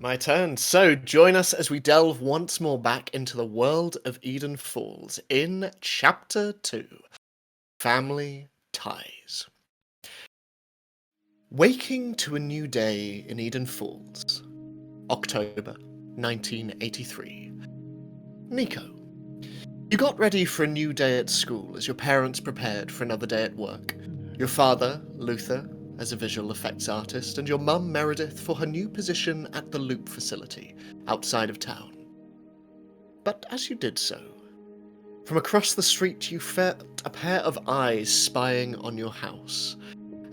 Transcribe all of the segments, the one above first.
My turn. So, join us as we delve once more back into the world of Eden Falls in Chapter 2 Family Ties. Waking to a new day in Eden Falls, October 1983. Nico. You got ready for a new day at school as your parents prepared for another day at work. Your father, Luther, as a visual effects artist, and your mum, Meredith, for her new position at the Loop facility outside of town. But as you did so, from across the street you felt a pair of eyes spying on your house,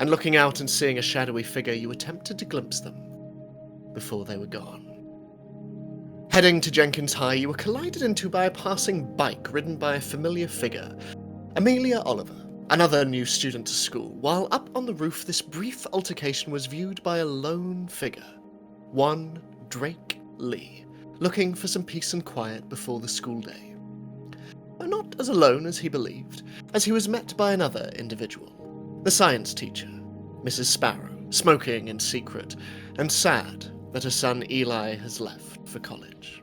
and looking out and seeing a shadowy figure, you attempted to glimpse them before they were gone. Heading to Jenkins High, you were collided into by a passing bike ridden by a familiar figure, Amelia Oliver, another new student to school, while up on the roof this brief altercation was viewed by a lone figure, one Drake Lee, looking for some peace and quiet before the school day. But not as alone as he believed, as he was met by another individual, the science teacher, Mrs. Sparrow, smoking in secret, and sad that her son Eli has left for college.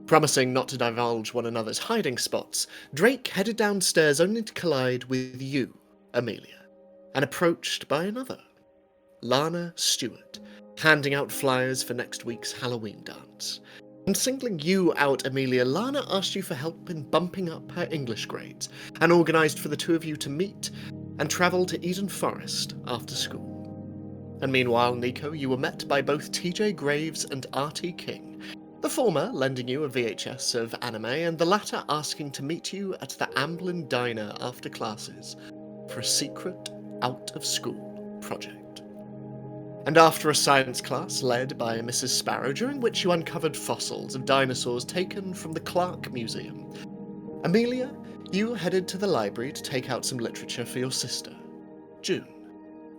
Promising not to divulge one another's hiding spots, Drake headed downstairs only to collide with you, Amelia, and approached by another, Lana Stewart, handing out flyers for next week's Halloween dance. And singling you out, Amelia, Lana asked you for help in bumping up her English grades, and organised for the two of you to meet and travel to Eden Forest after school. And meanwhile, Nico, you were met by both TJ Graves and R.T. King, the former lending you a VHS of anime, and the latter asking to meet you at the Amblin Diner after classes for a secret out-of-school project. And after a science class led by Mrs. Sparrow, during which you uncovered fossils of dinosaurs taken from the Clark Museum, Amelia, you headed to the library to take out some literature for your sister, June,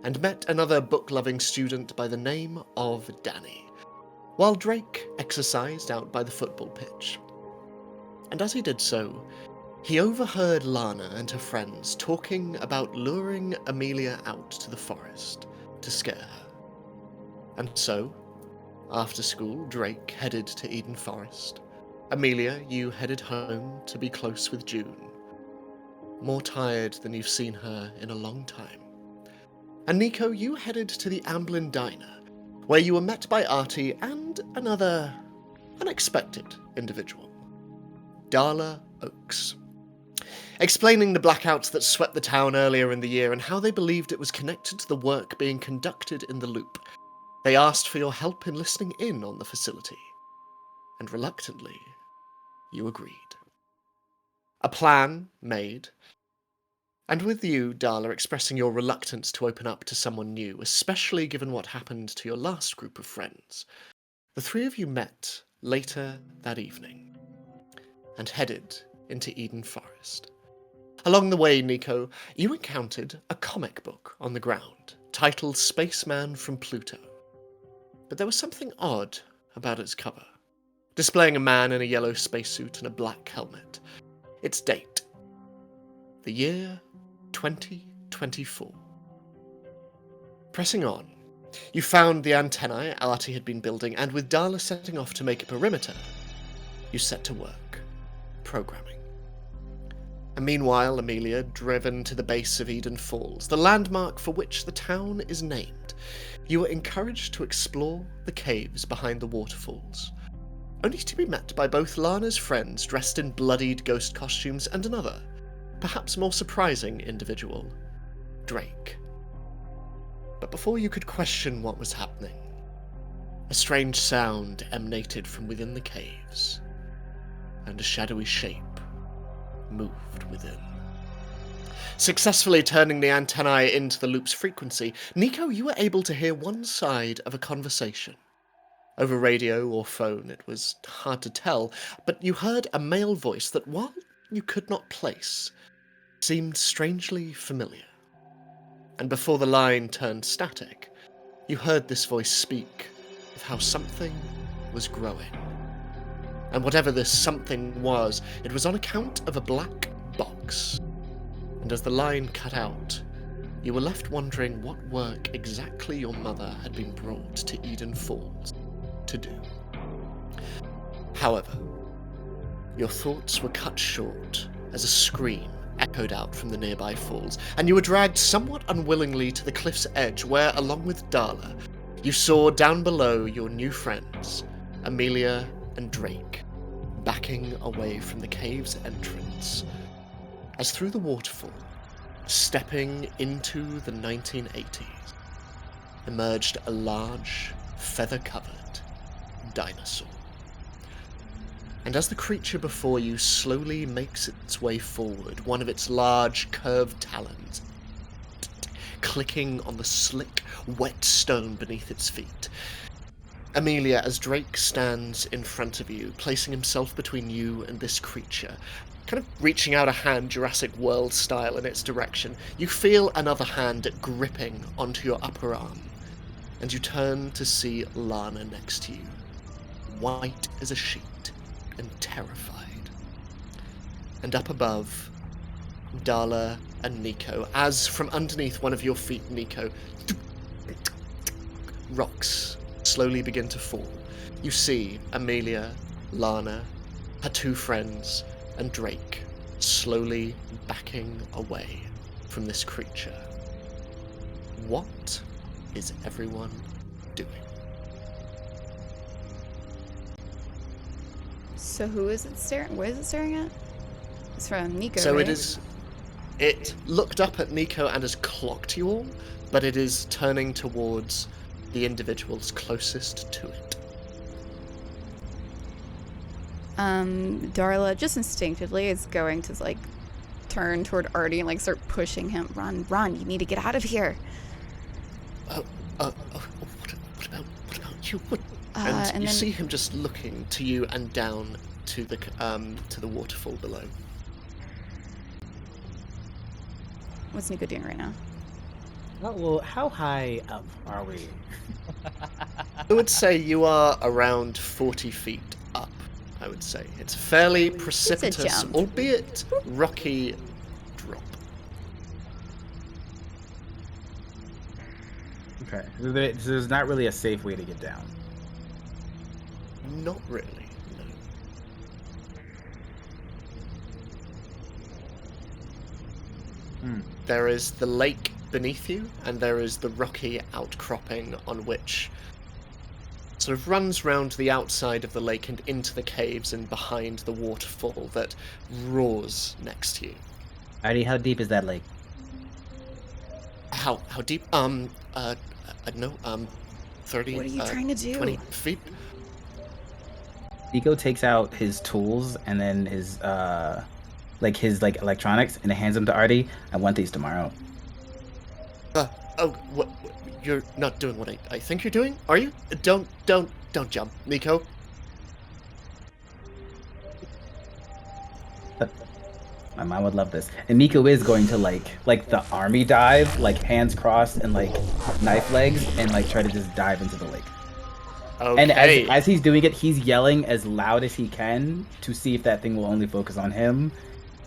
and met another book-loving student by the name of Danny, while Drake exercised out by the football pitch. And as he did so, he overheard Lana and her friends talking about luring Amelia out to the forest to scare her. And so, after school, Drake headed to Eden Forest. Amelia, you headed home to be close with June, more tired than you've seen her in a long time. And Nico, you headed to the Amblin Diner, where you were met by Artie and another unexpected individual, Darla Oakes. Explaining the blackouts that swept the town earlier in the year and how they believed it was connected to the work being conducted in the Loop, they asked for your help in listening in on the facility, and reluctantly, you agreed. A plan made, and with you, Darla, expressing your reluctance to open up to someone new, especially given what happened to your last group of friends, the three of you met later that evening and headed into Eden Forest. Along the way, Nico, you encountered a comic book on the ground titled Spaceman from Pluto. But there was something odd about its cover, displaying a man in a yellow spacesuit and a black helmet. Its date, the year 2024. Pressing on, you found the antennae Artie had been building, and with Darla setting off to make a perimeter, you set to work, programming. And meanwhile, Amelia, driven to the base of Eden Falls, the landmark for which the town is named, you were encouraged to explore the caves behind the waterfalls, only to be met by both Lana's friends dressed in bloodied ghost costumes and another, perhaps more surprising individual, Drake. But before you could question what was happening, a strange sound emanated from within the caves, and a shadowy shape moved within. Successfully turning the antennae into the loop's frequency, Nico, you were able to hear one side of a conversation. Over radio or phone, it was hard to tell, but you heard a male voice that, while you could not place, seemed strangely familiar. And before the line turned static, you heard this voice speak of how something was growing. And whatever this something was, it was on account of a black box. And as the line cut out, you were left wondering what work exactly your mother had been brought to Eden Falls to do. However, your thoughts were cut short as a scream echoed out from the nearby falls, and you were dragged somewhat unwillingly to the cliff's edge where, along with Darla, you saw down below your new friends, Amelia and Drake, backing away from the cave's entrance, as through the waterfall, stepping into the 1980s, emerged a large, feather-covered dinosaur. And as the creature before you slowly makes its way forward, one of its large, curved talons clicking on the slick, wet stone beneath its feet, Amelia, as Drake stands in front of you, placing himself between you and this creature, kind of reaching out a hand Jurassic World style in its direction, you feel another hand gripping onto your upper arm, and you turn to see Lana next to you, white as a sheet and terrified. And up above, Darla and Nico, as from underneath one of your feet, Nico, rocks slowly begin to fall. You see Amelia, Lana, her two friends, and Drake slowly backing away from this creature. What is everyone doing? So who is it staring? What is it staring at? It's from Nico. So right? it looked up at Nico and has clocked you all, but it is turning towards the individuals closest to it. Darla just instinctively is going to like turn toward Artie and like start pushing him. Run, you need to get out of here. What about you? And you then, see him just looking to you and down to the waterfall below. What's Nico doing right now? Oh, well, how high up are we? I would say you are around 40 feet up, I would say. It's fairly precipitous, jump. albeit rocky drop. Okay, so there's not really a safe way to get down. Not really, no. There is the lake beneath you, and there is the rocky outcropping on which sort of runs round the outside of the lake and into the caves and behind the waterfall that roars next to you. Artie, how deep is that lake? How deep? I don't know, 30, What are you trying to do? 20 feet? Nico takes out his tools and then his electronics and hands them to Artie. I want these tomorrow. What? You're not doing what I think you're doing, are you? Don't jump, Nico. My mom would love this. And Nico is going to like the army dive, like hands crossed and like knife legs, and like try to just dive into the lake. Okay. And as he's doing it, he's yelling as loud as he can to see if that thing will only focus on him.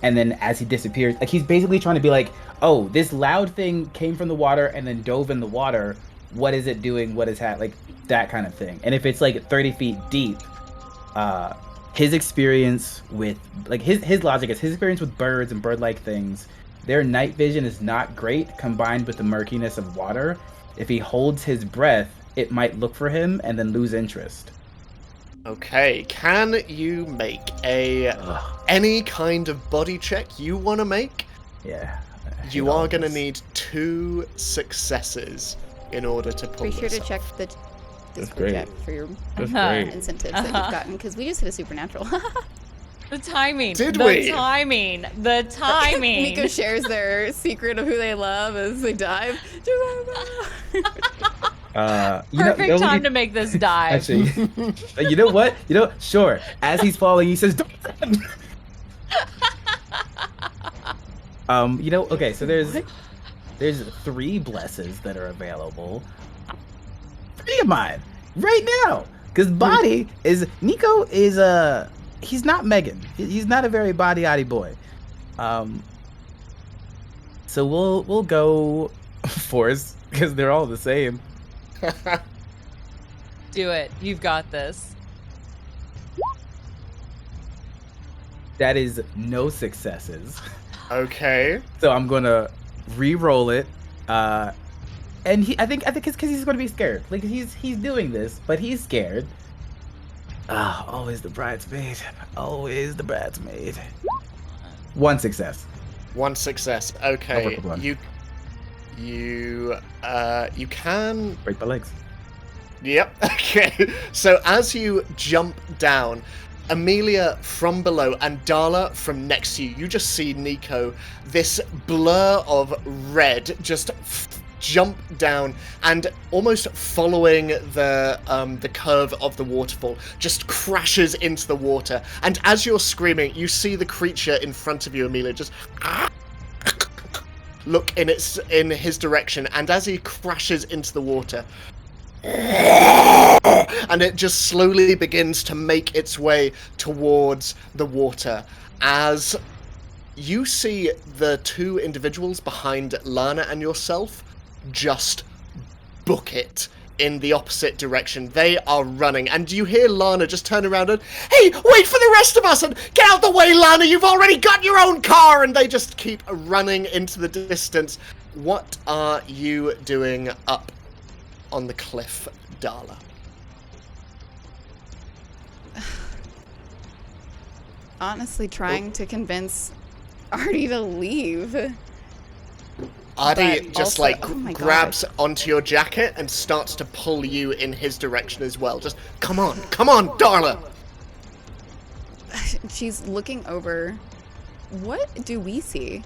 And then as he disappears, like he's basically trying to be like, oh, this loud thing came from the water and then dove in the water. What is it doing? What is like that kind of thing? And if it's like 30 feet deep, his experience with like his logic is his experience with birds and bird-like things, their night vision is not great combined with the murkiness of water. If he holds his breath, it might look for him and then lose interest. Okay, can you make any kind of body check you want to make? Yeah. You are going to need 2 successes in order to pull Be sure this to check off. the That's Discord great. check for your That's great. incentives that you've gotten, because we just hit a supernatural. The timing. Did the we? timing. The timing. Nico shares their secret of who they love as they dive. Perfect time to make this dive. Actually, you know what? Sure. As he's falling, he says, "Don't run." Okay, so there's 3 blesses that are available. 3 of mine right now, because body is Nico is he's not Megan. He's not a very body-oddy boy. So we'll go force because they're all the same. Do it. You've got this. That is no successes. Okay. So I'm gonna re-roll it. And I think it's because he's gonna be scared. Like he's doing this, but he's scared. Always the bridesmaid. Always the bridesmaid. One success. One success. Okay. One. You can Break my legs. Yep. Okay. So as you jump down, Amelia from below and Darla from next to you, you just see Nico, this blur of red, just jump down and almost following the curve of the waterfall, just crashes into the water. And as you're screaming, you see the creature in front of you, Amelia, just look in his direction, and as he crashes into the water, and it just slowly begins to make its way towards the water as you see the two individuals behind Lana and yourself just book it in the opposite direction. They are running, and you hear Lana just turn around and, "Hey, wait for the rest of us, and get out the way, Lana, you've already got your own car!" And they just keep running into the distance. What are you doing up on the cliff, Darla? Honestly, trying to convince Artie to leave. Artie just also, grabs onto your jacket and starts to pull you in his direction as well. Just, come on, Darla! She's looking over. What do we see?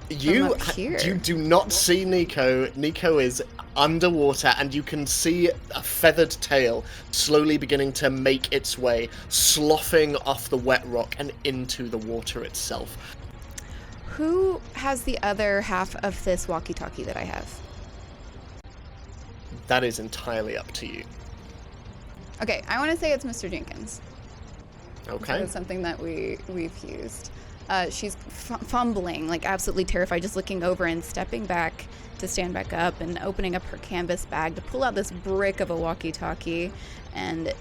You here? do not see Nico. Nico is underwater, and you can see a feathered tail slowly beginning to make its way, sloughing off the wet rock and into the water itself. Who has the other half of this walkie-talkie that I have? That is entirely up to you. Okay, I want to say it's Mr. Jenkins. Okay. It's something that we've used. She's fumbling, like absolutely terrified, just looking over and stepping back to stand back up and opening up her canvas bag to pull out this brick of a walkie-talkie, and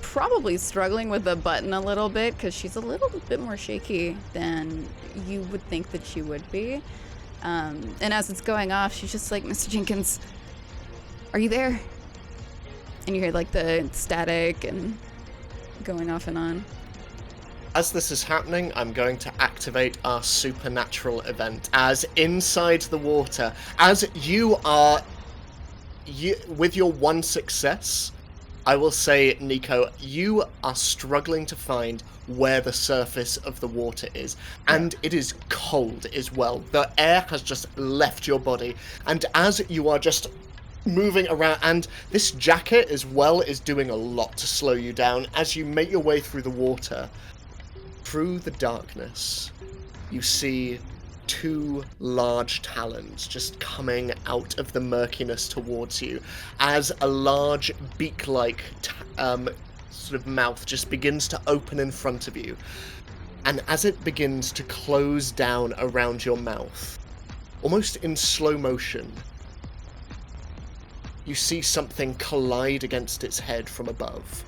probably struggling with the button a little bit because she's a little bit more shaky than you would think that she would be. And as it's going off, she's just like, "Mr. Jenkins, are you there?" And you hear like the static and going off and on. As this is happening, I'm going to activate our supernatural event. As inside the water, as you with your one success, I will say, Nico, you are struggling to find where the surface of the water is. And it is cold as well. The air has just left your body. And as you are just moving around, and this jacket as well is doing a lot to slow you down, as you make your way through the water, through the darkness, you see two large talons just coming out of the murkiness towards you, as a large beak-like sort of mouth just begins to open in front of you. And as it begins to close down around your mouth, almost in slow motion, you see something collide against its head from above,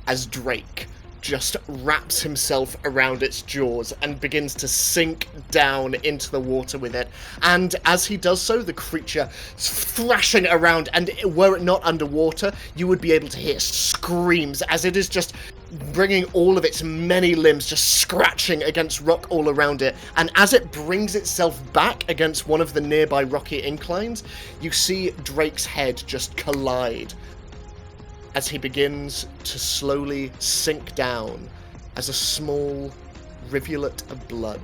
as Drake just wraps himself around its jaws and begins to sink down into the water with it. And as he does so, the creature is thrashing around, and were it not underwater, you would be able to hear screams as it is just bringing all of its many limbs, just scratching against rock all around it. And as it brings itself back against one of the nearby rocky inclines, you see Drake's head just collide as he begins to slowly sink down, as a small rivulet of blood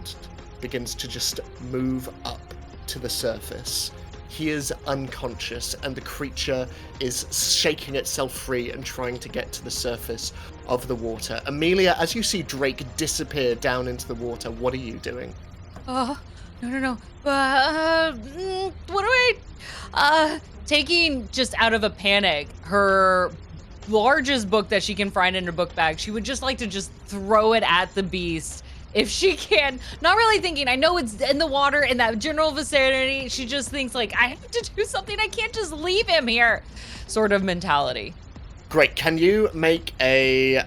begins to just move up to the surface. He is unconscious, and the creature is shaking itself free and trying to get to the surface of the water. Amelia, as you see Drake disappear down into the water, what are you doing? No. What do I... taking just out of a panic, her largest book that she can find in her book bag, she would just like to just throw it at the beast if she can, not really thinking, I know it's in the water in that general vicinity. She just thinks like, I have to do something. I can't just leave him here sort of mentality. Great. Can you make a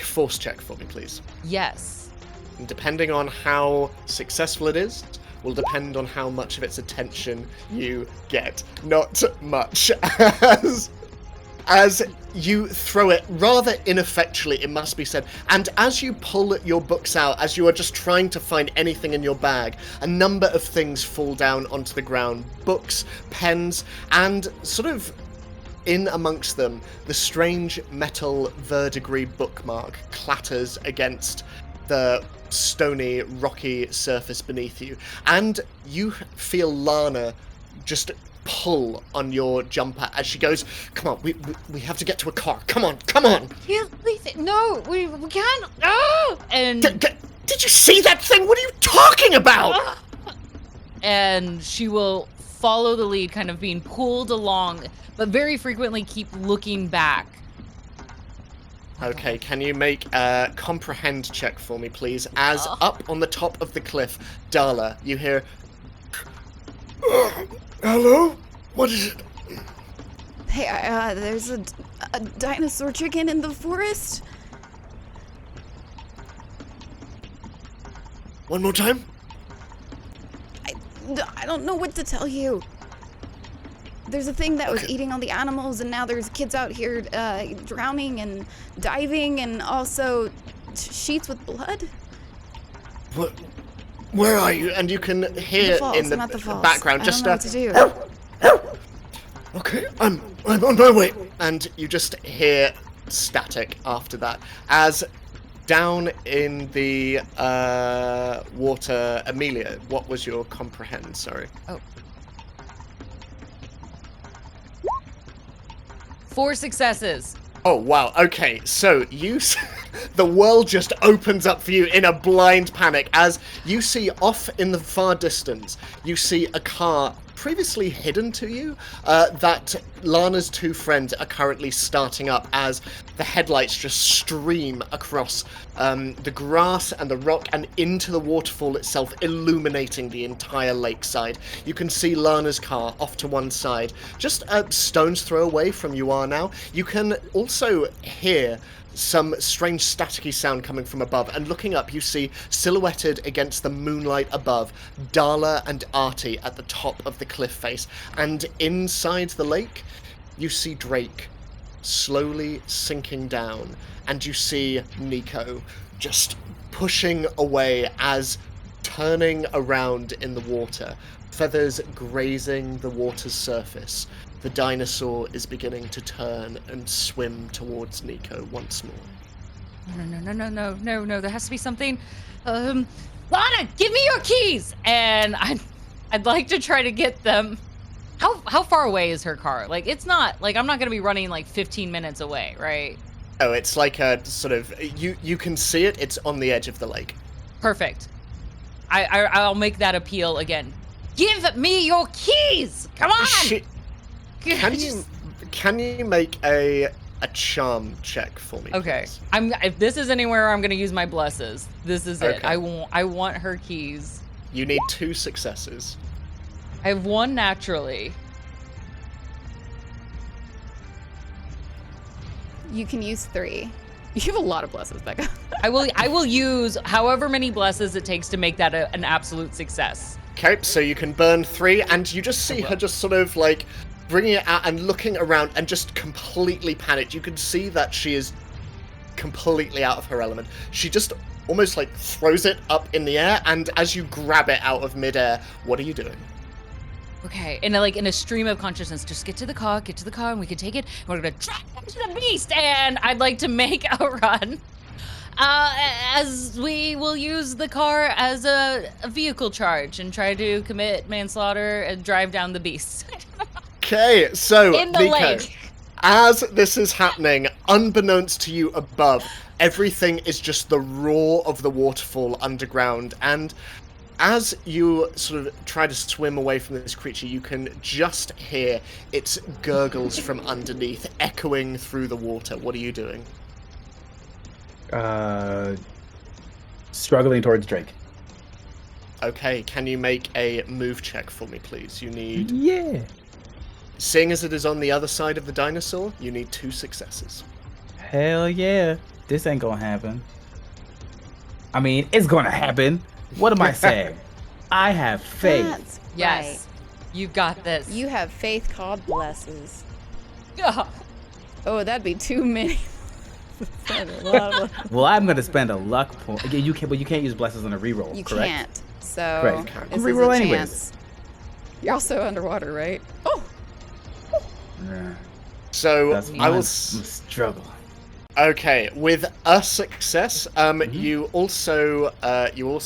force check for me, please? Yes. And depending on how successful it is, will depend on how much of its attention you get. Not much. As you throw it rather ineffectually, it must be said, and as you pull your books out, as you are just trying to find anything in your bag, a number of things fall down onto the ground. Books, pens, and sort of in amongst them, the strange metal verdigris bookmark clatters against the stony, rocky surface beneath you. And you feel Lana just pull on your jumper as she goes, come on, we have to get to a car. Come on. Can't leave it. No, we can't. Oh! And did you see that thing? What are you talking about? And she will follow the lead, kind of being pulled along, but very frequently keep looking back. Okay, can you make a comprehend check for me, please? As up on the top of the cliff, Darla, you hear, hello? What is it? Hey, there's a dinosaur chicken in the forest. One more time? I don't know what to tell you. There's a thing that was eating all the animals, and now there's kids out here drowning and diving, and also sheets with blood. What? Where are you? And you can hear in the background just I don't know what to do. Okay, I'm on my way. And you just hear static after that as down in the water. Amelia, what was your comprehend? Sorry. Oh. 4 successes. Oh, wow. Okay, so the world just opens up for you in a blind panic as you see off in the far distance, you see a car previously hidden to you that Lana's 2 friends are currently starting up as the headlights just stream across the grass and the rock and into the waterfall itself, illuminating the entire lakeside. You can see Lana's car off to one side, just a stone's throw away from you are now. You can also hear some strange staticky sound coming from above, and looking up you see silhouetted against the moonlight above Darla and Artie at the top of the cliff face, and inside the lake you see Drake slowly sinking down, and you see Nico just pushing away as turning around in the water, feathers grazing the water's surface. The dinosaur is beginning to turn and swim towards Nico once more. No, there has to be something. Lana, give me your keys! And I'd like to try to get them. How far away is her car? Like, it's not, like, I'm not gonna be running like 15 minutes away, right? Oh, it's like a sort of, you can see it, it's on the edge of the lake. Perfect. I'll make that appeal again. Give me your keys! Come on! Can you make a charm check for me? Okay. Please? If this is anywhere, I'm gonna use my blesses. This is it. Okay. I want her keys. You need 2 successes. I have 1 naturally. You can use 3. You have a lot of blesses, Becca. I will use however many blesses it takes to make that an absolute success. Okay, so you can burn 3, and you just see her just sort of like bringing it out and looking around and just completely panicked. You can see that she is completely out of her element. She just almost like throws it up in the air, and as you grab it out of midair, what are you doing? Okay, and like in a stream of consciousness, just get to the car, and we can take it, and we're gonna drag it to the beast, and I'd like to make a run. As we will use the car as a vehicle charge and try to commit manslaughter and drive down the beast. Okay, so in the Nico, lake. As this is happening, unbeknownst to you above, everything is just the roar of the waterfall underground, and as you sort of try to swim away from this creature, you can just hear its gurgles from underneath echoing through the water. What are you doing? struggling towards Drake. Okay, can you make a move check for me, please? You need... Yeah. Seeing as it is on the other side of the dinosaur, you need 2 successes. Hell yeah. This ain't gonna happen. I mean, it's gonna happen. What am I saying? I have faith. That's Yes. You've got this. right. You have faith, God blesses. Ugh. Oh, that'd be too many. That's a lot of- Well, I'm gonna spend a luck point. You can't use blessings on a reroll, You correct? can't. So Correct. this is Reroll a anyways. chance. You're also underwater, right? Oh, Yeah, So, that's I will... one struggle. Okay, with a success, you also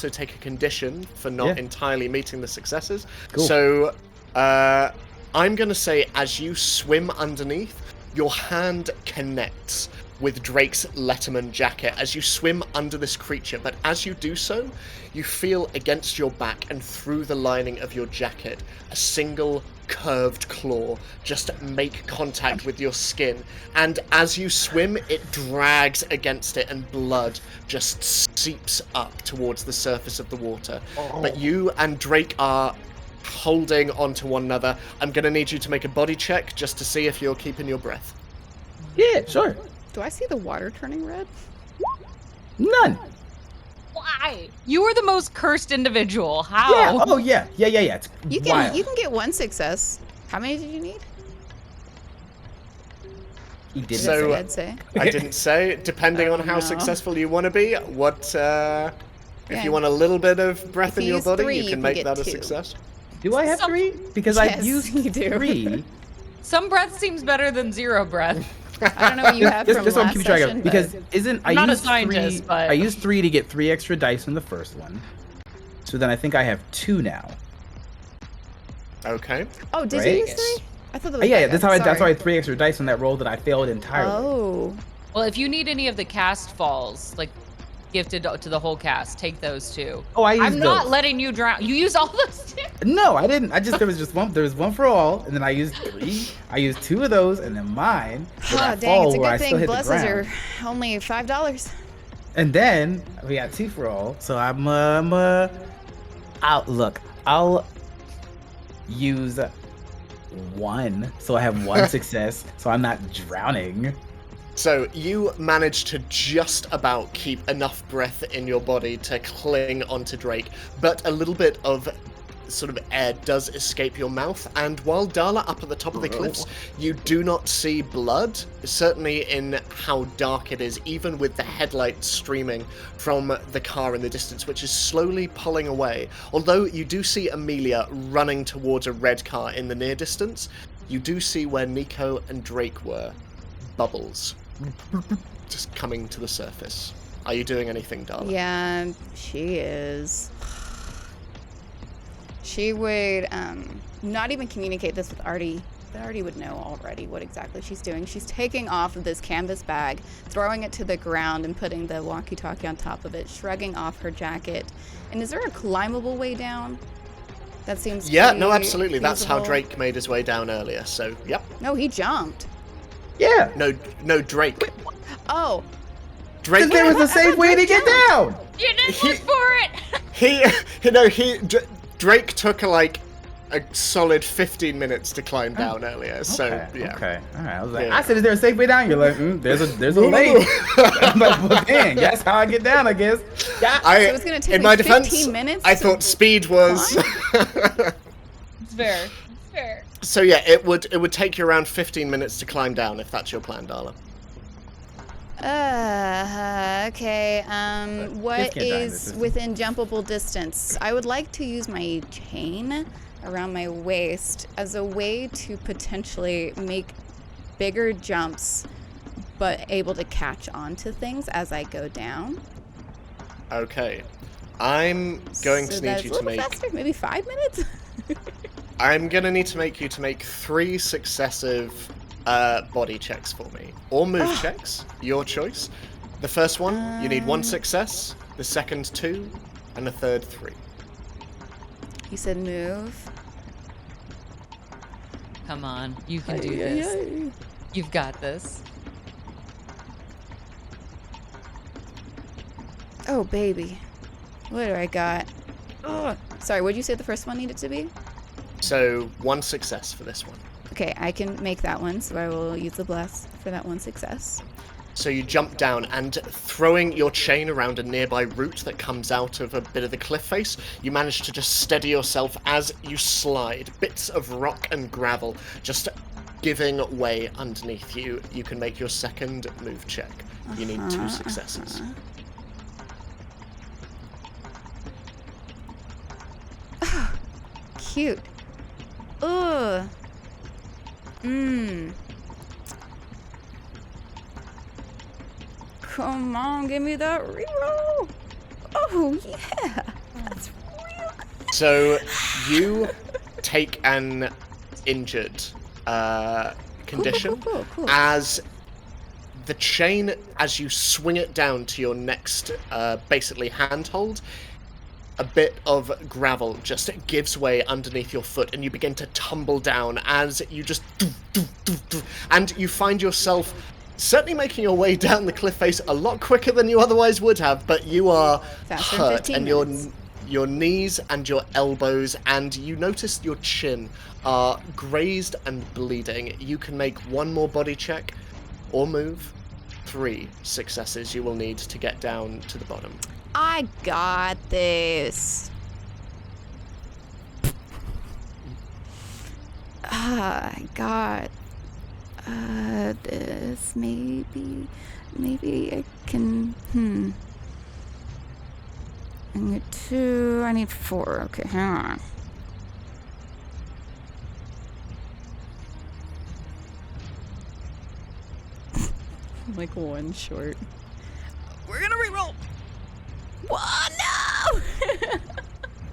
take a condition for not Yeah. entirely meeting the successes. Cool. So, I'm gonna say as you swim underneath, your hand connects with Drake's Letterman jacket as you swim under this creature, but as you do so, you feel against your back and through the lining of your jacket a single curved claw just make contact with your skin, and as you swim it drags against it and blood just seeps up towards the surface of the water. But you and Drake are holding onto one another. I'm gonna need you to make a body check just to see if you're keeping your breath. Yeah, sure. do I see the water turning red? None. Why? You are the most cursed individual. How? Yeah. Oh yeah. Yeah. It's You wild. can get 1 success. How many did you need? He did So- I'd say. I didn't say, depending Oh, on how no. successful you want to be, if Yeah. you want a little bit of breath If in you your use body, 3, you you can can make get that a 2. success. Do I have Some- 3? Because Yes, I used you do. 3. Some breath seems better than 0 breath. I don't know what you have from Just so I'm last keeping track session, of. Because but isn't I'm I not a used scientist, 3? but- I used 3 to get 3 extra dice in the first one. So then I think I have 2 now. Okay. oh, did Right? you use 3? I thought that was Yeah. backup. That's how I Sorry. had 3 extra dice on that roll that I failed entirely. Oh, Well, if you need any of the cast falls, like gifted to the whole cast, take those too. Oh, I used I'm not those. letting you drown. You used all those too. No, I didn't. There was just one. There was one for all, and then I used 3. I used 2 of those, and then mine for oh that dang! fall It's a where I good still thing hit the blesses ground. are only $5. And then we got 2 for all. So I'll use 1, so I have 1 success, so I'm not drowning. So you manage to just about keep enough breath in your body to cling onto Drake, but a little bit of sort of air does escape your mouth, and while Darla up at the top of the cliffs, you do not see blood, certainly in how dark it is, even with the headlights streaming from the car in the distance, which is slowly pulling away. Although you do see Amelia running towards a red car in the near distance, you do see where Nico and Drake were. Bubbles. Just coming to the surface. Are you doing anything, Darla? Yeah, she is. She would not even communicate this with Artie. But Artie would know already what exactly she's doing. She's taking off of this canvas bag, throwing it to the ground, and putting the walkie-talkie on top of it, shrugging off her jacket. And is there a climbable way down? That seems Yeah, pretty no, absolutely. That's how feasible. Drake made his way down earlier, so, yep. No, he jumped. Yeah, No, Drake. Oh, Drake. because there was a safe way to get down. You didn't look for it. Drake took like a solid 15 minutes to climb down earlier, so, yeah. Okay. All right. I was like, Yeah. I said, is there a safe way down? You're like, there's a lake. I'm like, well, dang, that's how I get down, I guess. Yeah. so it's gonna take in me my 15 defense, minutes I to thought speed was... It's fair. It's fair. So yeah, it would take you around 15 minutes to climb down, if that's your plan, Darla. Okay. What can't die in this is system. within jumpable distance? I would like to use my chain around my waist as a way to potentially make bigger jumps, but able to catch on to things as I go down. Okay. I'm going So to that's need you a to little make... faster, maybe 5 minutes. I'm going to need to make you to make 3 successive body checks for me. Or move checks, your choice. The first one, you need 1 success. The second, 2. And the third, 3. You said move. Come on, you can do this. You've got this. Oh baby. What do I got? Oh, sorry, what did you say the first one needed to be? So 1 success for this one. Okay, I can make that one, so I will use the bless for that 1 success. So you jump down and throwing your chain around a nearby root that comes out of a bit of the cliff face, you manage to just steady yourself as you slide. Bits of rock and gravel just giving way underneath you. You can make your second move check. You need 2 successes. Cute. Ugh. Come on, give me that reroll. Oh, yeah. That's real good. So you take an injured condition Cool. as the chain, as you swing it down to your next basically handhold, a bit of gravel just gives way underneath your foot and you begin to tumble down as you just and you find yourself certainly making your way down the cliff face a lot quicker than you otherwise would have, but you are Faster hurt than and 15 minutes. your knees and your elbows and you notice your chin are grazed and bleeding. You can make 1 more body check or move. 3 successes you will need to get down to the bottom. I got this. I got this. Maybe I can. I need 2. I need 4. Okay, hang on. Like 1 short. We're gonna reroll. Whoa, no!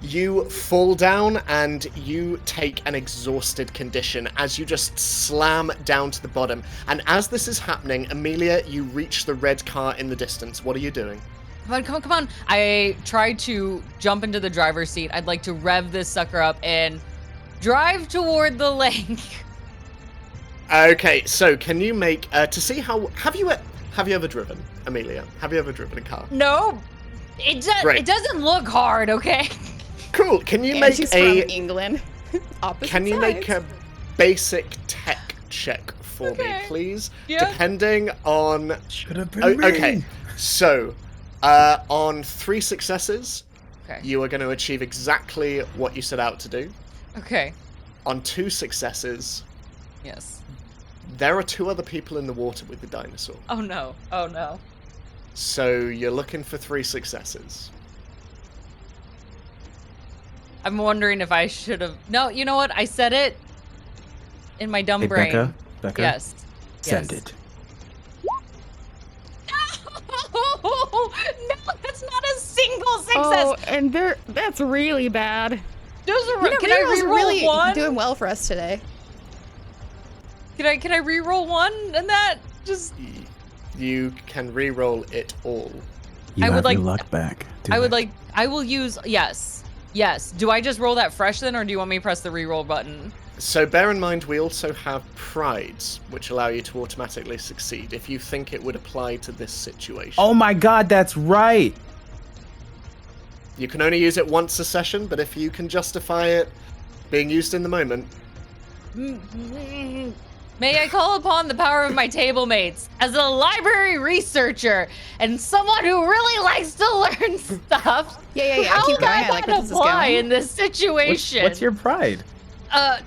You fall down and you take an exhausted condition as you just slam down to the bottom. And as this is happening, Amelia, you reach the red car in the distance. What are you doing? Come on. I tried to jump into the driver's seat. I'd like to rev this sucker up and drive toward the lake. Okay, so can you make to see how have you ever driven, Amelia? Have you ever driven a car? No, it doesn't look hard. Okay. Cool. Can you And make she's a from England. Opposite Can you make sides. a basic tech check for me, please? Yeah. Depending on Should have been me. okay. So, on 3 successes, Okay. you are going to achieve exactly what you set out to do. Okay. On 2 successes, Yes. there are 2 other people in the water with the dinosaur. Oh no. Oh no. So you're looking for 3 successes. I'm wondering if I should have. No, you know what? I said it in my dumb Hey, brain. Becca, Yes. send Yes. it. No, that's not a single success. Oh, and that's really bad. Those are. You know, Can I Reroll's reroll really one? doing well for us today. Can I reroll one and that just? You can re-roll it all. You I would have like- your luck back. Do I would it. like. I will use. Yes. Yes. Do I just roll that fresh then, or do you want me to press the reroll button? So bear in mind we also have prides, which allow you to automatically succeed if you think it would apply to this situation. Oh my god, that's right. You can only use it once a session, but if you can justify it being used in the moment. May I call upon the power of my table mates as a library researcher and someone who really likes to learn stuff? Yeah. How Keep would going. I like where that this is apply going. in this situation? What's your pride? I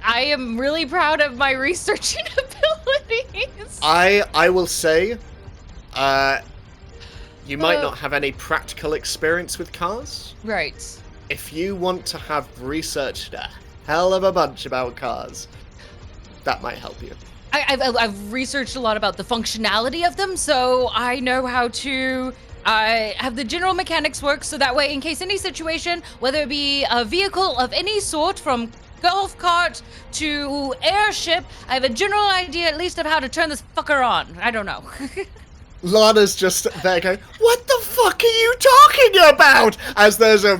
am really proud of my researching abilities. I will say, you might not have any practical experience with cars. Right. If you want to have researched a hell of a bunch about cars, that might help you. I've researched a lot about the functionality of them, so I know how to have the general mechanics work, so that way, in case any situation, whether it be a vehicle of any sort, from golf cart to airship, I have a general idea at least of how to turn this fucker on. I don't know. Lana's just there going, what the fuck are you talking about? As there's a...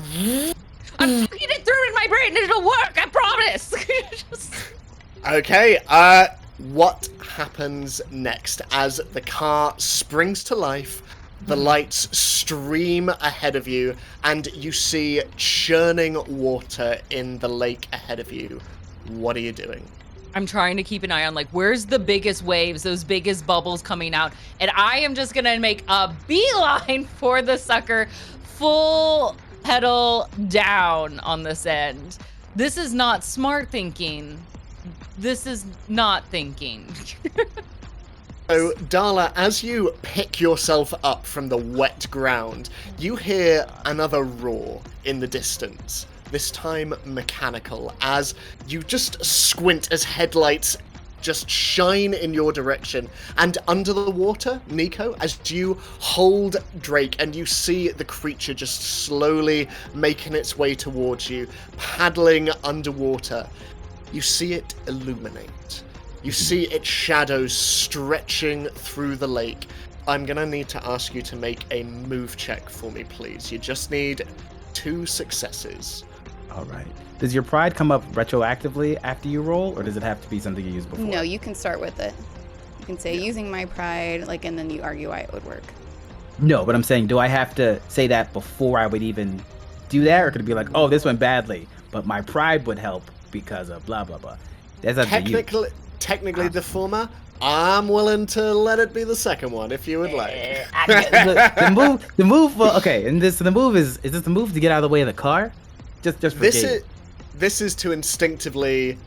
I'm fucking it through in my brain and it'll work, I promise. Okay, what happens next as the car springs to life, The lights stream ahead of you, and you see churning water in the lake ahead of you. What are you doing? I'm trying to keep an eye on, like, where's the biggest waves, those biggest bubbles coming out? And I am just gonna make a beeline for the sucker, full pedal down on this end. This is not smart thinking. This is not thinking. So, Darla, as you pick yourself up from the wet ground, you hear another roar in the distance, this time mechanical, as you just squint as headlights just shine in your direction. And under the water, Nico, as you hold Drake and you see the creature just slowly making its way towards you, paddling underwater, you see it illuminate. You see its shadows stretching through the lake. I'm gonna need to ask you to make a move check for me, please. You just need 2 successes. All right. Does your pride come up retroactively after you roll, or does it have to be something you used before? No, you can start with it. You can say using my pride, like, and then you argue why it would work. No, but I'm saying, do I have to say that before I would even do that, or could it be like, oh, this went badly, but my pride would help because of blah blah blah? That's up to you. Technically the former. I'm willing to let it be the second one if you would like. the move. Okay, and the move is this the move to get out of the way of the car? Just for this is to instinctively,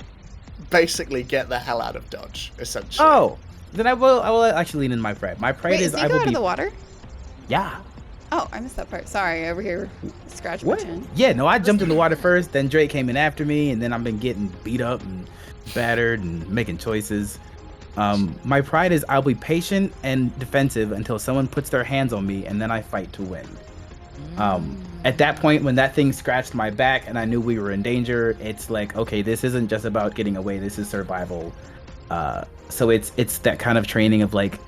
basically get the hell out of Dodge, essentially. Oh, then I will actually lean in my pride. My pride is so you I go will out be. of the water? Yeah. Oh, I missed that part. Sorry, over here scratching my chin. Yeah, no, I jumped in the water first, then Drake came in after me, and then I've been getting beat up and battered and making choices. My pride is I'll be patient and defensive until someone puts their hands on me, and then I fight to win. At that point, when that thing scratched my back and I knew we were in danger, it's like, okay, this isn't just about getting away, this is survival. So it's that kind of training of like,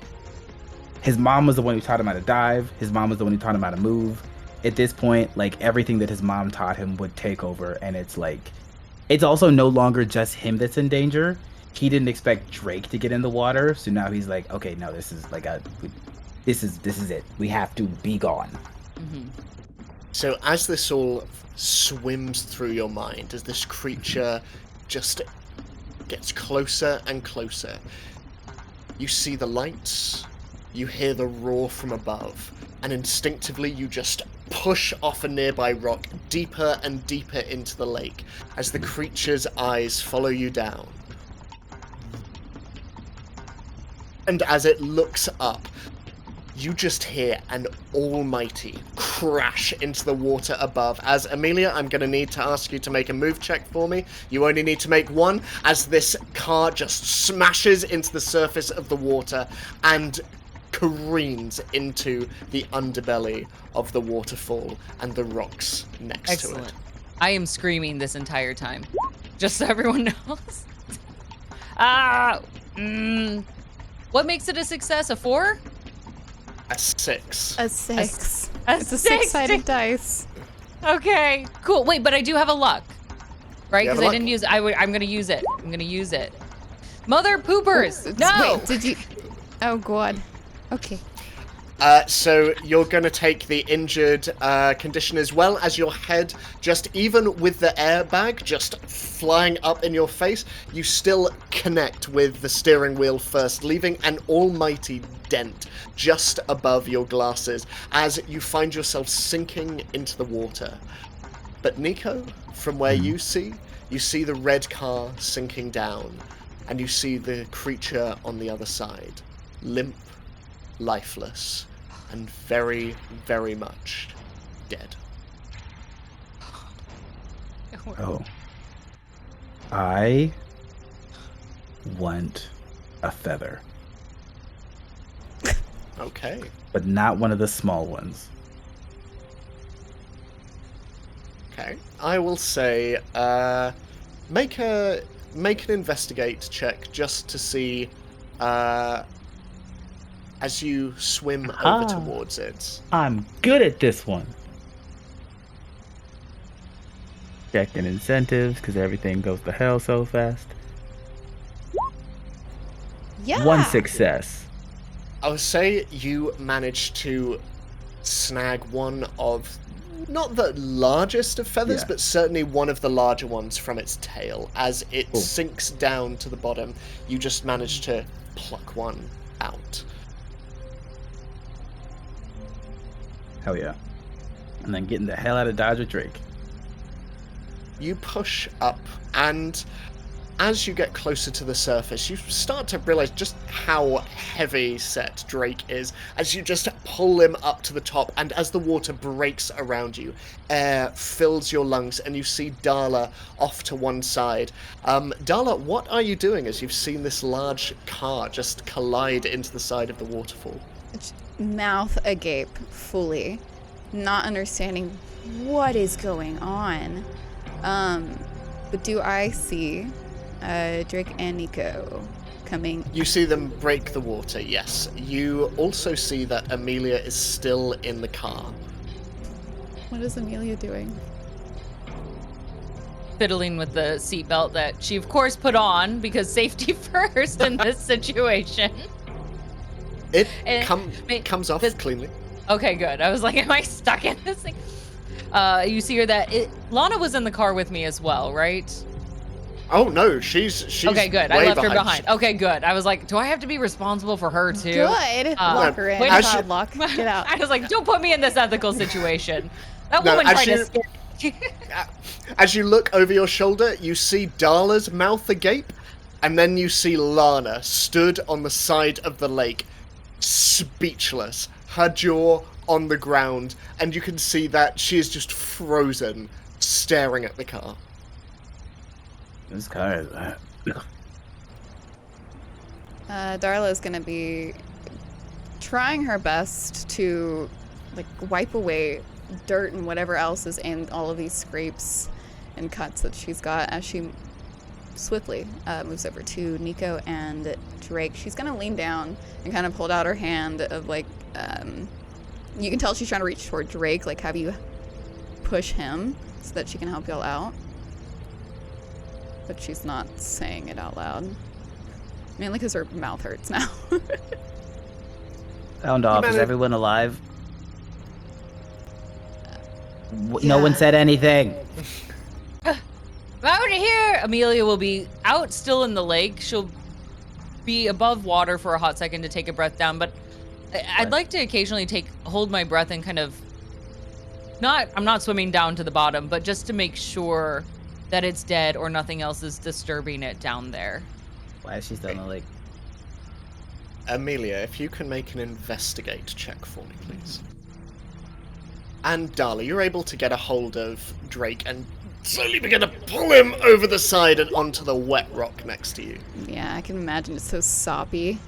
his mom was the one who taught him how to dive, his mom was the one who taught him how to move. At this point, like, everything that his mom taught him would take over, and it's like, it's also no longer just him that's in danger. He didn't expect Drake to get in the water, so now he's like, okay, no, this is like this is it. We have to be gone. Mm-hmm. So as this all swims through your mind, as this creature just gets closer and closer, you see the lights, you hear the roar from above, and instinctively you just push off a nearby rock deeper and deeper into the lake as the creature's eyes follow you down. And as it looks up, you just hear an almighty crash into the water above. As Amelia, I'm going to need to ask you to make a move check for me. You only need to make 1, as this car just smashes into the surface of the water and careens into the underbelly of the waterfall and the rocks next to it. I am screaming this entire time, just so everyone knows. What makes it a success? A 4? A 6. A 6. It's a 6 6-sided dice. Okay, cool. Wait, but I do have a luck, right? You have Because a I luck. didn't use it. I'm gonna use it. I'm gonna use it. Mother poopers! No! Wait, did you... Oh, God. Okay. So you're going to take the injured condition as well as your head, just even with the airbag just flying up in your face, you still connect with the steering wheel first, leaving an almighty dent just above your glasses as you find yourself sinking into the water. But Nico, from where you see the red car sinking down, and you see the creature on the other side, limp, lifeless, and very, very much dead. Oh. I want a feather. Okay. But not one of the small ones. Okay. I will say, make an investigate check just to see, as you swim over towards it. I'm good at this one. Checking incentives, because everything goes to hell so fast. Yeah. 1 success. I would say you managed to snag one of, not the largest of feathers, but certainly one of the larger ones from its tail. As it sinks down to the bottom, you just manage to pluck one out. Hell yeah. And then getting the hell out of Dodge with Drake. You push up, and as you get closer to the surface, you start to realize just how heavy set Drake is as you just pull him up to the top, and as the water breaks around you, air fills your lungs, and you see Darla off to one side. Darla, what are you doing as you've seen this large car just collide into the side of the waterfall? Mouth agape, fully. Not understanding what is going on. But do I see Drake and Nico coming? You see them break the water, yes. You also see that Amelia is still in the car. What is Amelia doing? Fiddling with the seatbelt that she, of course, put on because safety first in this situation. It comes off cleanly. Okay, good. I was like, am I stuck in this thing? You see her that Lana was in the car with me as well, right? Oh no, she's okay. Good. I left her behind. Okay, good. I was like, do I have to be responsible for her too? Good. Lock her in. Lock. Get out. I was like, don't put me in this ethical situation. That woman tried to scare. As you look over your shoulder, you see Darla's mouth agape, and then you see Lana stood on the side of the lake, speechless, her jaw on the ground, and you can see that she is just frozen, staring at the car. This car is Darla is going to be trying her best to wipe away dirt and whatever else is in all of these scrapes and cuts that she's got as she swiftly moves over to Nico and Drake. She's going to lean down and kind of hold out her hand of you can tell she's trying to reach toward Drake, have you push him so that she can help y'all out. But she's not saying it out loud. Mainly because her mouth hurts now. Sound off. Is everyone alive? No one said anything. Out of here! Amelia will be out still in the lake. She'll be above water for a hot second to take a breath down, but I'd like to occasionally hold my breath and kind of I'm not swimming down to the bottom, but just to make sure that it's dead or nothing else is disturbing it down there. Why is she still in the lake? Amelia, if you can make an investigate check for me, please. And Darla, you're able to get a hold of Drake and slowly begin to pull him over the side and onto the wet rock next to you. Yeah, I can imagine it's so soppy.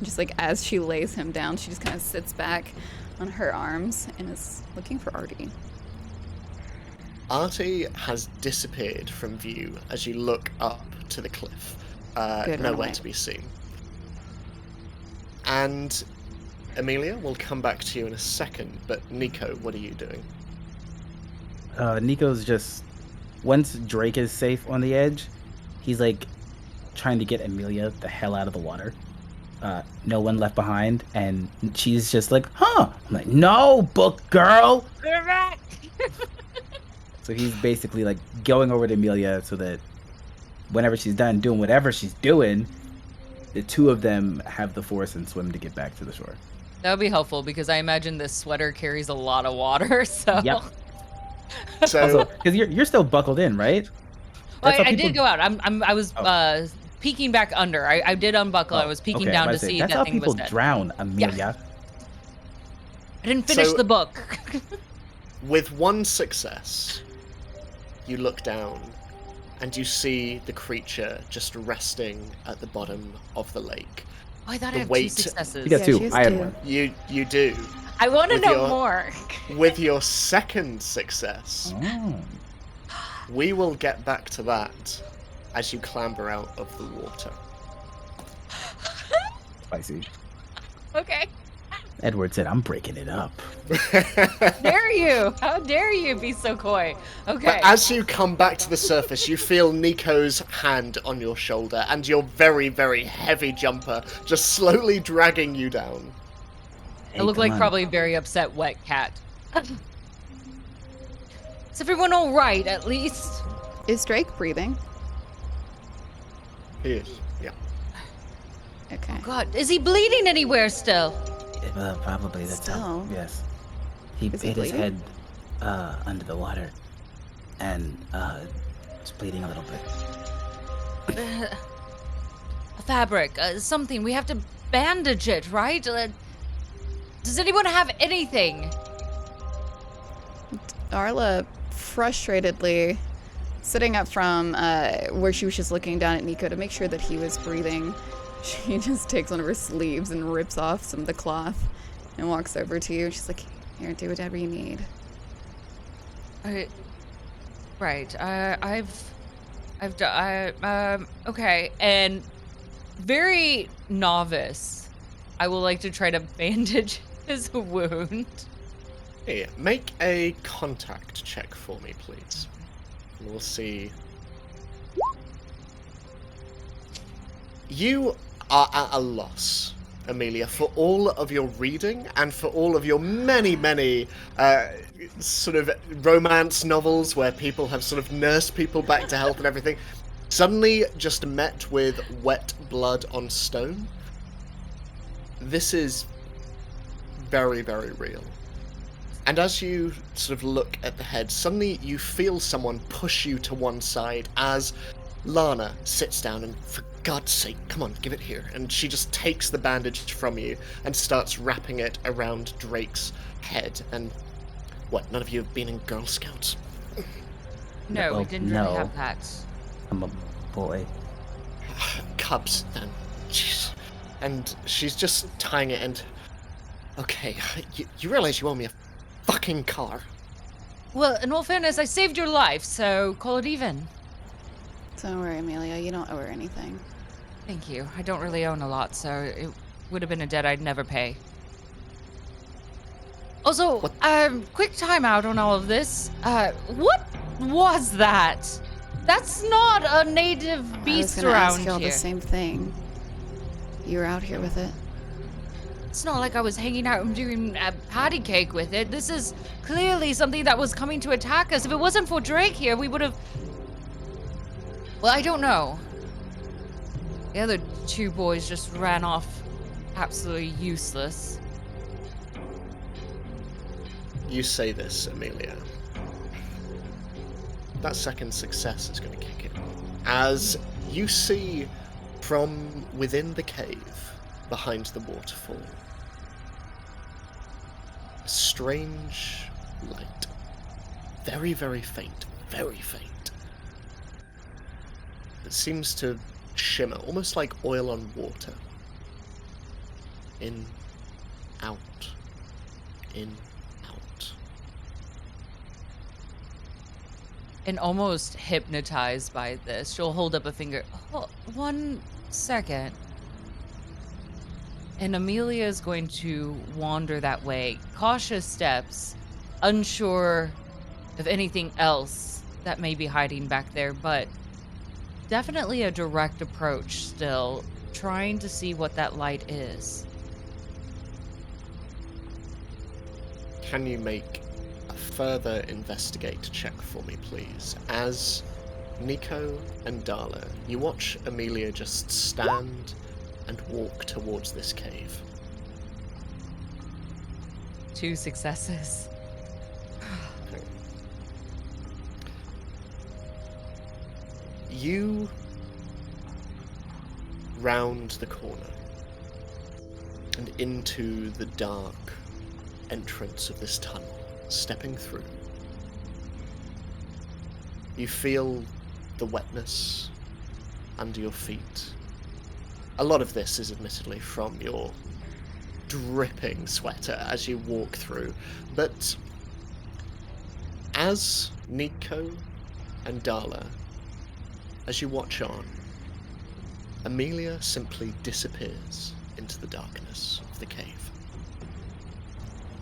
Just as she lays him down, she just kind of sits back on her arms and is looking for Artie. Artie has disappeared from view as you look up to the cliff. Nowhere to be seen. And Amelia, we'll come back to you in a second, but Nico, what are you doing? Nico's just, once Drake is safe on the edge, he's trying to get Amelia the hell out of the water. No one left behind, and she's just huh? I'm like, no, book girl! Get back! So he's basically going over to Amelia so that whenever she's done doing whatever she's doing, the two of them have the force and swim to get back to the shore. That would be helpful because I imagine this sweater carries a lot of water, so... Yep. So, because you're still buckled in, right? Well, I did go out. I was peeking back under. I did unbuckle. I was peeking down to see that's that how thing was people dead. drown, Amelia. Yeah. I didn't finish the book. With one success, you look down and you see the creature just resting at the bottom of the lake. Oh, I thought I had 2 successes. You got 2. I had 1. You do. I want to know more. With your second success, we will get back to that as you clamber out of the water. Spicy. Okay. Edward said, I'm breaking it up. Dare you? How dare you be so coy? Okay. But as you come back to the surface, you feel Nico's hand on your shoulder and your very, very heavy jumper just slowly dragging you down. I look like probably a very upset wet cat. Is everyone all right, at least? Is Drake breathing? He is, yeah. Okay. Oh God, is he bleeding anywhere still? Probably. That's how. Still? Yes. He Is he hit his bleeding? head under the water, and was bleeding a little bit. A fabric, something. We have to bandage it, right? Does anyone have anything? Darla, frustratedly, sitting up from where she was just looking down at Nico to make sure that he was breathing, she just takes one of her sleeves and rips off some of the cloth and walks over to you. She's like, here, do whatever you need. Right. Okay. And very novice, I will like to try to bandage his wound. Here, make a contact check for me, please. We'll see. You are at a loss, Amelia, for all of your reading and for all of your many sort of romance novels where people have sort of nursed people back to health and everything. Suddenly just met with wet blood on stone. This is very, very real. And as you sort of look at the head, suddenly you feel someone push you to one side as Lana sits down and, for God's sake, come on, give it here. And she just takes the bandage from you and starts wrapping it around Drake's head. And what, none of you have been in Girl Scouts? No, Well, we didn't no. really have that. I'm a boy. Cubs, then. Jeez. And she's just tying it and... Okay, you realize you owe me a fucking car. Well, in all fairness, I saved your life, so call it even. Don't worry, Amelia, you don't owe her anything. Thank you. I don't really own a lot, so it would have been a debt I'd never pay. Also, quick timeout on all of this. What was that? That's not a native beast I was gonna around ask y'all here. the same thing. You were out here with it. It's not like I was hanging out and doing a patty cake with it. This is clearly something that was coming to attack us. If it wasn't for Drake here, we would have... Well, I don't know. The other two boys just ran off absolutely useless. You say this, Amelia. That second success is going to kick in. As you see from within the cave, behind the waterfall, a strange light. Very, very faint. Very faint. It seems to shimmer, almost like oil on water. In, out, in, out. And almost hypnotized by this, she'll hold up a finger. Oh, 1 second. And Amelia is going to wander that way, cautious steps, unsure of anything else that may be hiding back there, but definitely a direct approach still, trying to see what that light is. Can you make a further investigate check for me, please? As Nico and Darla, you watch Amelia just stand and walk towards this cave. 2 successes. Okay. You round the corner and into the dark entrance of this tunnel, stepping through. You feel the wetness under your feet. A lot of this is admittedly from your dripping sweater as you walk through, but as Nico and Darla, as you watch on, Amelia simply disappears into the darkness of the cave.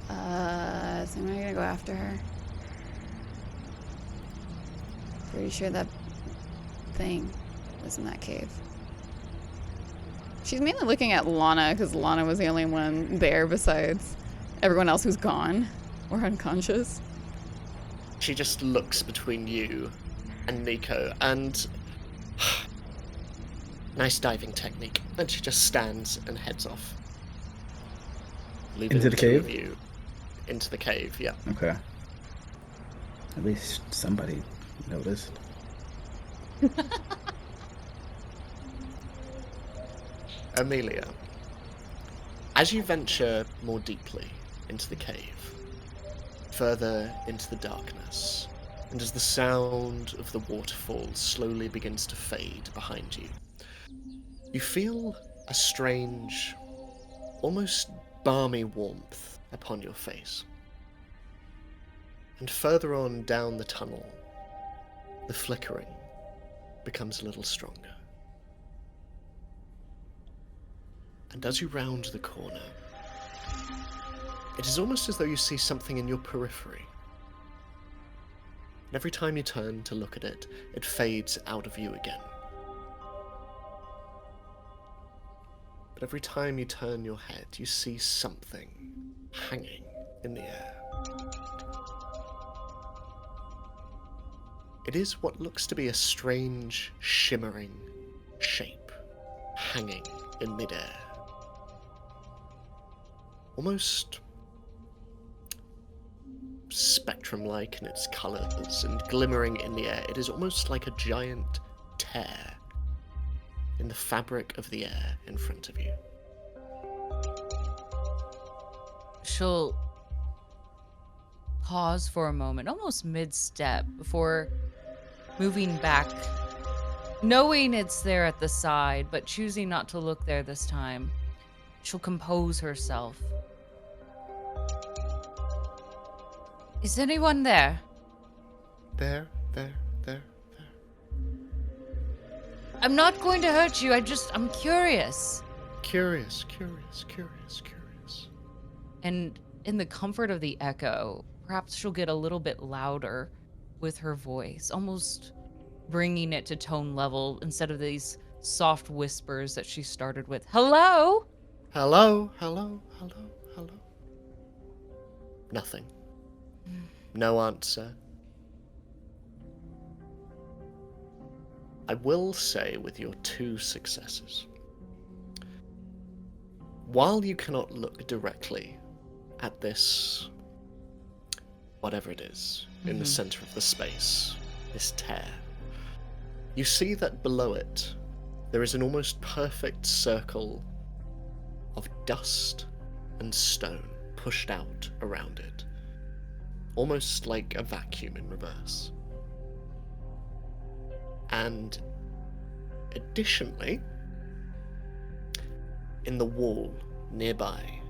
So I'm gonna go after her. Pretty sure that thing was in that cave. She's mainly looking at Lana, because Lana was the only one there besides everyone else who's gone or unconscious. She just looks between you and Nico, and nice diving technique. And she just stands and heads off, leaving Into the two cave? of you into the cave. Yeah. Okay. At least somebody noticed. Amelia, as you venture more deeply into the cave, further into the darkness, and as the sound of the waterfall slowly begins to fade behind you, you feel a strange, almost balmy warmth upon your face. And further on down the tunnel, the flickering becomes a little stronger. And as you round the corner, it is almost as though you see something in your periphery. And every time you turn to look at it, it fades out of view again. But every time you turn your head, you see something hanging in the air. It is what looks to be a strange, shimmering shape hanging in midair. Almost spectrum-like in its colours and glimmering in the air. It is almost like a giant tear in the fabric of the air in front of you. She'll pause for a moment, almost mid-step, before moving back, knowing it's there at the side, but choosing not to look there this time. She'll compose herself. Is anyone there? There. I'm not going to hurt you, I'm curious. Curious. And in the comfort of the echo, perhaps she'll get a little bit louder with her voice, almost bringing it to tone level instead of these soft whispers that she started with. Hello? Hello. Nothing. No answer. I will say, with your 2 successes, while you cannot look directly at this, whatever it is, in the center of the space, this tear, you see that below it, there is an almost perfect circle of dust and stone pushed out around it, almost like a vacuum in reverse. And additionally, in the wall nearby,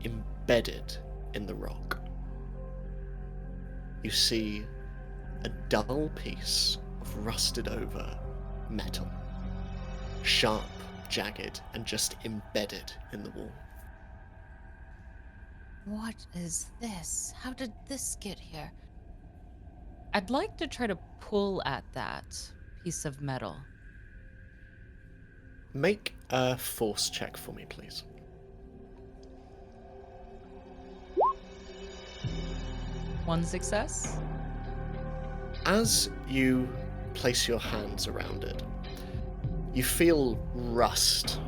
embedded in the rock, you see a dull piece of rusted over metal, sharp, jagged, and just embedded in the wall. What is this? How did this get here? I'd like to try to pull at that piece of metal. Make a force check for me, please. One success? As you place your hands around it, you feel rust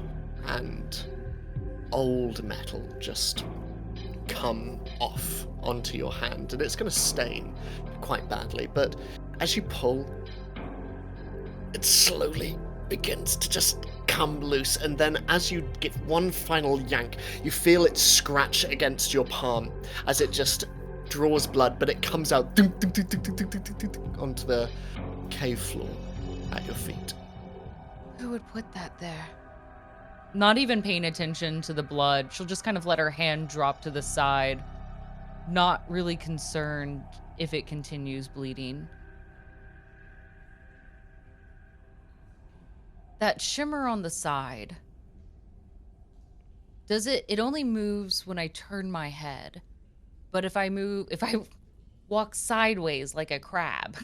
and old metal just come off onto your hand, and it's going to stain quite badly, but as you pull, it slowly begins to just come loose, and then as you get one final yank, you feel it scratch against your palm as it just draws blood, but it comes out onto the cave floor at your feet. Who would put that there? Not even paying attention to the blood, she'll just kind of let her hand drop to the side, not really concerned if it continues bleeding. That shimmer on the side, it only moves when I turn my head. But if I walk sideways like a crab,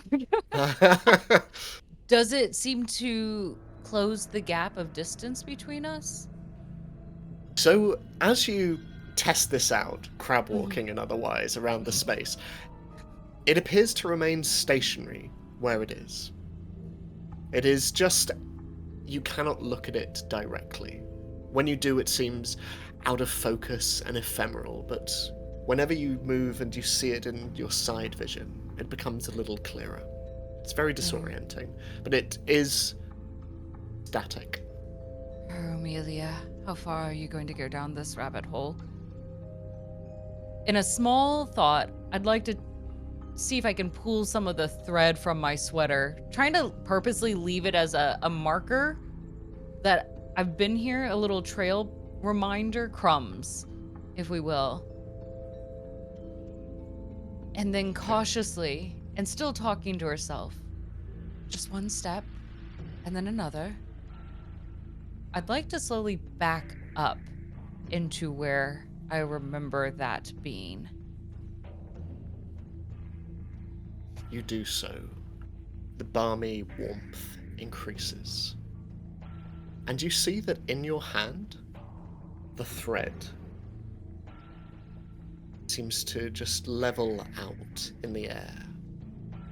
does it seem to close the gap of distance between us? So as you test this out, crab walking and otherwise, around the space. It appears to remain stationary where it is. It is just... you cannot look at it directly. When you do, it seems out of focus and ephemeral, but whenever you move and you see it in your side vision, it becomes a little clearer. It's very disorienting, but it is static. Oh, Amelia, how far are you going to go down this rabbit hole? In a small thought, I'd like to see if I can pull some of the thread from my sweater, trying to purposely leave it as a marker that I've been here, a little trail reminder, crumbs, if we will. And then cautiously, and still talking to herself, just one step, and then another. I'd like to slowly back up into where I remember that being. You do so. The balmy warmth increases. And you see that in your hand, the thread seems to just level out in the air.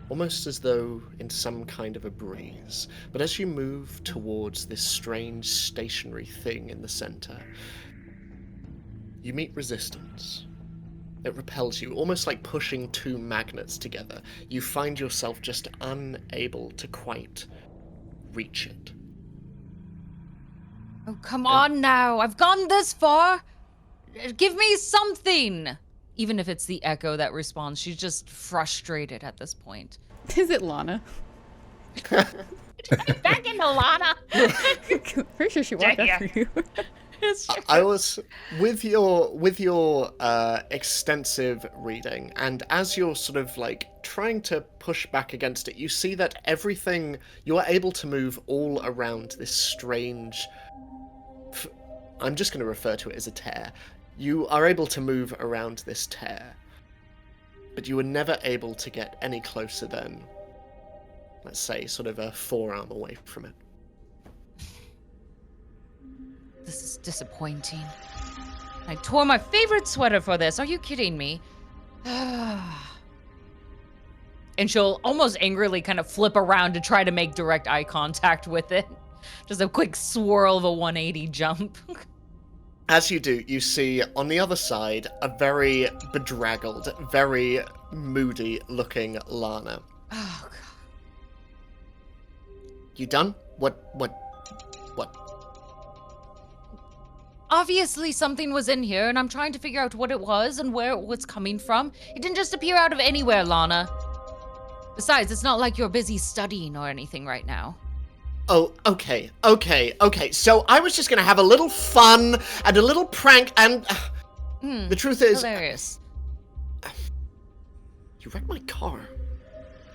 Almost as though in some kind of a breeze. But as you move towards this strange stationary thing in the center, you meet resistance. It repels you, almost like pushing two magnets together. You find yourself just unable to quite reach it. Oh, come on now. I've gone this far. Give me something. Even if it's the echo that responds, she's just frustrated at this point. Is it Lana? Back into Lana. Pretty sure she walked after you. I was with your extensive reading, and as you're sort of like trying to push back against it, you see that everything, you are able to move all around this strange, I'm just going to refer to it as a tear. You are able to move around this tear, but you were never able to get any closer than, let's say, sort of a forearm away from it. This is disappointing. I tore my favorite sweater for this. Are you kidding me? And she'll almost angrily kind of flip around to try to make direct eye contact with it. Just a quick swirl of a 180 jump. As you do, you see on the other side a very bedraggled, very moody-looking Lana. Oh, God. You done? What? Obviously something was in here, and I'm trying to figure out what it was and where it was coming from. It didn't just appear out of anywhere, Lana. Besides, it's not like you're busy studying or anything right now. Oh, okay. So I was just gonna have a little fun and a little prank, and the truth is, Hilarious. You wrecked my car.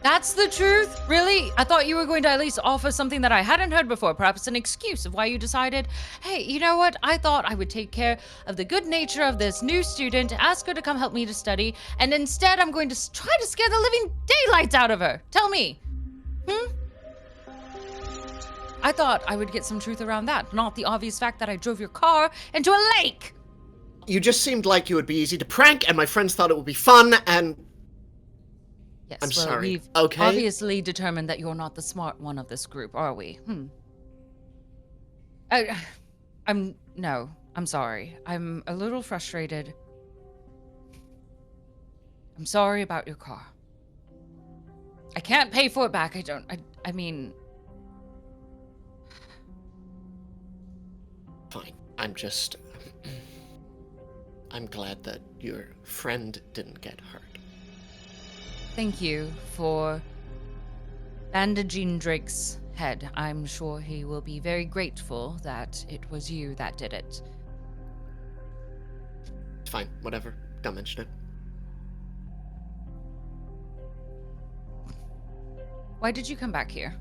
That's the truth? Really? I thought you were going to at least offer something that I hadn't heard before, perhaps an excuse of why you decided, hey, you know what? I thought I would take care of the good nature of this new student, ask her to come help me to study, and instead I'm going to try to scare the living daylights out of her. Tell me. I thought I would get some truth around that, not the obvious fact that I drove your car into a lake. You just seemed like you would be easy to prank, and my friends thought it would be fun, and... Yes, I'm well, sorry. We've okay? obviously determined that you're not the smart one of this group, are we? I'm sorry. I'm a little frustrated. I'm sorry about your car. I can't pay for it back. I mean... Fine. I'm glad that your friend didn't get hurt. Thank you for bandaging Drake's head. I'm sure he will be very grateful that it was you that did it. Fine, whatever. Don't mention it. Why did you come back here?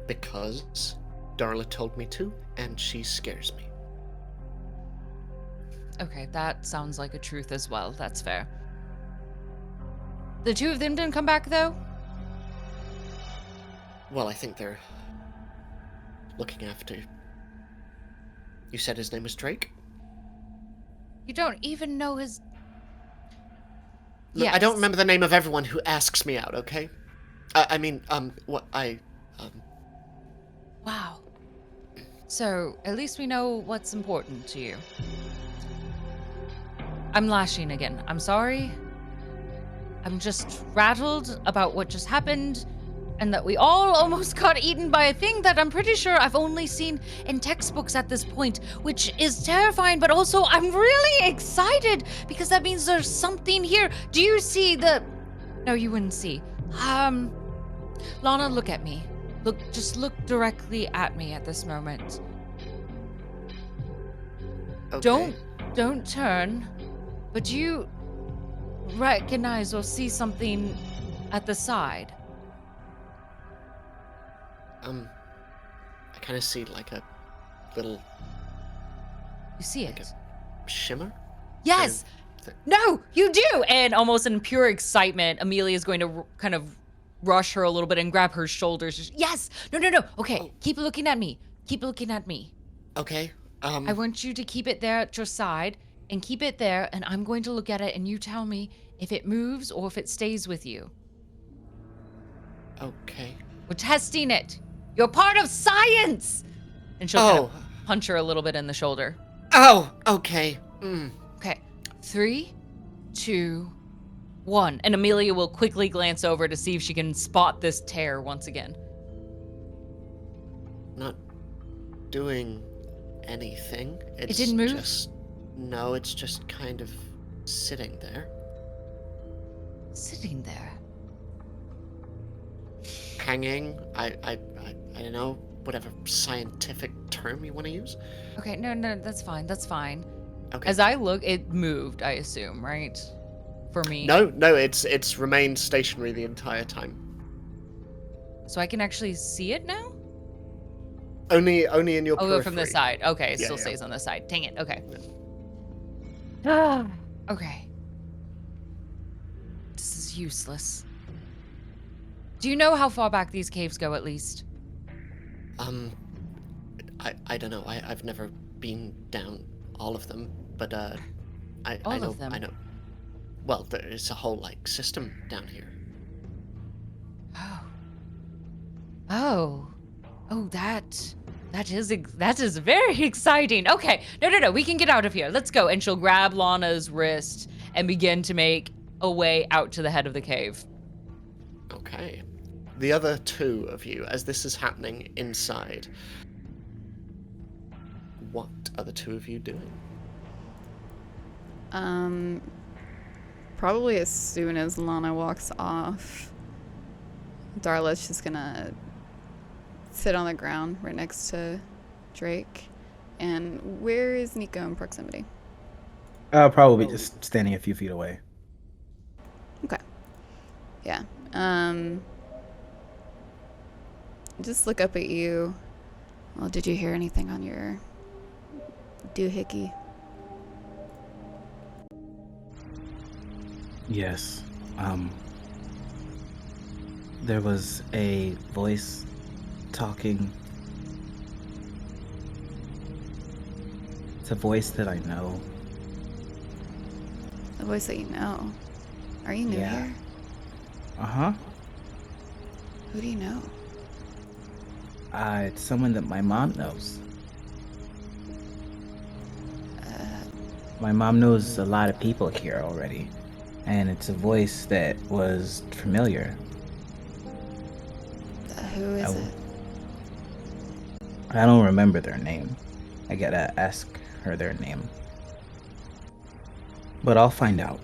Because Darla told me to, and she scares me. Okay, that sounds like a truth as well. That's fair. The two of them didn't come back, though? Well, I think they're looking after You said his name was Drake? You don't even know his... Look, Yes. I don't remember the name of everyone who asks me out, okay? Wow. So, at least we know what's important to you. I'm lashing again. I'm sorry. I'm just rattled about what just happened, and that we all almost got eaten by a thing that I'm pretty sure I've only seen in textbooks at this point, which is terrifying, but also I'm really excited because that means there's something here. Do you see the... No, you wouldn't see. Lana, look at me. Just look directly at me at this moment. Okay. Don't turn, but do you recognize or see something at the side? I kind of see like a little You see like it? a shimmer. Yes! No, you do! And almost in pure excitement, Amelia is going to kind of rush her a little bit and grab her shoulders. Yes! No. Okay, Keep looking at me. Keep looking at me. Okay. I want you to keep it there at your side and keep it there, and I'm going to look at it and you tell me if it moves or if it stays with you. Okay. We're testing it. You're part of science! And she'll kind of punch her a little bit in the shoulder. Oh, okay. Okay. 3, 2, 1. And Amelia will quickly glance over to see if she can spot this tear once again. Not doing anything. It didn't move? No, it's just kind of sitting there. Sitting there. Hanging. I don't know, whatever scientific term you want to use. Okay, no, that's fine. That's fine. Okay. As I look, it moved, I assume, right? For me. No, it's remained stationary the entire time. So I can actually see it now? Only in your periphery. Oh, from the side. Okay, it Yeah, still yeah. stays on the side. Dang it. Okay. Okay. This is useless. Do you know how far back these caves go, at least? I don't know. I've never been down all of them, but I All know. of them? I know. Well, there's a whole like system down here. Oh, that is very exciting. Okay, no, we can get out of here. Let's go. And she'll grab Lana's wrist and begin to make a way out to the head of the cave. Okay. The other two of you, as this is happening inside, what are the two of you doing? Probably as soon as Lana walks off, Darla's just gonna sit on the ground right next to Drake. And where is Nico in proximity? Probably just standing a few feet away. Okay. Yeah. Just look up at you. Well, did you hear anything on your doohickey? Yes. There was a voice talking. It's a voice that I know. The voice that you know. Are you new Yeah. here? Uh-huh. Who do you know? It's someone that my mom knows. My mom knows a lot of people here already, and it's a voice that was familiar. Who is it? I don't remember their name. I gotta ask her their name. But I'll find out.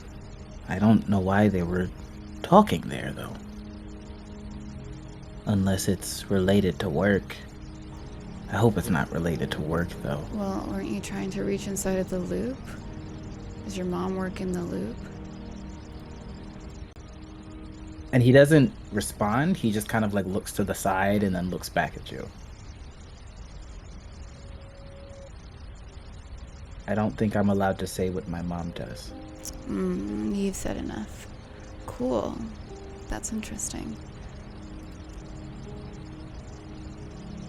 I don't know why they were talking there, though. Unless it's related to work. I hope it's not related to work, though. Well, weren't you trying to reach inside of the loop? Does your mom work in the loop? And he doesn't respond. He just kind of like looks to the side and then looks back at you. I don't think I'm allowed to say what my mom does. You've said enough. Cool. That's interesting.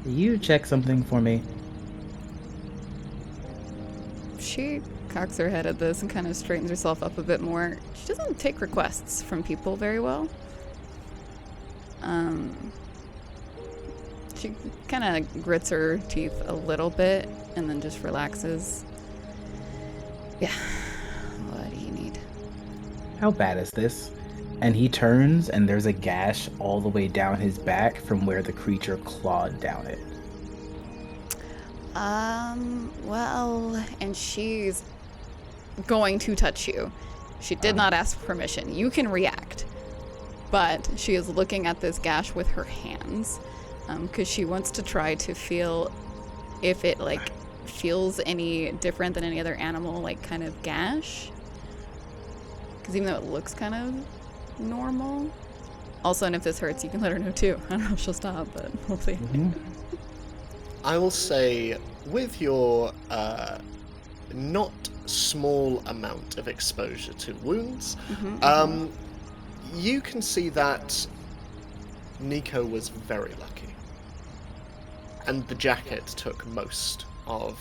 Will you check something for me? She cocks her head at this and kind of straightens herself up a bit more. She doesn't take requests from people very well. She kind of grits her teeth a little bit and then just relaxes. Yeah. What do you need? How bad is this? And he turns, and there's a gash all the way down his back from where the creature clawed down it. Well, and she's going to touch you. She did not ask permission. You can react. But she is looking at this gash with her hands, because she wants to try to feel if it, like, feels any different than any other animal, like, kind of gash. Because even though it looks kind of normal. Also, and if this hurts, you can let her know too. I don't know if she'll stop, but we'll see. Mm-hmm. I will say, with your not small amount of exposure to wounds, you can see that Nico was very lucky. And the jacket took most of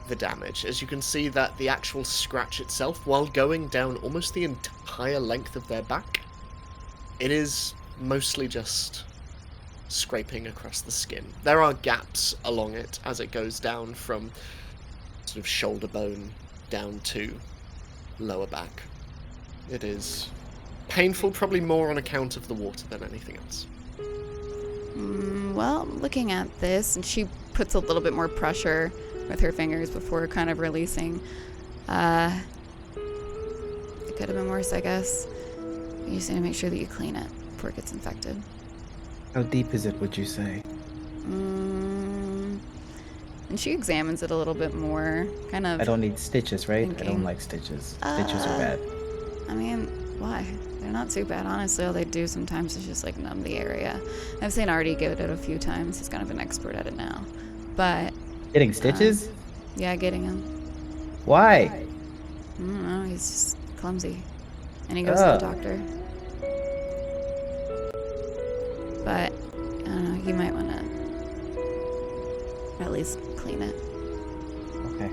the damage. As you can see that the actual scratch itself, while going down almost the entire length of their back, it is mostly just scraping across the skin. There are gaps along it as it goes down from sort of shoulder bone down to lower back. It is painful, probably more on account of the water than anything else. Well, looking at this, and she puts a little bit more pressure with her fingers before kind of releasing. It could have been worse, I guess. You just need to make sure that you clean it before it gets infected. How deep is it, would you say? And she examines it a little bit more, kind of. I don't need stitches, right? thinking. I don't like stitches. Stitches are bad. I mean, why? They're not too bad, honestly. All they do sometimes is just, like, numb the area. I've seen Artie give it a few times. He's kind of an expert at it now. But... Getting stitches? Yeah, getting them. Why? I don't know. He's just clumsy. And he goes to the doctor. But, I don't know. You might want to at least clean it. Okay.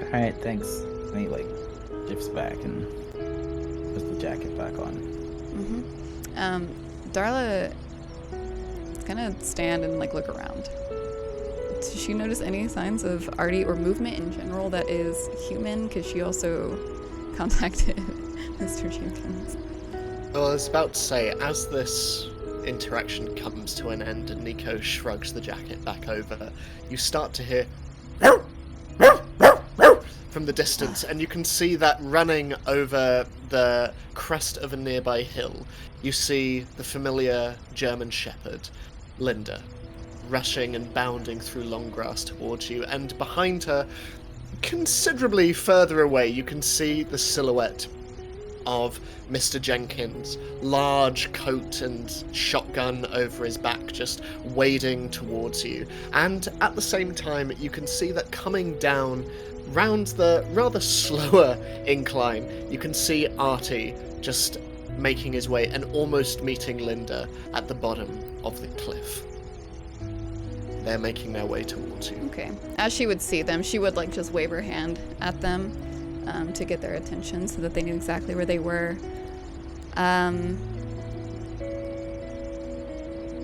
Alright, thanks. And he, like, shifts back and puts the jacket back on. Darla is gonna stand and, like, look around. Does she notice any signs of Artie or movement in general that is human? Because she also contacted Mr. Jenkins. Well, I was about to say, as this interaction comes to an end and Nico shrugs the jacket back over, you start to hear from the distance, and you can see that running over the crest of a nearby hill, you see the familiar German shepherd, Linda, rushing and bounding through long grass towards you, and behind her, considerably further away, you can see the silhouette of Mr. Jenkins, large coat and shotgun over his back, just wading towards you. And at the same time, you can see that coming down round the rather slower incline, you can see Artie just making his way and almost meeting Linda at the bottom of the cliff. They're making their way towards you. Okay. As she would see them, she would, like, just wave her hand at them to get their attention so that they knew exactly where they were.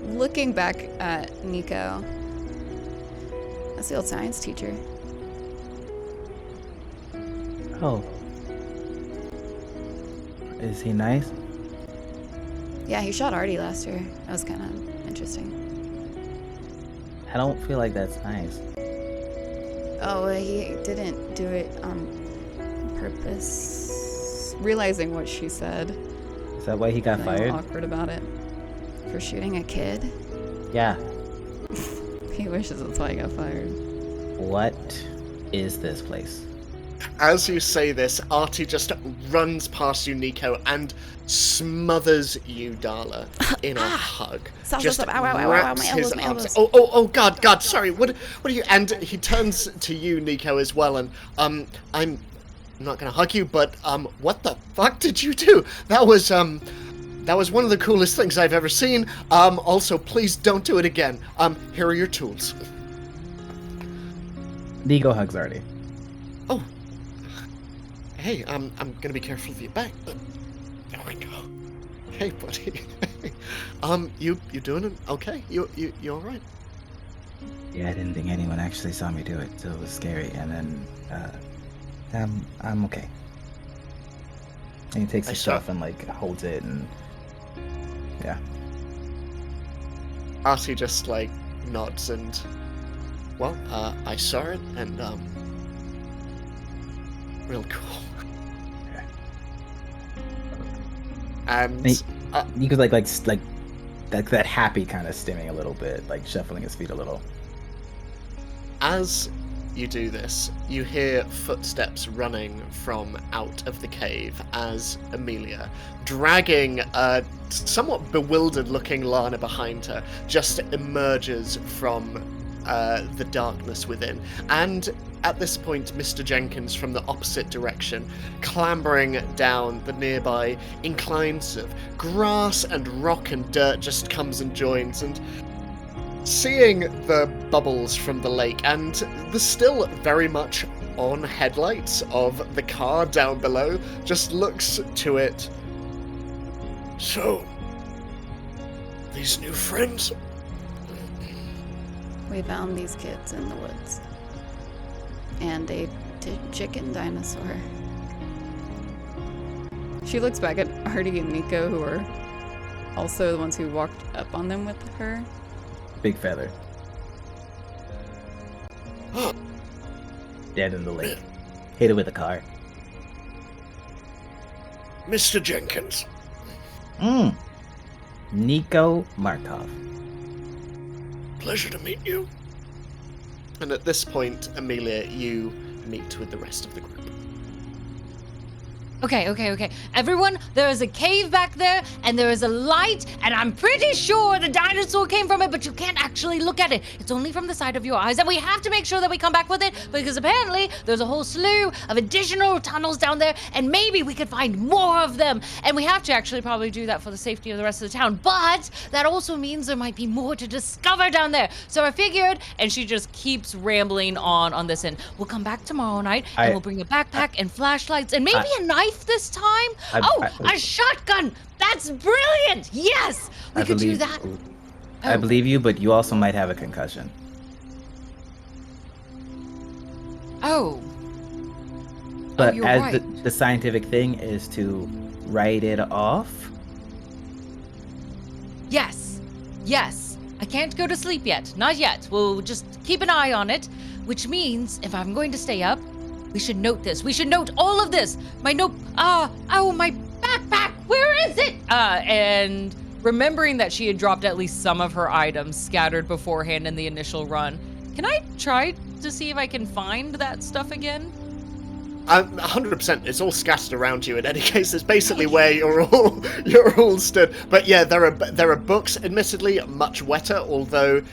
Looking back at Nico, that's the old science teacher. Oh. Is he nice? Yeah, he shot Artie last year. That was kind of interesting. I don't feel like that's nice. Oh, he didn't do it on purpose. Realizing what she said. Is that why he got Feeling fired? awkward about it. For shooting a kid? Yeah. He wishes that's why he got fired. What is this place? As you say this, Artie just runs past you, Nico, and smothers you, Darla, in a hug. Stop, just stop, ow, ow, ow, ow, wraps my his elbows, my arms. elbows. Oh, God, sorry. What are you? And he turns to you, Nico, as well, and I'm not gonna hug you, but what the fuck did you do? That was one of the coolest things I've ever seen. Also, please don't do it again. Here are your tools. Nico hugs Artie. Oh. Hey, I'm gonna be careful of your back, but there we go. Hey, buddy. You doing it? Okay? You all right? Yeah, I didn't think anyone actually saw me do it, so it was scary. And then, I'm okay. And he takes his stuff and like holds it, and yeah. Artie just like nods and, well, I saw it and real cool. Okay. And Nico's like that happy kind of stimming a little bit, like shuffling his feet a little. As you do this, you hear footsteps running from out of the cave as Amelia, dragging a somewhat bewildered-looking Lana behind her, just emerges from the darkness within. And at this point, Mr. Jenkins from the opposite direction, clambering down the nearby inclines of grass and rock and dirt, just comes and joins, and seeing the bubbles from the lake and the still very much on headlights of the car down below, just looks to it. So, these new friends? We found these kids in the woods. And a chicken dinosaur. She looks back at Artie and Nico, who are also the ones who walked up on them with her. Big feather. Dead in the lake. Hit it with a car. Mr. Jenkins. Nico Markov. Pleasure to meet you. And at this point, Amelia, you meet with the rest of the group. Okay. Everyone, there is a cave back there, and there is a light, and I'm pretty sure the dinosaur came from it, but you can't actually look at it. It's only from the side of your eyes, and we have to make sure that we come back with it, because apparently there's a whole slew of additional tunnels down there, and maybe we could find more of them. And we have to actually probably do that for the safety of the rest of the town, but that also means there might be more to discover down there. So I figured, and she just keeps rambling on this end. We'll come back tomorrow night, and we'll bring a backpack and flashlights, and maybe a knife this time? A shotgun! That's brilliant! Yes! We could do that. I believe you, but you also might have a concussion. Oh. But you're as right. the scientific thing is to write it off. Yes. I can't go to sleep yet. Not yet. We'll just keep an eye on it, which means if I'm going to stay up, we should note this. We should note all of this. My note. My backpack. Where is it? And remembering that she had dropped at least some of her items scattered beforehand in the initial run, can I try to see if I can find that stuff again? 100%. It's all scattered around you. In any case, it's basically where you're all stood. But yeah, there are books. Admittedly, much wetter. Although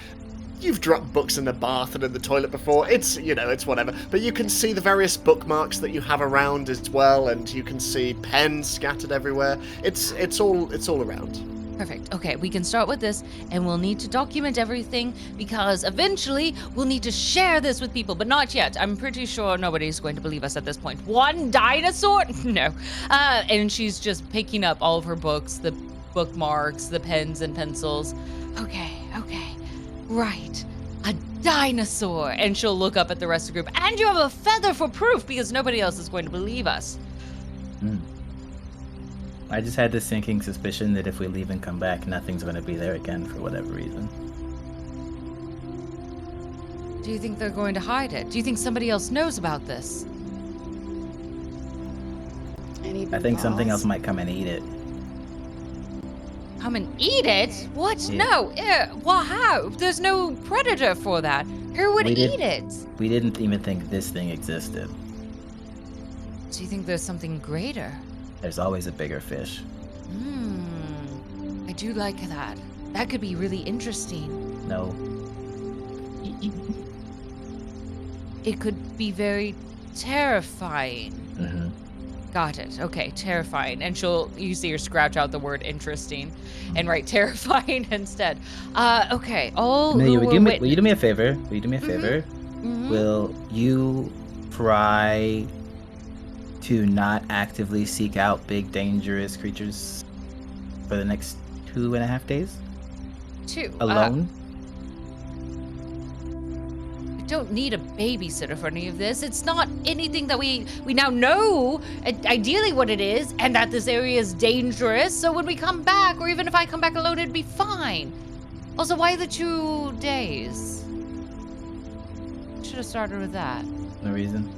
you've dropped books in the bath and in the toilet before. It's whatever. But you can see the various bookmarks that you have around as well, and you can see pens scattered everywhere. It's all around. Perfect. Okay, we can start with this, and we'll need to document everything, because eventually we'll need to share this with people, but not yet. I'm pretty sure nobody's going to believe us at this point. One dinosaur? No. And she's just picking up all of her books, the bookmarks, the pens and pencils. Okay. Right. A dinosaur. And she'll look up at the rest of the group. And you have a feather for proof, because nobody else is going to believe us. I just had this sinking suspicion that if we leave and come back, nothing's going to be there again for whatever reason. Do you think they're going to hide it? Do you think somebody else knows about this? I think something else might come and eat it. Come and eat it? What? Yeah. No. Well, how? There's no predator for that. Who would eat it? We didn't even think this thing existed. Do you think there's something greater? There's always a bigger fish. I do like that. That could be really interesting. No. It could be very terrifying. Mm-hmm. Got it. Okay, terrifying. And you see her scratch out the word interesting and write terrifying instead. Okay. Will you do me a favor? will you try to not actively seek out big, dangerous creatures for the next 2.5 days? 2. Alone? I don't need a babysitter for any of this. It's not anything that we now know ideally what it is, and that this area is dangerous. So when we come back, or even if I come back alone, it'd be fine. Also, why the 2 days? Should have started with that. No reason.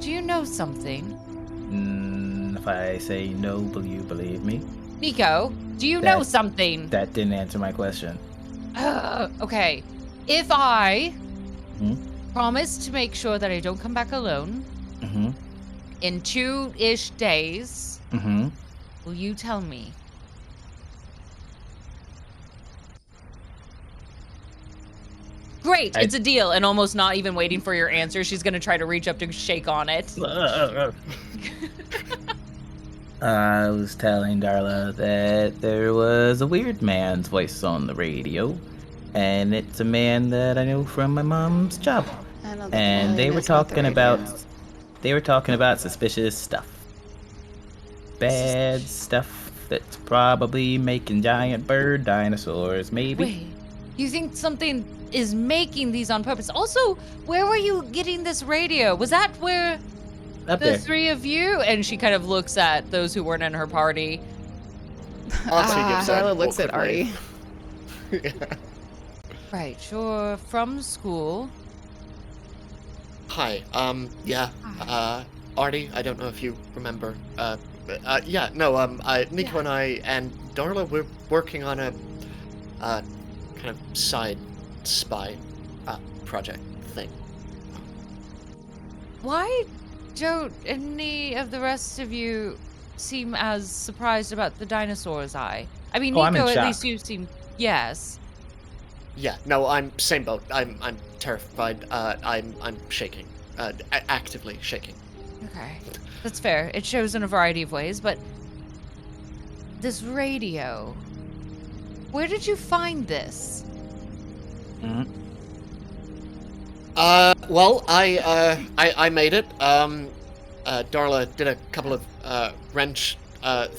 Do you know something? If I say no, will you believe me? Nico, do you know something? That didn't answer my question. Okay. If I Hmm? promise to make sure that I don't come back alone Mm-hmm. in 2-ish days, Mm-hmm. will you tell me? Great, it's a deal. And almost not even waiting for your answer, she's gonna try to reach up to shake on it. I was telling Darla that there was a weird man's voice on the radio, and it's a man that I know from my mom's job. I don't think And they Alien were is not the talking radio. about suspicious stuff. Bad stuff that's probably making giant bird dinosaurs, maybe. Wait, you think something is making these on purpose? Also, where were you getting this radio? Was that where Up the there. 3 of you? And she kind of looks at those who weren't in her party. Artie gives that Darla looks at awkward Artie. wave. Yeah. Right, you're from school. Hi. Yeah. Artie, I don't know if you remember. Yeah. No. Nico and I and Darla, we're working on a kind of side spy project thing. Why don't any of the rest of you seem as surprised about the dinosaurs? I mean, Oh, I'm Nico, in at least shock. you seem. Yes. Yeah. No. I'm same boat. I'm terrified. I'm shaking. Actively shaking. Okay, that's fair. It shows in a variety of ways, but this radio. Where did you find this? Mhm. Well, I made it. Darla did a couple of wrench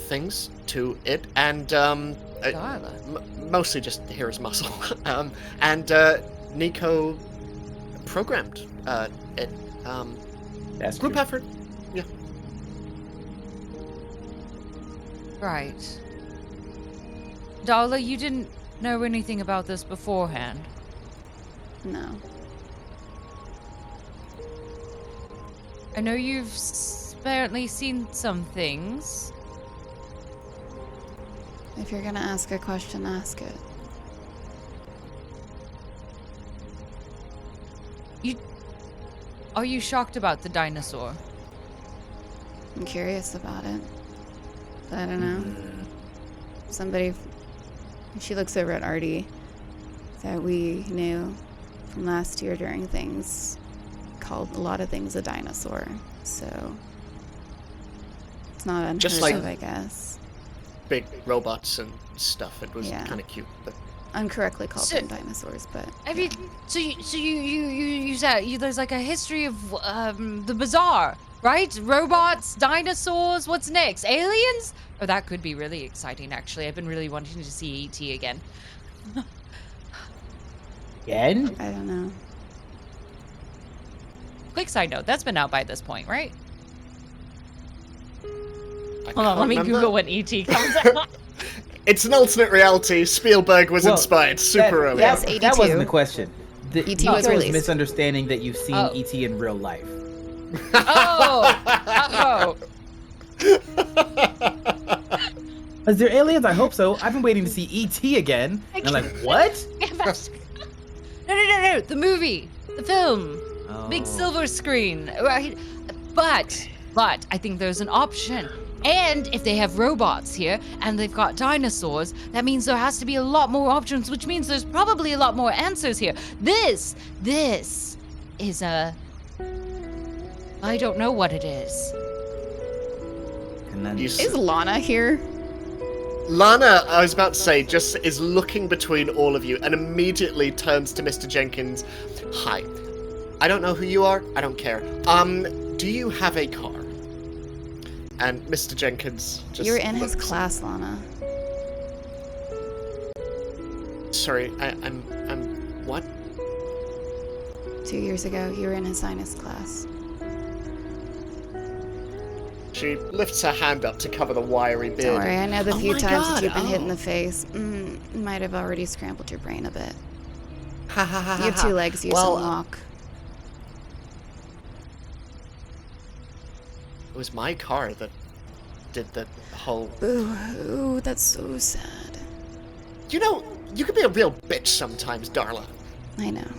things to it, and Darla. mostly just here as muscle. And Nico programmed it. That's Group true. effort. Yeah. Right. Darla, you didn't know anything about this beforehand. No. I know you've apparently seen some things. If you're gonna ask a question, ask it. Are you shocked about the dinosaur? I'm curious about it. But I don't know. Somebody. She looks over at Artie that we knew from last year during things called a lot of things a dinosaur. So it's not unheard Just like- of, I guess. Big robots and stuff. It was Yeah. kind of cute, but Incorrectly called So- them dinosaurs, but Have you? So you said there's like a history of the bizarre, right? Robots, dinosaurs. What's next? Aliens? Oh, that could be really exciting. Actually, I've been really wanting to see ET again. Again? I don't know. Quick side note: that's been out by this point, right? I Hold on, can't let me remember. Google when ET comes out. It's an alternate reality. Spielberg was Well, inspired super early. Yes, on. 82. That wasn't the question. The, E.T. Nico was released. misunderstanding that you've seen Oh. E.T. in real life. Oh, Is there aliens? I hope so. I've been waiting to see E.T. again. And I'm like, what? No, the movie, the film. Big Oh. silver screen, right? But I think there's an option. And if they have robots here and they've got dinosaurs, that means there has to be a lot more options, which means there's probably a lot more answers here. This is a. I don't know what it is. And then You Is Lana here? Lana, I was about to say, just is looking between all of you and immediately turns to Mr. Jenkins. Hi. I don't know who you are. I don't care. Do you have a car? And Mr. Jenkins just You're in his looks. class, Lana. Sorry, I'm what? 2 years ago, you were in his sinus class. She lifts her hand up to cover the wiry beard. Don't worry, I know the Oh few my times God, that you've been hit in oh. the face might have already scrambled your brain a bit. Ha ha ha. You have 2 legs, use Well, them walk. It was my car that did the whole... Ooh, that's so sad. You know, you can be a real bitch sometimes, Darla. I know.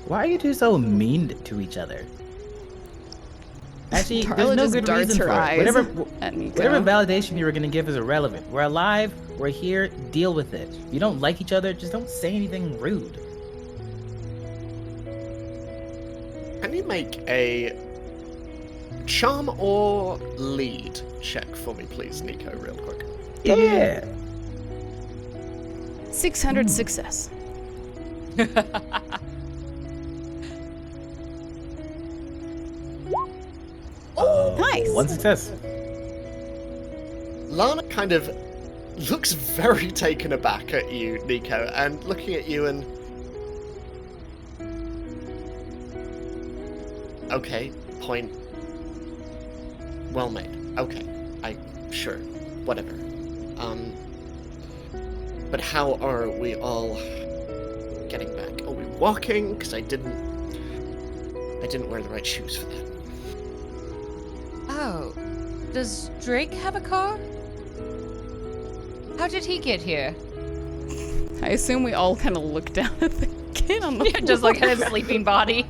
Why are you two so mean to each other? Actually, Darla there's no just good darts reason her for it. eyes at Nico. Whatever validation you were gonna give is irrelevant. We're alive, we're here, deal with it. If you don't like each other, just don't say anything rude. Can you make a charm or lead check for me, please, Nico, real quick? Yeah. 600 success. Nice. 1 success. Lana kind of looks very taken aback at you, Nico, and looking at you and... Okay, point. Well made. Okay, sure, whatever. But how are we all getting back? Are we walking? Because I didn't wear the right shoes for that. Oh, does Drake have a car? How did he get here? I assume we all kind of look down at the kid on the floor. Just like at his sleeping body.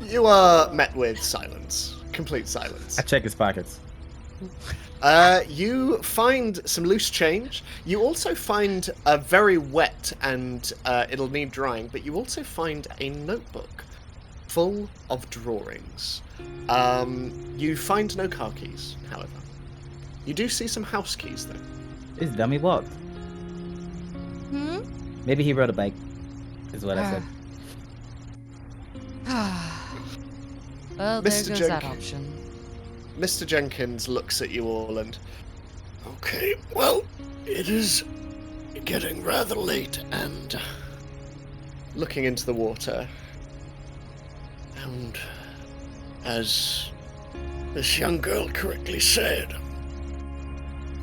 You are met with silence. Complete silence. I check his pockets. You find some loose change. You also find a very wet and it'll need drying, but you also find a notebook full of drawings. You find no car keys, however. You do see some house keys, though. His dummy walked. Maybe he rode a bike, is what I said. Well, there Mr. goes that option. Mr. Jenkins looks at you all and... Okay, well, it is getting rather late and... Looking into the water. And as this young girl correctly said,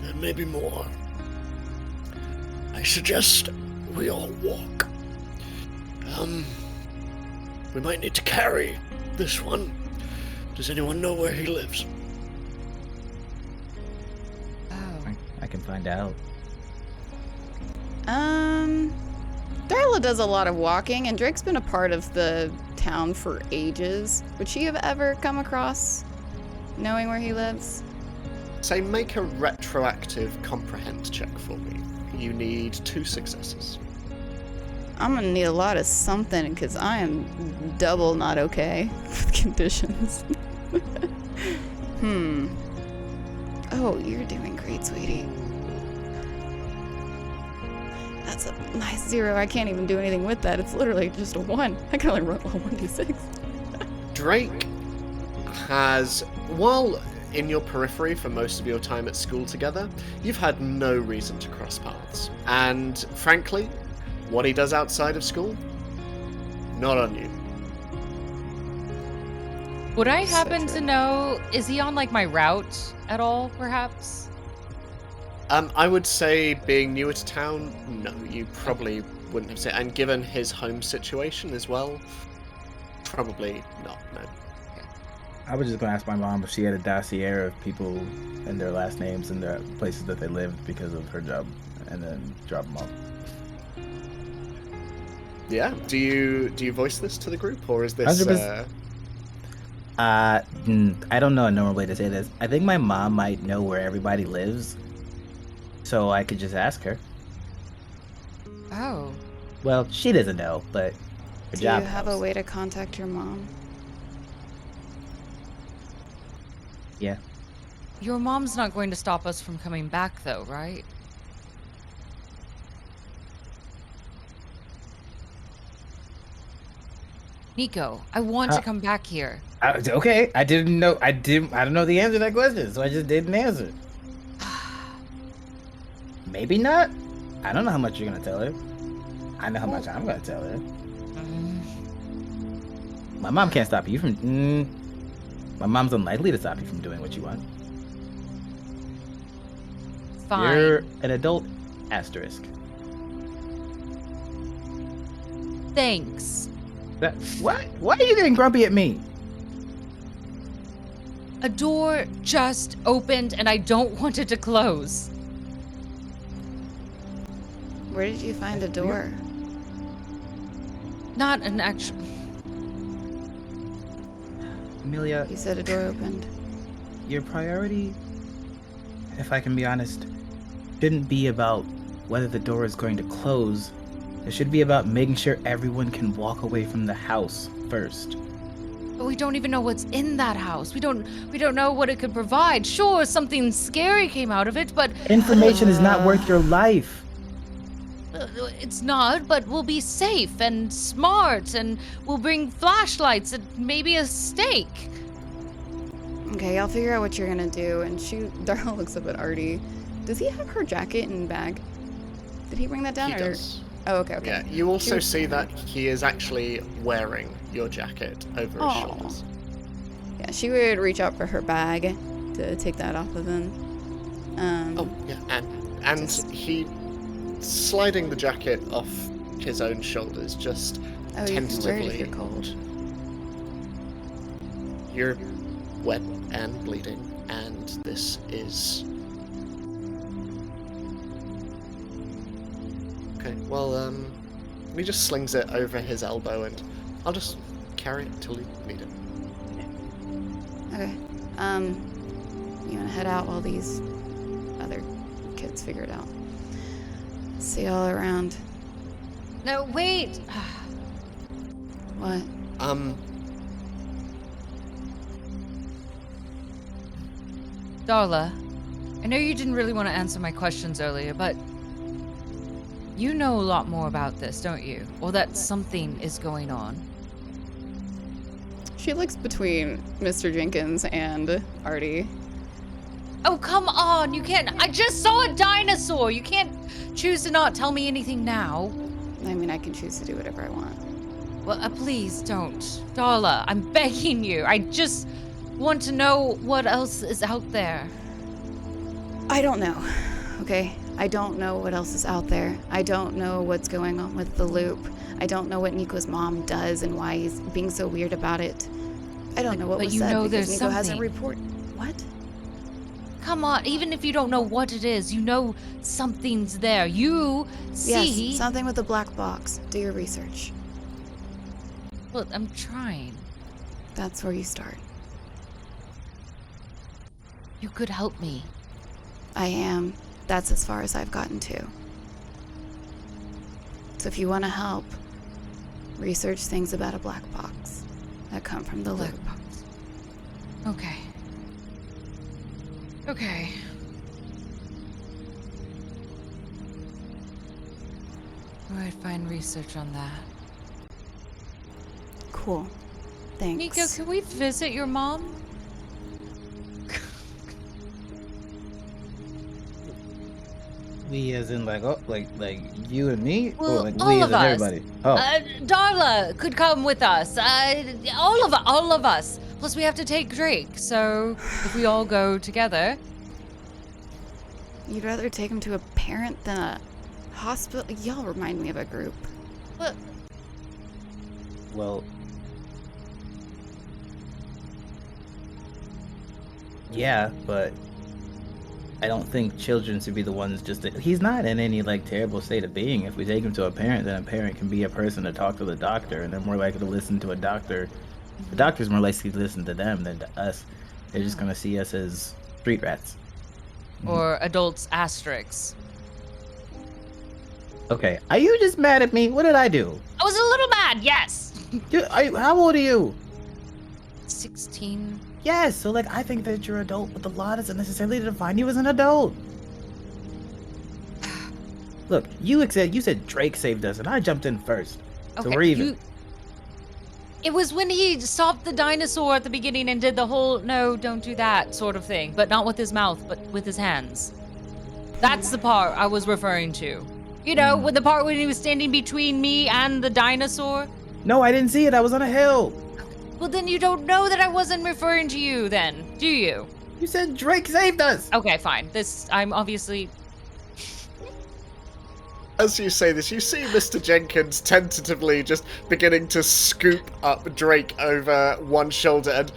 there may be more. I suggest we all walk. We might need to carry this one. Does anyone know where he lives? I can find out. Darla does a lot of walking, and Drake's been a part of the town for ages. Would she have ever come across knowing where he lives? Say, make a retroactive comprehend check for me. You need 2 successes. I'm gonna need a lot of something, because I am double not okay with conditions. Oh, you're doing great, sweetie. That's a nice 0. I can't even do anything with that. It's literally just a 1. I can only roll a 1d6. Drake has, while in your periphery for most of your time at school together, you've had no reason to cross paths. And frankly, what he does outside of school, not on you. Would I happen to know, is he on like my route at all, perhaps? I would say, being newer to town, no, you probably wouldn't have said. And given his home situation as well, probably not, no. I was just gonna ask my mom if she had a dossier of people and their last names and their places that they lived because of her job, and then drop them off. Yeah. Do you voice this to the group, or is this? 100%. I don't know a normal way to say this. I think my mom might know where everybody lives, so I could just ask her. Oh. Well, she doesn't know, but her Do job you have a knows. way to contact your mom? Yeah. Your mom's not going to stop us from coming back, though, right? Nico, I want to come back here. Okay, I don't know the answer to that question, so I just didn't answer. Maybe not. I don't know how much you're gonna tell her. I know how much I'm gonna tell her. My mom can't stop you from. My mom's unlikely to stop you from doing what you want. Fine. You're an adult, asterisk. Thanks. What? Why are you getting grumpy at me? A door just opened and I don't want it to close. Where did you find a door? Not an actual... Amelia, You said a door opened. your priority, if I can be honest, shouldn't be about whether the door is going to close. It should be about making sure everyone can walk away from the house first. But we don't even know what's in that house. We don't know what it could provide. Sure, something scary came out of it, but... Information is not worth your life. It's not, but we'll be safe and smart, and we'll bring flashlights and maybe a stake. Okay, I'll figure out what you're gonna do. And Darla looks up at Artie. Does he have her jacket and bag? Did he bring that down? He does. Oh, okay. Yeah, you also see that he is actually wearing your jacket over his shoulders. Yeah, she would reach out for her bag to take that off of him. Oh, yeah, and he sliding the jacket off his own shoulders, just Oh, you can wear it if tentatively. you're cold. You're wet and bleeding, and this is... Okay, well, he just slings it over his elbow, and I'll just carry it till you need it. Okay. You wanna head out while these other kids figure it out? See y'all around. No, wait. What? Darla, I know you didn't really want to answer my questions earlier, but you know a lot more about this, don't you? Or that something is going on. She looks between Mr. Jenkins and Artie. Oh, come on, you can't. I just saw a dinosaur. You can't choose to not tell me anything now. I mean, I can choose to do whatever I want. Well, please don't. Darla, I'm begging you. I just want to know what else is out there. I don't know, okay? I don't know what else is out there. I don't know what's going on with the loop. I don't know what Nico's mom does and why he's being so weird about it. I don't know what but was you said know because there's Nico hasn't something. reported. What? Come on, even if you don't know what it is, you know something's there. You see... Yes, something with the black box. Do your research. Well, I'm trying. That's where you start. You could help me. I am. That's as far as I've gotten to. So if you want to help, research things about a black box that come from the loop. Okay. Okay. Where I'd find research on that. Cool. Thanks. Nico, can we visit your mom? We as in like you and me, Well, or like all we of as in us. everybody. Oh, Darla could come with us. All of us. Plus, we have to take Drake. So if we all go together, You'd rather take him to a parent than a hospital? Y'all remind me of a group. what? well. Yeah, but I don't think children should be the ones he's not in any like terrible state of being. If we take him to a parent, then a parent can be a person to talk to the doctor, and they're more likely to listen to a doctor. The doctor's more likely to listen to them than to us. They're just gonna see us as street rats. Or adults asterisks. Okay, are you just mad at me? What did I do? I was a little mad, yes. How old are you? 16. Yes, so like I think that you're an adult, but the law doesn't necessarily define you as an adult. Look, you said Drake saved us, and I jumped in first. So we're even. It was when he stopped the dinosaur at the beginning and did the whole no, don't do that sort of thing, but not with his mouth, but with his hands. That's the part I was referring to. You know, with the part when he was standing between me and the dinosaur. No, I didn't see it. I was on a hill. Well, then you don't know that I wasn't referring to you then, do you? You said Drake saved us. Okay, fine. I'm obviously... As you say this, you see Mr. Jenkins tentatively just beginning to scoop up Drake over one shoulder and,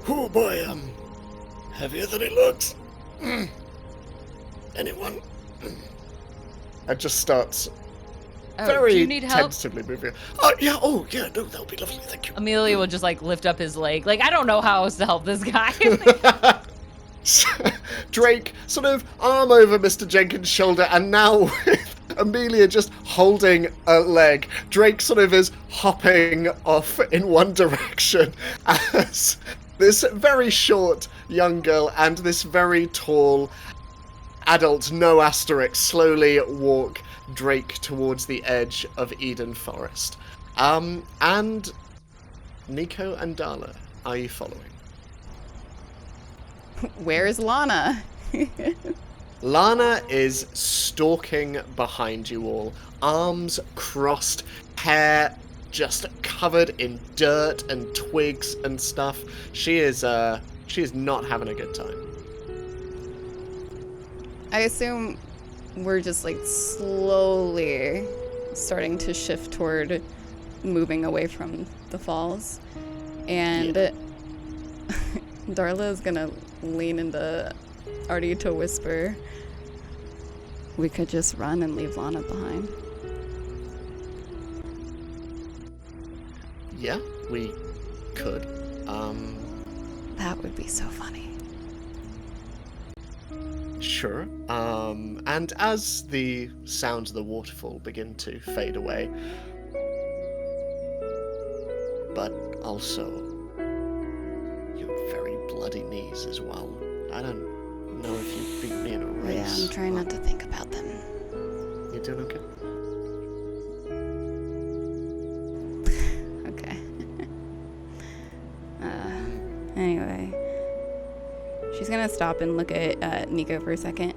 oh boy, heavier than it looks. Anyone? And just starts very do you need help? tentatively moving. Oh yeah, no, that'll be lovely, thank you. Amelia will just like lift up his leg. Like, I don't know how else to help this guy. Drake sort of arm over Mr. Jenkins' shoulder, and now with Amelia just holding a leg, Drake sort of is hopping off in one direction as this very short young girl and this very tall adult, no asterisk, slowly walk Drake towards the edge of Eden Forest. And Nico and Darla, are you following? Where's Lana? Lana is stalking behind you all, arms crossed, hair just covered in dirt and twigs and stuff. She is not having a good time. I assume we're just like slowly starting to shift toward moving away from the falls. And Darla is gonna lean into Artie to whisper, we could just run and leave Lana behind. Yeah, we could. That would be so funny. Sure. And as the sounds of the waterfall begin to fade away, but also your very bloody knees as well. I don't know if you beat me in a race. Yeah, I'm trying not to think about them. You doing okay? Okay. Anyway. She's gonna stop and look at Nico for a second.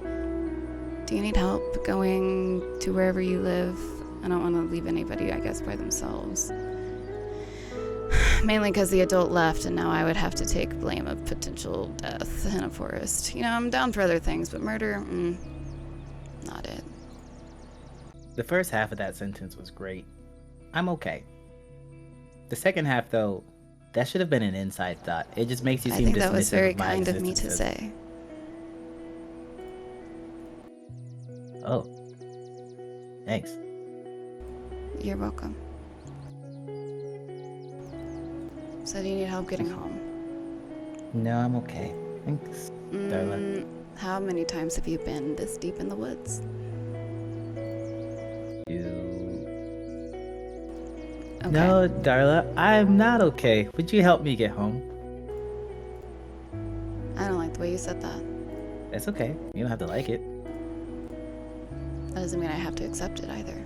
Do you need help going to wherever you live? I don't want to leave anybody, I guess, by themselves. Mainly because the adult left and now I would have to take blame of potential death in a forest. You know, I'm down for other things, but murder, not it. The first half of that sentence was great. I'm okay. The second half, though, that should have been an inside thought. It just makes you seem dismissive. I think that was very of my kind of me to existence. say. Oh. Thanks. You're welcome. So do you need help getting home? No, I'm okay. Thanks, Darla. How many times have you been this deep in the woods? Okay. No, Darla, I'm not okay. Would you help me get home? I don't like the way you said that. That's okay. You don't have to like it. That doesn't mean I have to accept it either.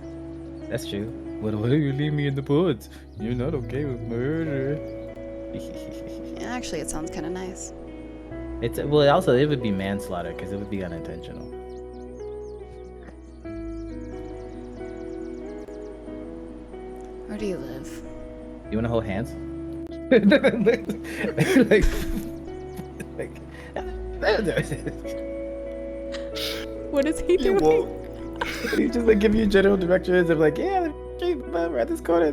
That's true. What do you leave me in the woods? You're not okay with murder. Actually, it sounds kind of nice. It would be manslaughter because it would be unintentional. Where do you live? You want to hold hands? What is he You doing? walk. He just like give you general directions of like, yeah, we're at this corner.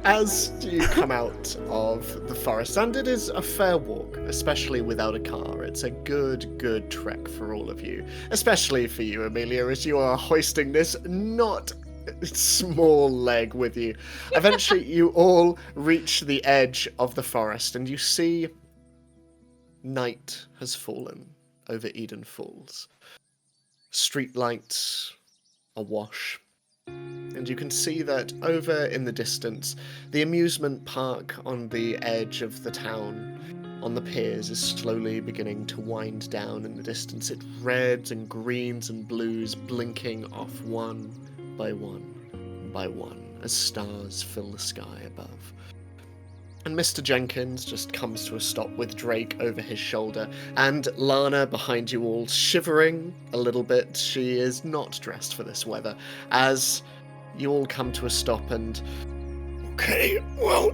As you come out of the forest, and it is a fair walk, especially without a car. It's a good trek for all of you, especially for you, Amelia, as you are hoisting this not small leg with you. Eventually, you all reach the edge of the forest, and you see night has fallen over Eden Falls. Streetlights awash, And you can see that over in the distance, the amusement park on the edge of the town on the piers is slowly beginning to wind down in the distance. It's reds and greens and blues blinking off one by one as stars fill the sky above. And Mr. Jenkins just comes to a stop with Drake over his shoulder, and Lana behind you all, shivering a little bit. She is not dressed for this weather, as you all come to a stop and... Okay, well,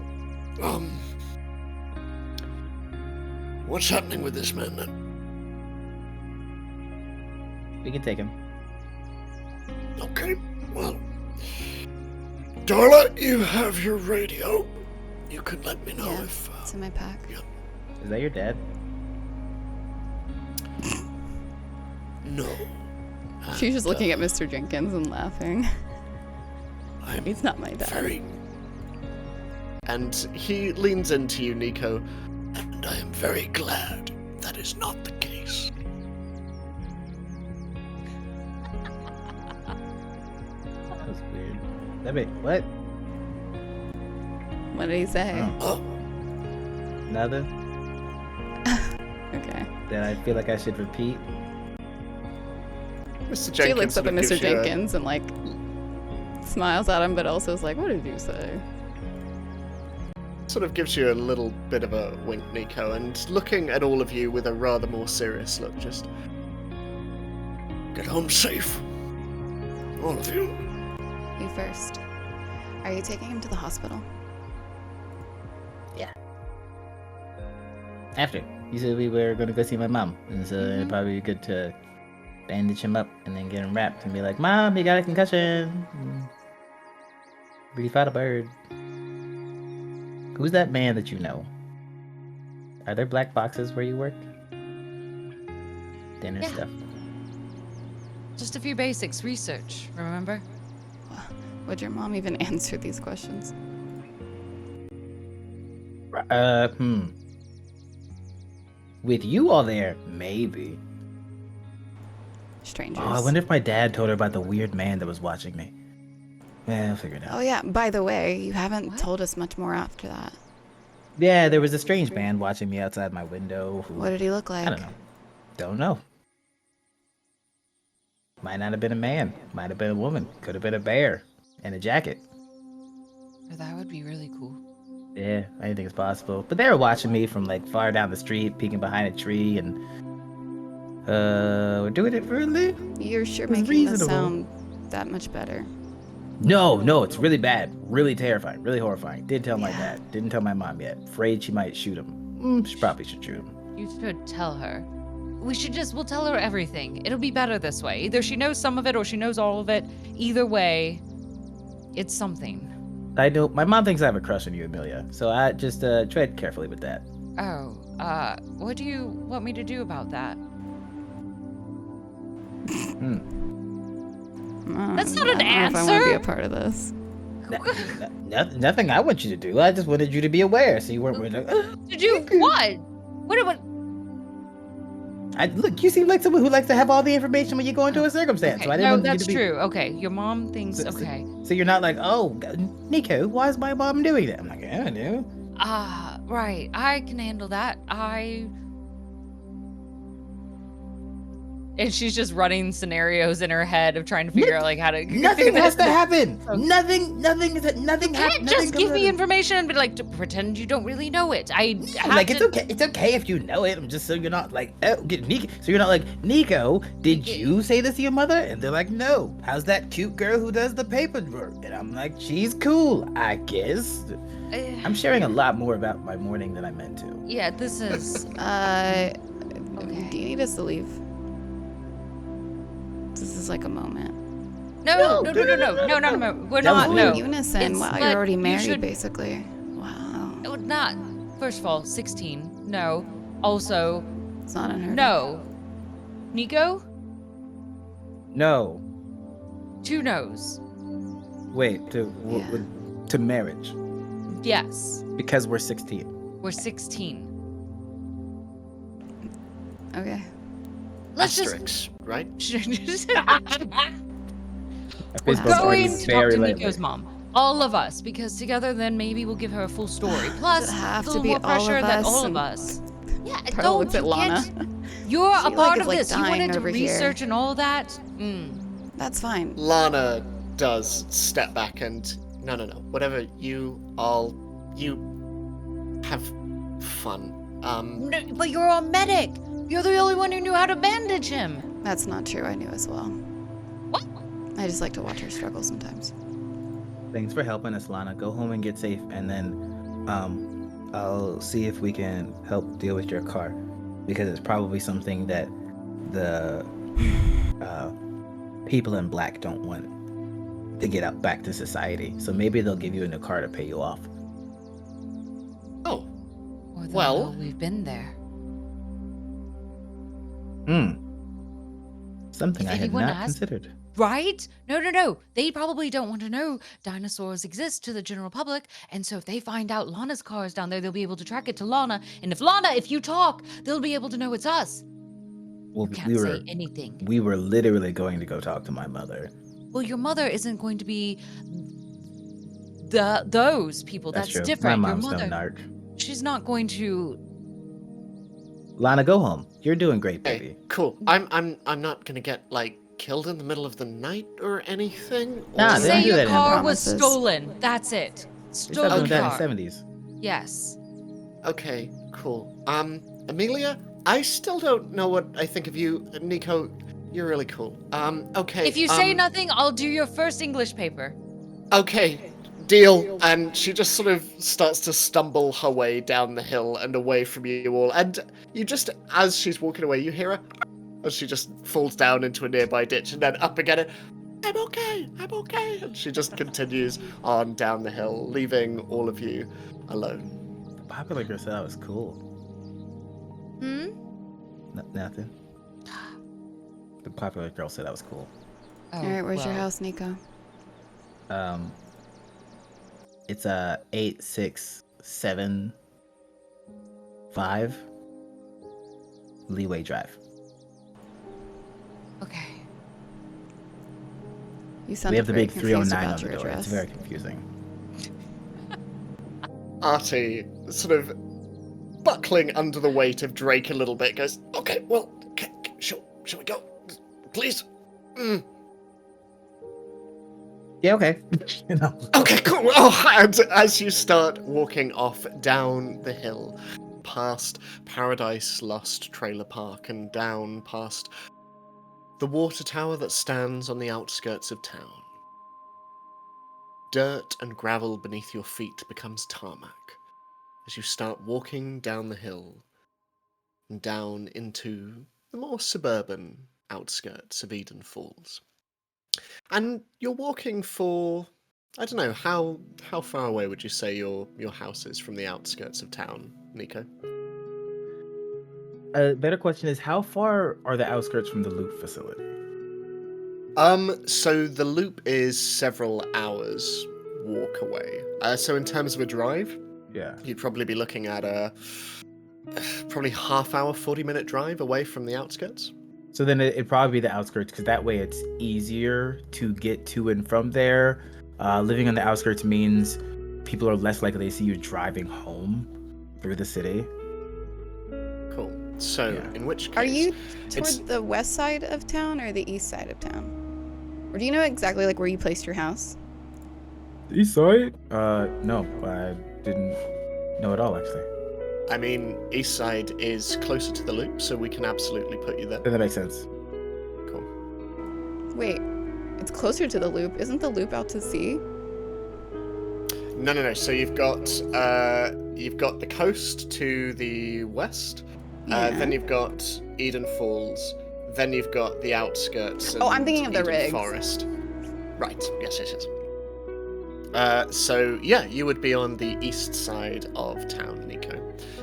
what's happening with this man then? We can take him. Okay, well, Darla, you have your radio. You can let me know if... it's in my pack. Yeah. Is that your dad? No. She's just looking at Mr. Jenkins and laughing. I'm He's not my dad. very... And he leans into you, Nico, and I am very glad that is not the case. That was weird. What? What did he say? Oh, Nothing? Okay. That I feel like I should repeat? Mr. Jenkins She looks up sort at of Mr. gives you a- Jenkins and like smiles at him, but also is like, "What did you say?" Sort of gives you a little bit of a wink, Nico, and looking at all of you with a rather more serious look, just... Get home safe. All of you. You first. Are you taking him to the hospital? After. You said we were going to go see my mom. And so it'd probably be good to bandage him up and then get him wrapped and be like, Mom, you got a concussion. Really fought a bird. Who's that man that you know? Are there black boxes where you work? Dinner Yeah. stuff. Just a few basics, research, remember? Would your mom even answer these questions? With you all there, maybe. Strangers. Oh, I wonder if my dad told her about the weird man that was watching me. Yeah, I'll figure it out. Oh yeah, by the way, you haven't What? told us much more after that. Yeah, there was a strange man watching me outside my window. Who, What did he look like? I don't know. Don't know. Might not have been a man. Might have been a woman. Could have been a bear. In a jacket. Oh, that would be really cool. Yeah, anything's possible. But they were watching me from like far down the street, peeking behind a tree, and we're doing it for a living. You're sure It was making this reasonable. sound that much better. No, it's really bad, really terrifying, really horrifying. Did tell my Yeah. dad. Didn't tell my mom yet. Afraid she might shoot him. She probably should shoot him. You should tell her. We'll tell her everything. It'll be better this way. Either she knows some of it or she knows all of it. Either way, it's something. I know my mom thinks I have a crush on you, Amelia. So I just tread carefully with that. Oh, what do you want me to do about that? That's not an I don't know if I want to be a answer. part of this. Nothing I want you to do. I just wanted you to be aware, so you weren't like. To do what? What? Look, you seem like someone who likes to have all the information when you go into a circumstance. Okay, So I didn't no, want you that's to be. true. Okay, your mom thinks. So- Okay. So you're not like, oh, Nico, why is my mom doing that? I'm like, yeah, I do. Right. I can handle that. And she's just running scenarios in her head of trying to figure out like how to. Nothing has to happen. So- Nothing You can't just give me information and be like, pretend you don't really know it. I have Like to... it's okay. It's okay if you know it. I'm just so you're not like, Nico. So you're not like, Nico, did you say this to your mother? And they're like, no. How's that cute girl who does the paperwork? And I'm like, she's cool, I guess. I'm sharing a lot more about my morning than I meant to. Yeah, this is. Do you need us to leave? This is like a moment. No. We're That not. was No. weird. Unison. It's Wow, not- you're already you married, should- basically. Wow. Not. First of all, 16. No. Also, It's not unheard of. no. Nico? No. 2 no's. Wait, to marriage. Yes. Because we're 16. We're 16. Okay. Let's Asterix, right? just. A We're fist bump's already going to talk very to lightly. Nico's mom. All of us, because together then maybe we'll give her a full story. Plus, have it's to a little be more all of pressure than us all of and- us. Yeah, Darla don't looks at you Lana. can't. You're She, a part is, of like, this. You dying wanted to over here. research and all that. That's fine. Lana does step back and no. Whatever you all have fun. No, but you're a medic. You're the only one who knew how to bandage him. That's not true. I knew as well. What? I just like to watch her struggle sometimes. Thanks for helping us, Lana. Go home and get safe, and then I'll see if we can help deal with your car, because it's probably something that the people in black don't want to get out back to society. So maybe they'll give you a new car to pay you off. Oh, Or they'll Well- know we've been there. Something If I had anyone not asks- considered. Right? No. They probably don't want to know dinosaurs exist to the general public. And so if they find out Lana's car is down there, they'll be able to track it to Lana. And if you talk, they'll be able to know it's us. Well, You can't we say were anything. we were literally going to go talk to my mother. Well, your mother isn't going to be those people. That's true. different. My Your mom's no mother, narc. she's not going to. Lana, go home. You're doing great, okay, baby. cool. I'm not gonna get like killed in the middle of the night or anything. Nah, or- they don't Say do your that car anymore. was Promises. stolen. That's it. They stopped Stolen doing that in car. the 70s. Yes. Okay, cool. Amelia, I still don't know what I think of you. Nico, you're really cool. Okay. If you say nothing, I'll do your first English paper. Okay, deal. And she just sort of starts to stumble her way down the hill and away from you all. And you just, as she's walking away, you hear her as she just falls down into a nearby ditch and then up again. I'm okay. And she just continues on down the hill, leaving all of you alone. The popular girl said that was cool. Hmm? Nothing. The popular girl said that was cool. Oh, All right, where's your well. house, Nico? It's 8675 Leeway Drive. Okay. You sound We have the very big confused 309 on about the your door. address. It's very confusing. Artie, sort of buckling under the weight of Drake a little bit, goes, okay, well, shall we go? Please? Yeah, okay. You know. Okay, cool. Oh, and as you start walking off down the hill, past Paradise Lost Trailer Park and down past the water tower that stands on the outskirts of town, dirt and gravel beneath your feet becomes tarmac as you start walking down the hill and down into the more suburban outskirts of Eden Falls. And you're walking for, I don't know, how far away would you say your house is from the outskirts of town, Nico? A better question is, how far are the outskirts from the loop facility? So the loop is several hours walk away. So in terms of a drive, Yeah. you'd probably be looking at a probably half hour, 40-minute drive away from the outskirts. So then it'd probably be the outskirts, because that way it's easier to get to and from there. Living on the outskirts means people are less likely to see you driving home through the city. Cool. So Yeah. in which case, Are you it's- toward the west side of town or the east side of town? Or do you know exactly like where you placed your house? East side? No, I didn't know at all, actually. I mean, east side is closer to the loop, so we can absolutely put you there. That makes sense. Cool. Wait, it's closer to the loop. Isn't the loop out to sea? No. So you've got the coast to the west. Then you've got Eden Falls. Then you've got the outskirts. Oh, I'm and thinking of the Eden rigs. Forest. Right. Yes. So yeah, you would be on the east side of town, Nico.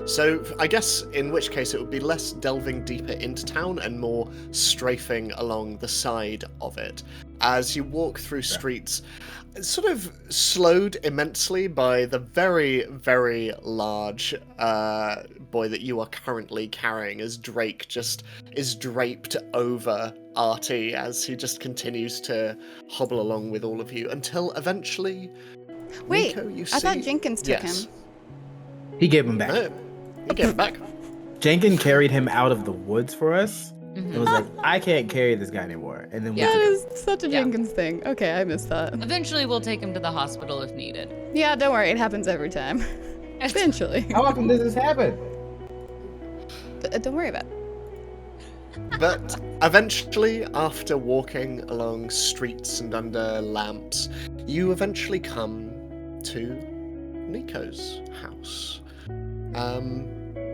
So I guess in which case it would be less delving deeper into town and more strafing along the side of it. as you walk through streets sort of slowed immensely by the very, very large boy that you are currently carrying, as Drake just is draped over Artie as he just continues to hobble along with all of you until eventually... Wait, Nico, you I thought see- Jenkins took Yes. him. He gave him back. No, you get it back. Jenkins carried him out of the woods for us. Mhm. It was like, I can't carry this guy anymore. And then we Yeah. That took him. is such a Yeah. Jenkins thing. Okay, I missed that. Eventually, we'll take him to the hospital if needed. Yeah, don't worry, it happens every time. Eventually. How often does this happen? Don't worry about it. But eventually, after walking along streets and under lamps, you eventually come to Nico's house.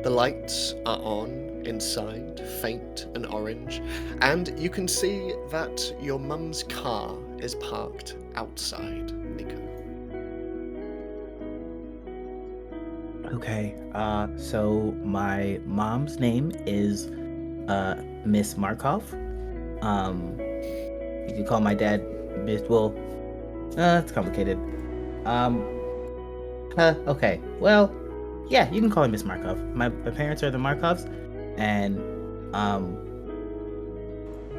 The lights are on inside, faint and orange, and you can see that your mum's car is parked outside, Nico. Okay, so my mom's name is Miss Markov. You can call my dad Miss. Well, it's complicated. Okay. Well, yeah, you can call him Miss Markov. My parents are the Markovs, and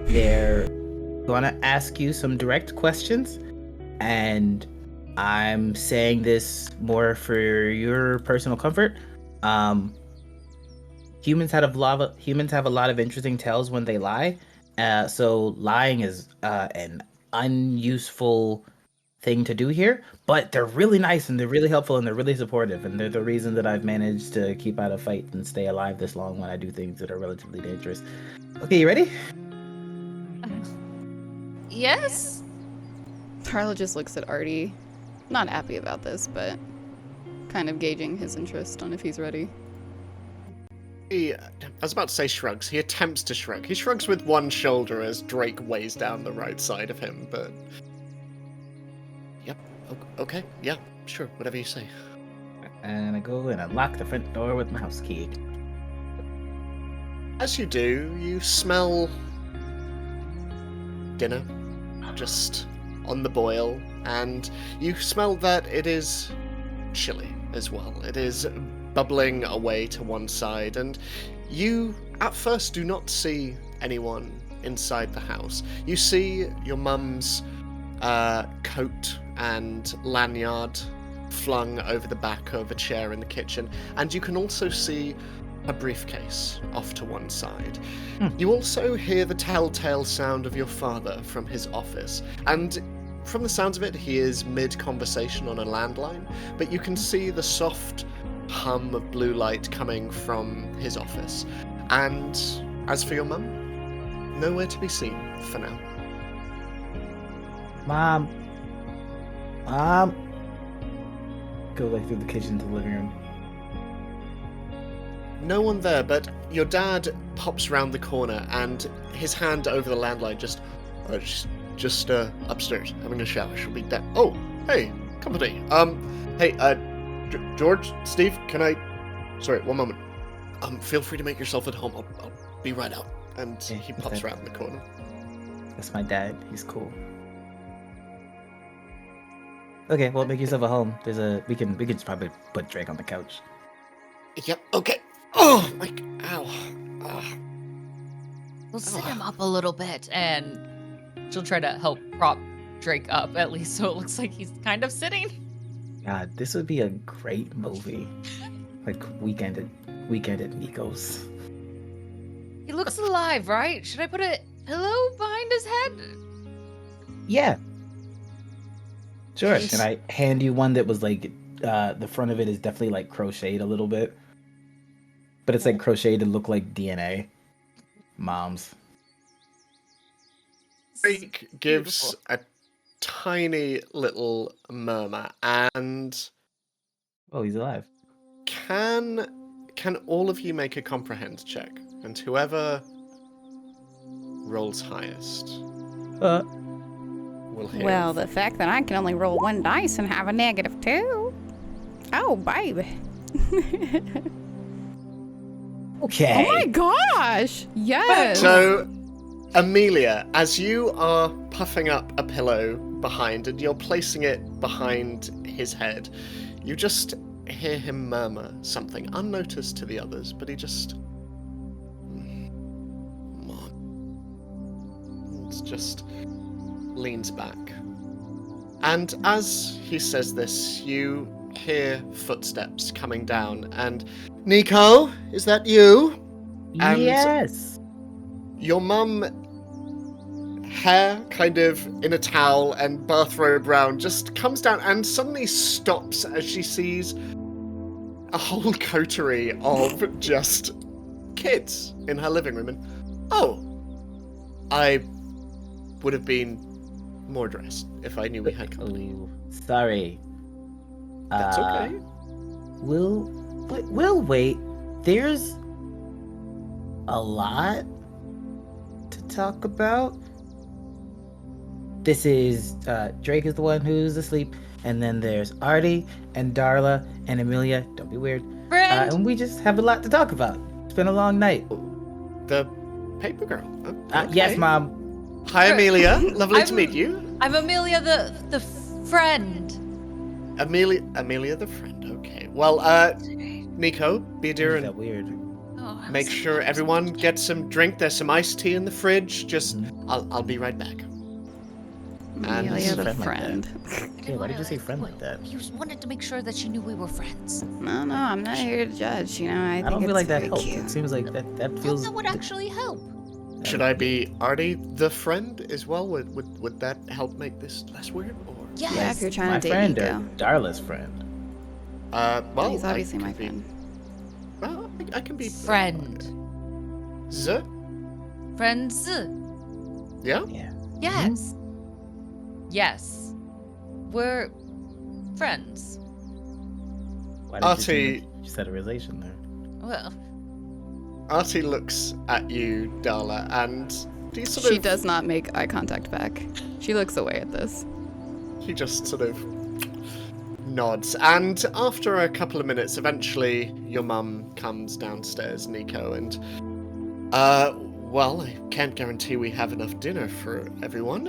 they're gonna ask you some direct questions, and I'm saying this more for your personal comfort. Humans have a lot of interesting tales when they lie. So lying is an unuseful thing to do here, but they're really nice and they're really helpful and they're really supportive, and they're the reason that I've managed to keep out of fight and stay alive this long when I do things that are relatively dangerous. Okay, you ready? Yes? Darla just looks at Artie. Not happy about this, but kind of gauging his interest on if he's ready. I was about to say shrugs. He attempts to shrug. He shrugs with one shoulder as Drake weighs down the right side of him, but... Yep, okay, yeah, sure, whatever you say. And I go and unlock the front door with my house key. As you do, you smell dinner just on the boil, and you smell that it is chilly as well. It is bubbling away to one side, and you at first do not see anyone inside the house. You see your mum's coat and lanyard flung over the back of a chair in the kitchen, and you can also see a briefcase off to one side. You also hear the telltale sound of your father from his office, and from the sounds of it, he is mid-conversation on a landline, but you can see the soft hum of blue light coming from his office. And as for your mum, nowhere to be seen for now. Mom. Go like through the kitchen to the living room. No one there, but your dad pops round the corner, and his hand over the landline just upstairs, having a shower. She'll be dead. Oh, hey, company. Hey, George, Steve, can I... Sorry, one moment. Feel free to make yourself at home. I'll be right out. And Yeah, he pops okay. around the corner. That's my dad. He's cool. Okay, well, make yourself at home. We can just probably put Drake on the couch. Yep, okay. Oh, my... Ow. We'll sit him up a little bit, and she'll try to help prop Drake up, at least so it looks like he's kind of sitting. God, this would be a great movie. Like Weekend at Nico's. He looks alive, right? Should I put a pillow behind his head? Yeah. Sure. Can I hand you one that was like, the front of it is definitely like crocheted a little bit, but it's like crocheted to look like DNA. Mom's. Drake gives a tiny little murmur, and Oh, he's alive. can all of you make a comprehend check? And whoever rolls highest will hear. Well, the fact that I can only roll one dice and have a -2. Oh, baby. Okay. Oh my gosh! Yes. So, Amelia, as you are puffing up a pillow behind and you're placing it behind his head, you just hear him murmur something unnoticed to the others, but he just... just leans back. And as he says this, you hear footsteps coming down, and Nico, is that you? And Yes. your mum, hair kind of in a towel and bathrobe round, just comes down and suddenly stops as she sees a whole coterie of just kids in her living room. And I would have been more dressed if I knew we had company. Oh, sorry. That's okay. We'll wait. There's a lot to talk about. This is Drake is the one who's asleep, and then there's Artie and Darla and Amelia. Don't be weird. And we just have a lot to talk about. It's been a long night. The paper girl. Okay. Yes, Mom. Hi, Amelia. Lovely to meet you. I'm Amelia the friend. Amelia the friend. Okay. Well, Nico, be dear That and weird. Oh, make sure everyone gets some drink. There's some iced tea in the fridge. Just, I'll be right back. Amelia the friend like friend. Yeah, why did you say friend like that? You wanted to make sure that she knew we were friends. No, I'm not here to judge. You know, I think don't feel it's like that very helps. cute. It seems like that feels. That would actually help. Should I be Artie the friend as well? Would that help make this less weird? Or Yeah, if you're trying my to date friend or Nico. Darla's friend? well, He's obviously I my could be- friend. Well, I can be Friend. Z. Friends. Yeah. Yeah. Yes. Yes. We're friends. Why did Artie- you set a relation there? Well, Artie looks at you, Darla, and do you sort She of... does not make eye contact back. She looks away at this. He just sort of nods, and after a couple of minutes, eventually your mum comes downstairs, Nico, and well, I can't guarantee we have enough dinner for everyone.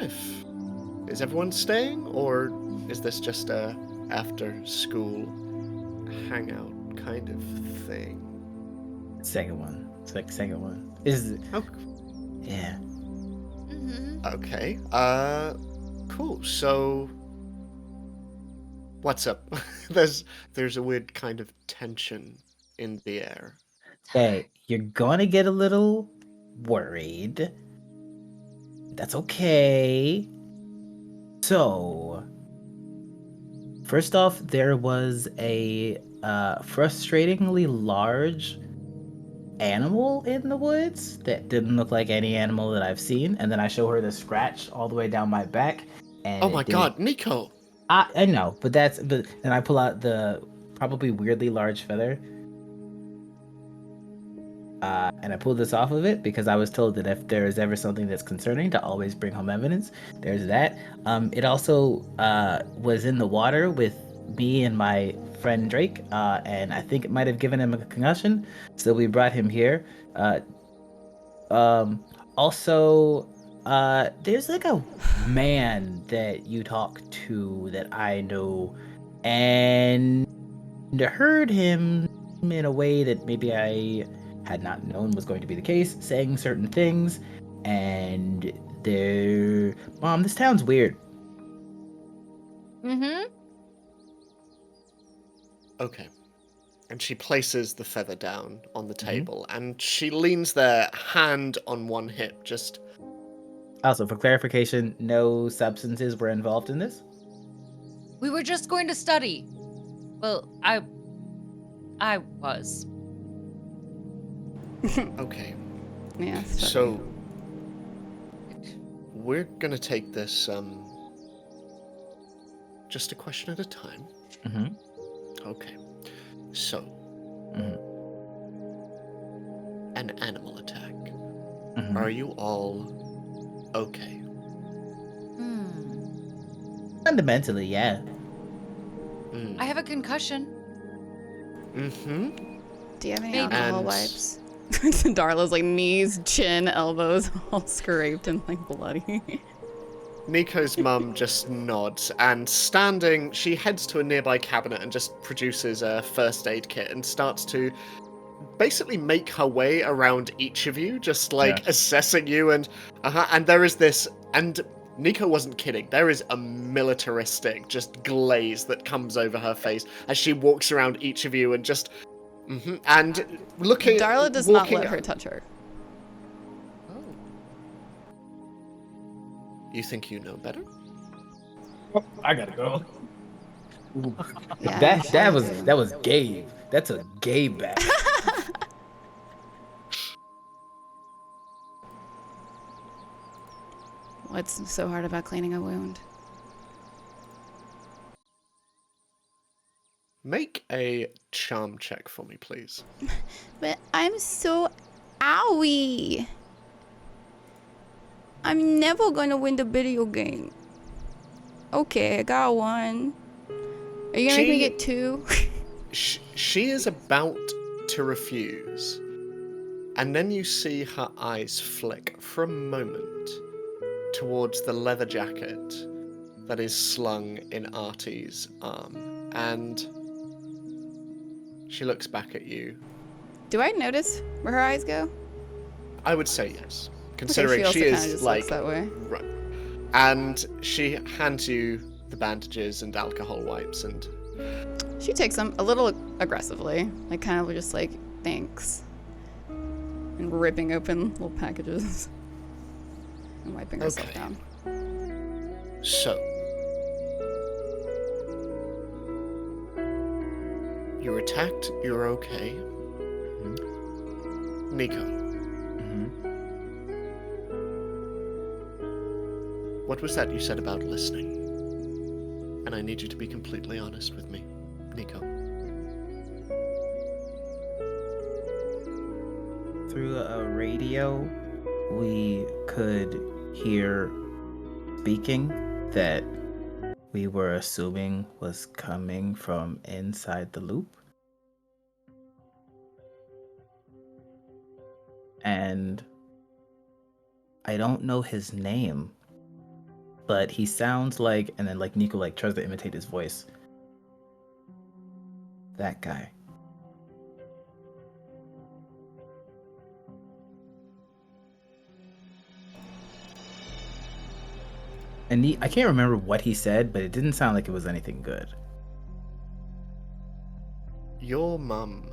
Is everyone staying, or is this just a after-school hangout kind of thing? Second one. It's like second one. Is Oh, yeah. okay. Cool. So, what's up? There's a weird kind of tension in the air. Hey, you're gonna get a little worried. That's okay. So, first off, there was a frustratingly large animal in the woods that didn't look like any animal that I've seen. And then I show her the scratch all the way down my back. And Oh my god, Nico! I know, but then I pull out the probably weirdly large feather. And I pulled this off of it because I was told that if there is ever something that's concerning, to always bring home evidence. There's that. It also was in the water with me and my friend Drake, and I think it might have given him a concussion, so we brought him here. Also, there's like a man that you talk to that I know, and heard him in a way that maybe I had not known was going to be the case, saying certain things, and Mom, this town's weird. Okay. And she places the feather down on the table, and she leans there, hand on one hip, just... Also, for clarification, no substances were involved in this? we were just going to study. Well, I was. Okay. Yeah. So, we're gonna take this, just a question at a time. Mm-hmm. Okay. So, an animal attack. Mm-hmm. Are you all okay? Fundamentally, yeah. I have a concussion. Mm-hmm. Do you have any Maybe. alcohol And- wipes? Darla's like knees, chin, elbows, all scraped and like bloody. Nico's mum just nods, and standing, she heads to a nearby cabinet and just produces a first aid kit and starts to basically make her way around each of you, just like assessing you, and there is this, and Nico wasn't kidding, there is a militaristic just glaze that comes over her face as she walks around each of you and just and looking. Darla does not let her touch her. You think you know better? I gotta go. Yeah, that was Gabe. That's a Gabe bag. What's so hard about cleaning a wound? Make a charm check for me, please. But I'm so owie. I'm never gonna win the video game. Okay, I got one. Are you gonna make me get two? She is about to refuse, and then you see her eyes flick for a moment towards the leather jacket that is slung in Artie's arm, and she looks back at you. Do I notice where her eyes go? I would say yes, considering okay, she is just like looks that way. right, and she hands you the bandages and alcohol wipes, and She takes them a little aggressively, like kind of just like thanks, and ripping open little packages and wiping herself Okay. down. so you're attacked. You're okay, Nico. What was that you said about listening? And I need you to be completely honest with me, Nico. Through a radio, we could hear speaking that we were assuming was coming from inside the loop. And I don't know his name, but he sounds like, and then like Nico like tries to imitate his voice. That guy. And I can't remember what he said, but it didn't sound like it was anything good. Your mum,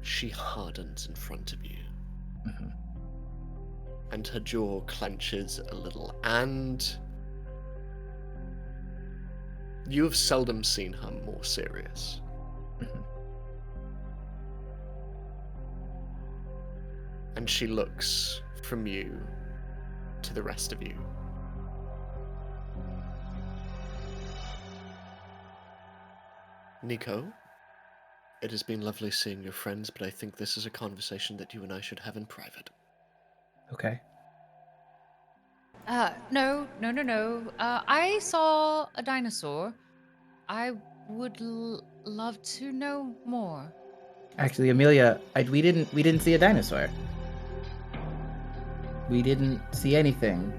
she hardens in front of you. And her jaw clenches a little, and you have seldom seen her more serious. And she looks from you to the rest of you. Nico, it has been lovely seeing your friends, but I think this is a conversation that you and I should have in private. Okay. No. I saw a dinosaur. I would love to know more. Actually, Amelia, we didn't see a dinosaur. We didn't see anything.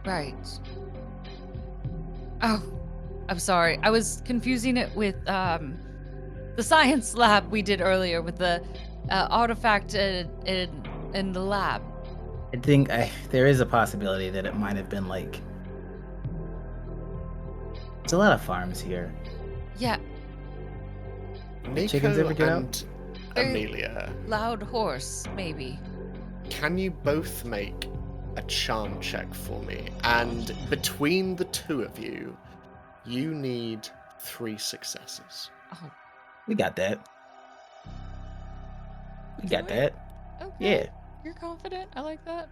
Right. Oh, I'm sorry. I was confusing it with the science lab we did earlier with the artifact in the lab. I think there is a possibility that it might have been like. There's a lot of farms here. Yeah. Nico chickens ever get out? and Amelia, Loud horse, maybe. can you both make a charm check for me? And between the two of you, you need 3 successes. Oh, We got that. We got that. okay. Yeah. You're confident. I like that.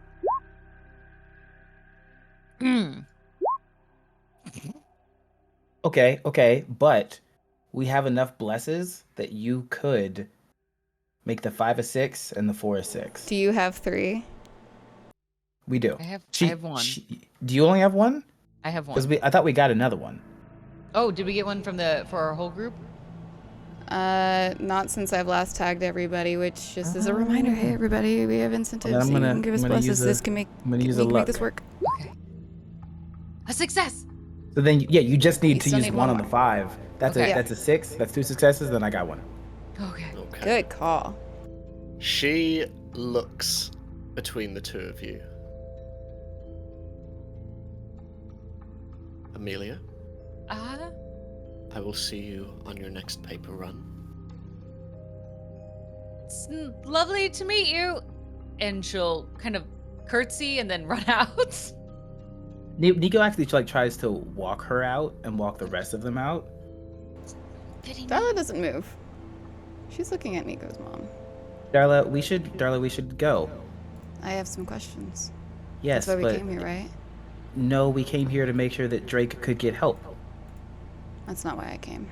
Okay, but we have enough blesses that you could make the 5 a 6 and the 4 a 6. Do you have 3? We do. I have 1. Do you only have one? I have 1. Because I thought we got another one. Oh, did we get one for our whole group? Not since I've last tagged everybody, which just as a reminder, hey everybody, we have incentives. I'm So you gonna- can give us I'm gonna pluses. use a- This can make I'm gonna use a make luck. this work. Okay. A success. So then, yeah, you just You need to still use need one one on the more. 5. That's Okay. that's a 6. That's 2 successes. Then I got 1. Okay. Okay. Good call. She looks between the two of you. Amelia, I will see you on your next paper run. It's lovely to meet you. And she'll kind of curtsy and then run out. Nico actually tries to walk her out and walk the rest of them out. Darla doesn't move. She's looking at Nico's mom. Darla, we should go. I have some questions. Yes, That's why we but came here, right? no, we came here to make sure that Drake could get help. That's not why I came.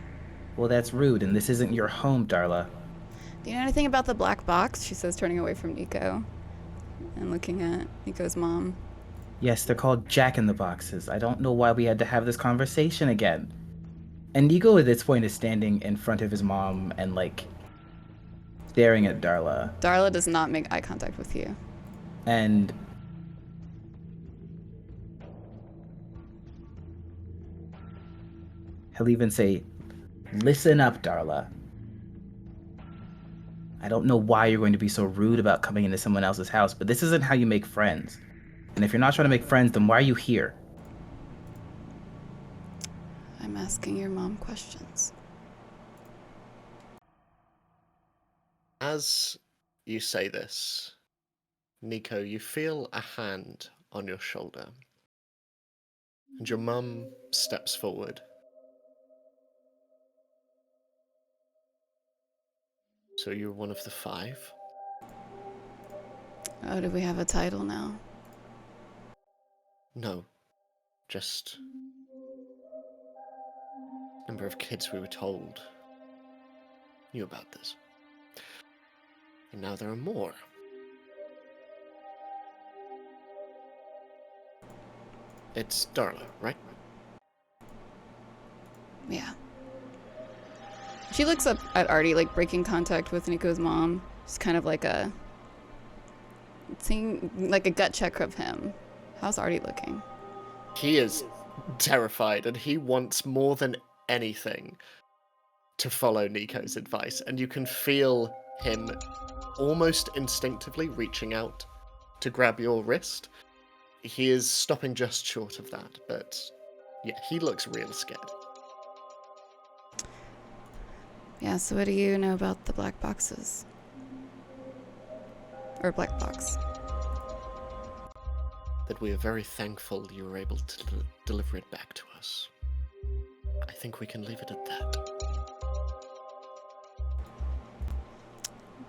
Well, that's rude, and this isn't your home, Darla. Do you know anything about the black box? She says, turning away from Nico and looking at Nico's mom. Yes, they're called Jack-in-the-Boxes. I don't know why we had to have this conversation again. And Nico at this point is standing in front of his mom and, like, staring at Darla. Darla does not make eye contact with you. And he'll even say, "Listen up, Darla. I don't know why you're going to be so rude about coming into someone else's house, but this isn't how you make friends. And if you're not trying to make friends, then why are you here?" I'm asking your mom questions. As you say this, Nico, you feel a hand on your shoulder. And your mum steps forward. So you're one of the 5? Oh, do we have a title now? No. Just number of kids we were told knew about this. And now there are more. It's Darla, right? Yeah. She looks up at Artie, like breaking contact with Nico's mom. Just kind of like a gut check of him. How's Artie looking? He is terrified, and he wants more than anything to follow Nico's advice. And you can feel him almost instinctively reaching out to grab your wrist. He is stopping just short of that, but yeah, he looks real scared. Yeah, so what do you know about the black boxes? Or black box? That we are very thankful you were able to deliver it back to us. I think we can leave it at that.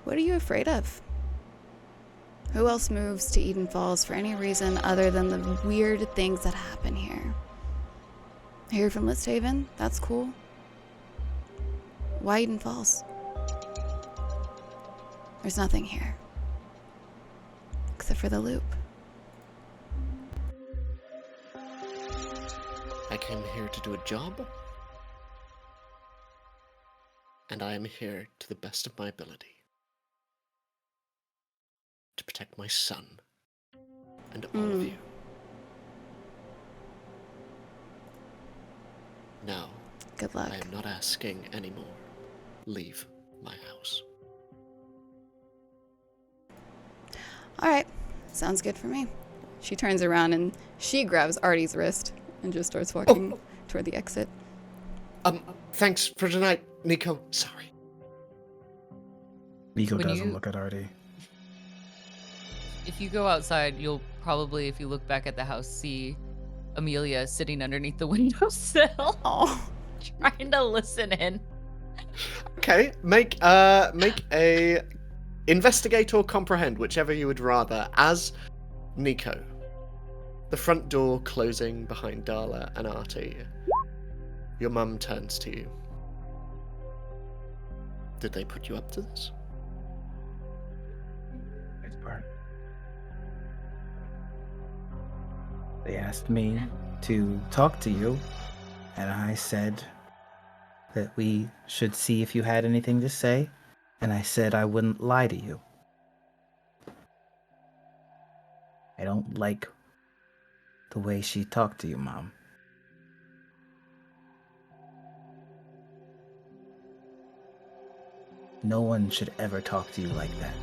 What are you afraid of? Who else moves to Eden Falls for any reason other than the weird things that happen here? Here from Listhaven? That's cool. Why Eden Falls? There's nothing here. Except for the loop. I came here to do a job, and I am here to the best of my ability to protect my son and all of you. Now, Good luck. I am not asking anymore. Leave my house. All right, sounds good for me. She turns around and she grabs Artie's wrist and just starts walking toward the exit. Thanks for tonight, Nico. Sorry. Nico When doesn't you- look at Artie. If you go outside, you'll probably, if you look back at the house, see Amelia sitting underneath the windowsill, Oh, trying to listen in. Okay, make a investigate or comprehend, whichever you would rather. As Nico, the front door closing behind Darla and Artie, your mum turns to you. Did they put you up to this? Which part? They asked me to talk to you, and I said that we should see if you had anything to say, and I said I wouldn't lie to you. I don't like the way she talked to you, Mom. No one should ever talk to you like that.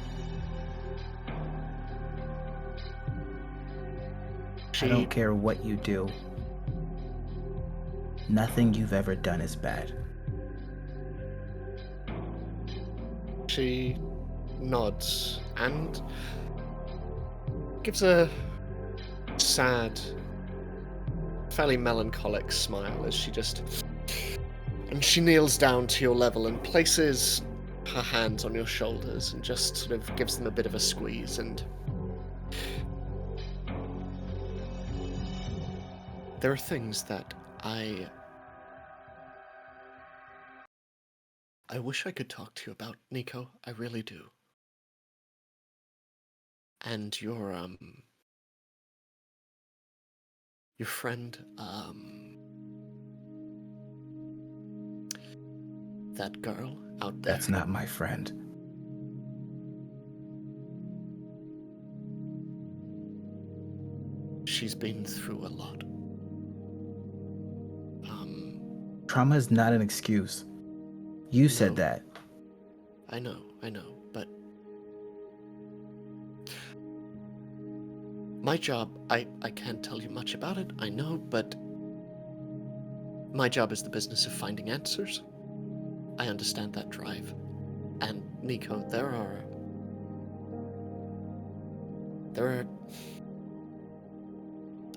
I don't care what you do. Nothing you've ever done is bad. She nods and gives a sad, fairly melancholic smile as she she kneels down to your level and places her hands on your shoulders and just sort of gives them a bit of a squeeze. And there are things that I wish I could talk to you about, Nico. I really do. And your friend, that girl out there. That's not my friend. She's been through a lot. Trauma is not an excuse. You said that. I know, but my job, I can't tell you much about it, I know, but my job is the business of finding answers. I understand that drive. And Nico, there are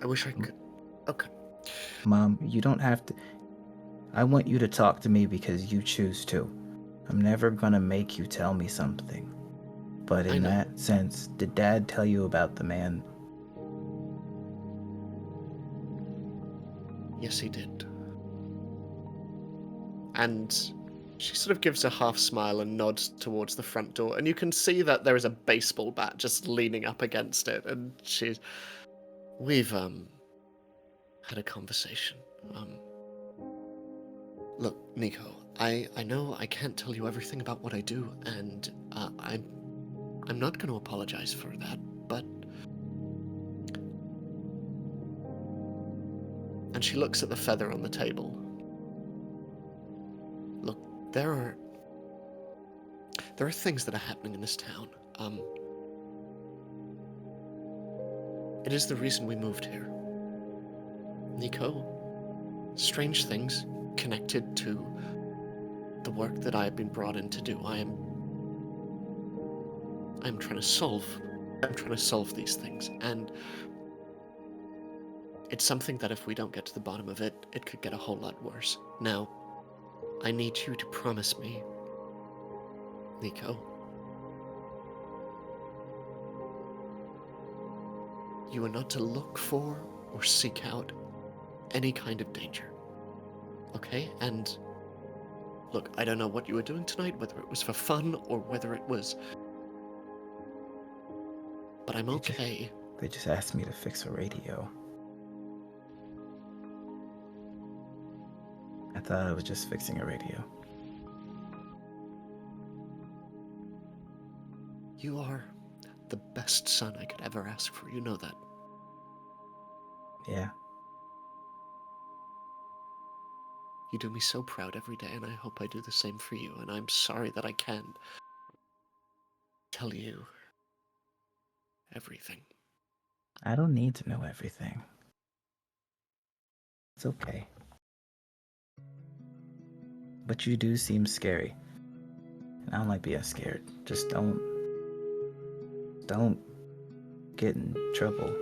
I wish I could. Okay. Mom, you don't have to. I want you to talk to me because you choose to. I'm never gonna make you tell me something. But in that sense, did Dad tell you about the man? Yes, he did. And she sort of gives a half smile and nods towards the front door, and you can see that there is a baseball bat just leaning up against it, and we've had a conversation. Look, Nico, I know I can't tell you everything about what I do, and I'm not going to apologize for that, but... And she looks at the feather on the table. Look, there are things that are happening in this town. It is the reason we moved here. Nico, strange things connected to the work that I have been brought in to do. I'm trying to solve these things, and it's something that if we don't get to the bottom of it, it could get a whole lot worse. Now, I need you to promise me, Nico, you are not to look for or seek out any kind of danger. Okay? And look, I don't know what you were doing tonight, whether it was for fun or whether it was... But I'm okay. They just asked me to fix a radio. I thought I was just fixing a radio. You are the best son I could ever ask for. You know that. Yeah. You do me so proud every day, and I hope I do the same for you, and I'm sorry that I can't tell you everything. I don't need to know everything. It's okay. But you do seem scary. And I don't like being scared. Just don't get in trouble.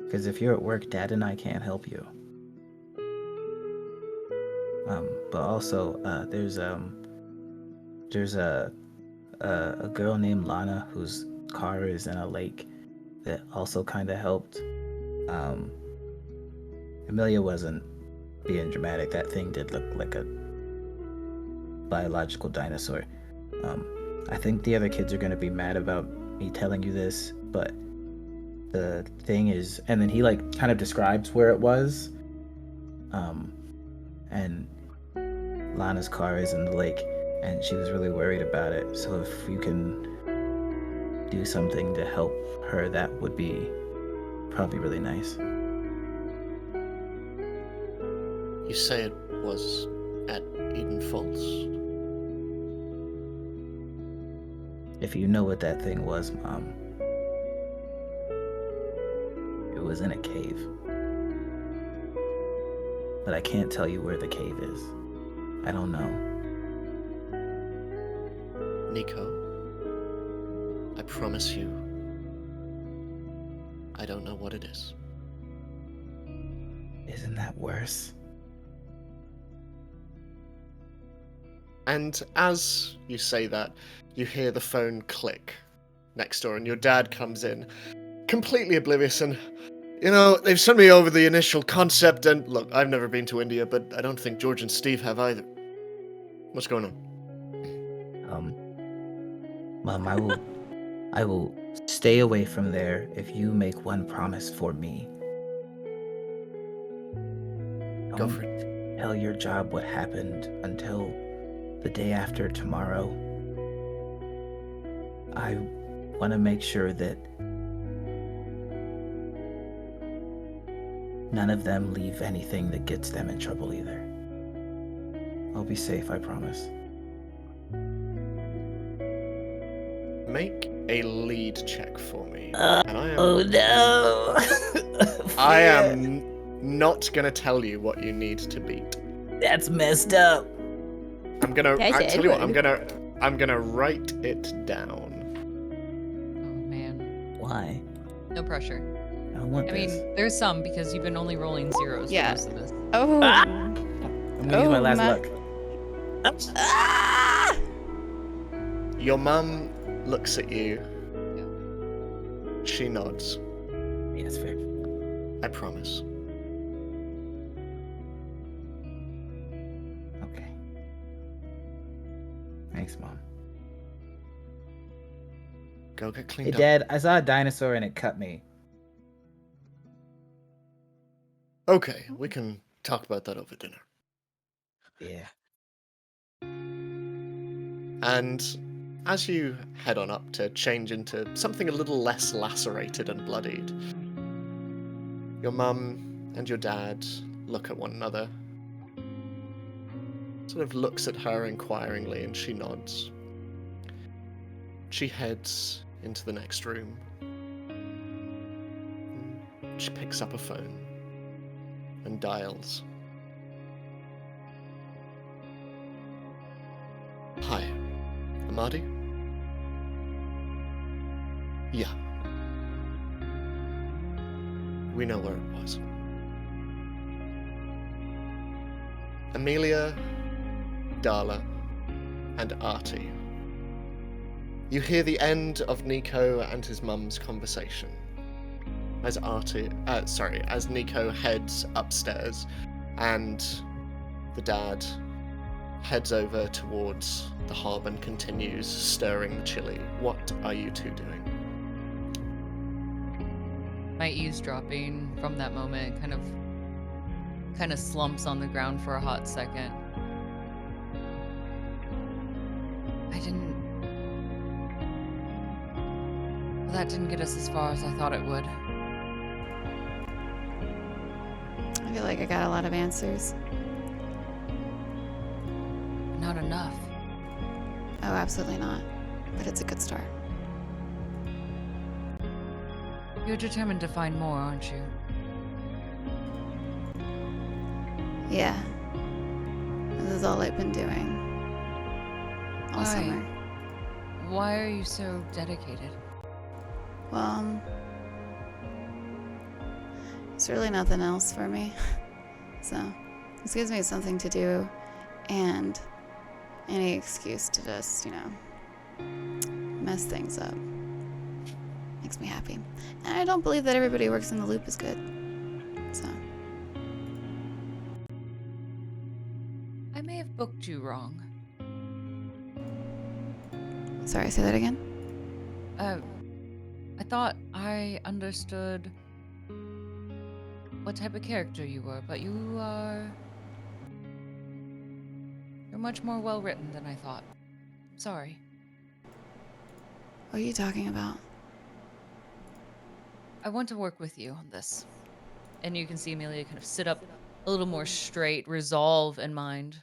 Because if you're at work, Dad and I can't help you. But also, there's a girl named Lana whose car is in a lake that also kind of helped. Amelia wasn't being dramatic. That thing did look like a biological dinosaur. I think the other kids are going to be mad about me telling you this, but the thing is, and then he like kind of describes where it was, and Lana's car is in the lake, and she was really worried about it. So if you can do something to help her, that would be probably really nice. You say it was at Eden Falls? If you know what that thing was, Mom, it was in a cave. But I can't tell you where the cave is. I don't know. Nico, I promise you, I don't know what it is. Isn't that worse? And as you say that, you hear the phone click next door, and your dad comes in, completely oblivious, and, you know, they've sent me over the initial concept, and look, I've never been to India, but I don't think George and Steve have either. What's going on? Mom, I will stay away from there if you make one promise for me. Go for it. Tell your job what happened until the day after tomorrow. I want to make sure that none of them leave anything that gets them in trouble either. I'll be safe, I promise. Make a lead check for me. And I am, Oh no! I am not gonna tell you what you need to beat. That's messed up. I'm gonna. Yes, I tell you what. Edward. I'm gonna write it down. Oh man. Why? No pressure. I don't want I this. mean, there's some because you've been only rolling zeros Yeah. for most of this. Oh. I'm gonna use my last luck. Ah! Your mum looks at you. She nods. Yeah, that's fair. I promise. Okay. Thanks, Mom. Go get Hey, cleaned up. Dad, I saw a dinosaur and it cut me. Okay, we can talk about that over dinner. Yeah. And as you head on up to change into something a little less lacerated and bloodied, your mum and your dad look at one another, sort of looks at her inquiringly, and she nods. She heads into the next room. She picks up a phone and dials. Hi, Amadi? Yeah. We know where it was. Amelia, Darla, and Artie. You hear the end of Nico and his mum's conversation. As Nico heads upstairs and the dad heads over towards the hob and continues stirring the chili. What are you two doing? My eavesdropping from that moment kind of slumps on the ground for a hot second. That didn't get us as far as I thought it would. I feel like I got a lot of answers. Not enough. Oh, absolutely not. But it's a good start. You're determined to find more, aren't you? Yeah. This is all I've been doing. All Why? summer. Why are you so dedicated? Well, there's really nothing else for me. So, this gives me something to do and any excuse to just, mess things up. Makes me happy. And I don't believe that everybody who works in the loop is good. So. I may have booked you wrong. Sorry, say that again? I thought I understood what type of character you were, but you're You're much more well written than I thought. Sorry. What are you talking about? I want to work with you on this. And you can see Amelia kind of sit up a little more straight, resolve in mind.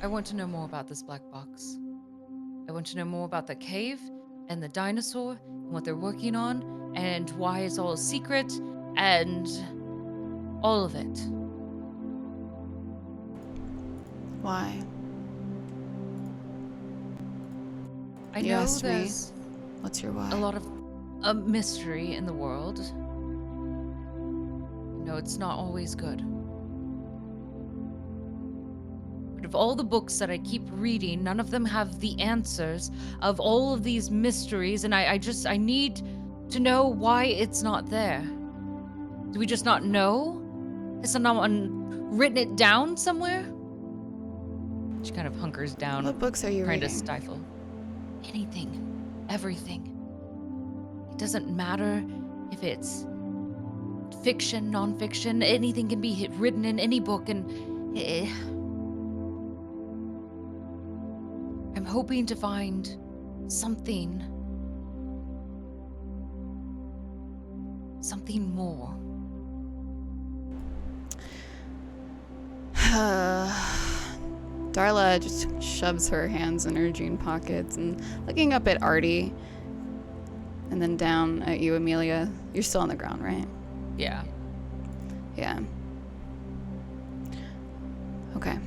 I want to know more about this black box. I want to know more about the cave and the dinosaur and what they're working on and why it's all a secret and all of it. Why? I You know asked me. there's What's your why? a lot of a mystery in the world. No, it's not always good. But of all the books that I keep reading, none of them have the answers of all of these mysteries, and I need to know why it's not there. Do we just not know? Has someone written it down somewhere? She kind of hunkers down, What books are you trying reading? to stifle. Anything. Everything. It doesn't matter if it's fiction, non-fiction, anything can be written in any book, and I'm hoping to find something more. Darla just shoves her hands in her jean pockets and looking up at Artie and then down at you, Amelia. You're still on the ground, right? Yeah. Yeah. Okay.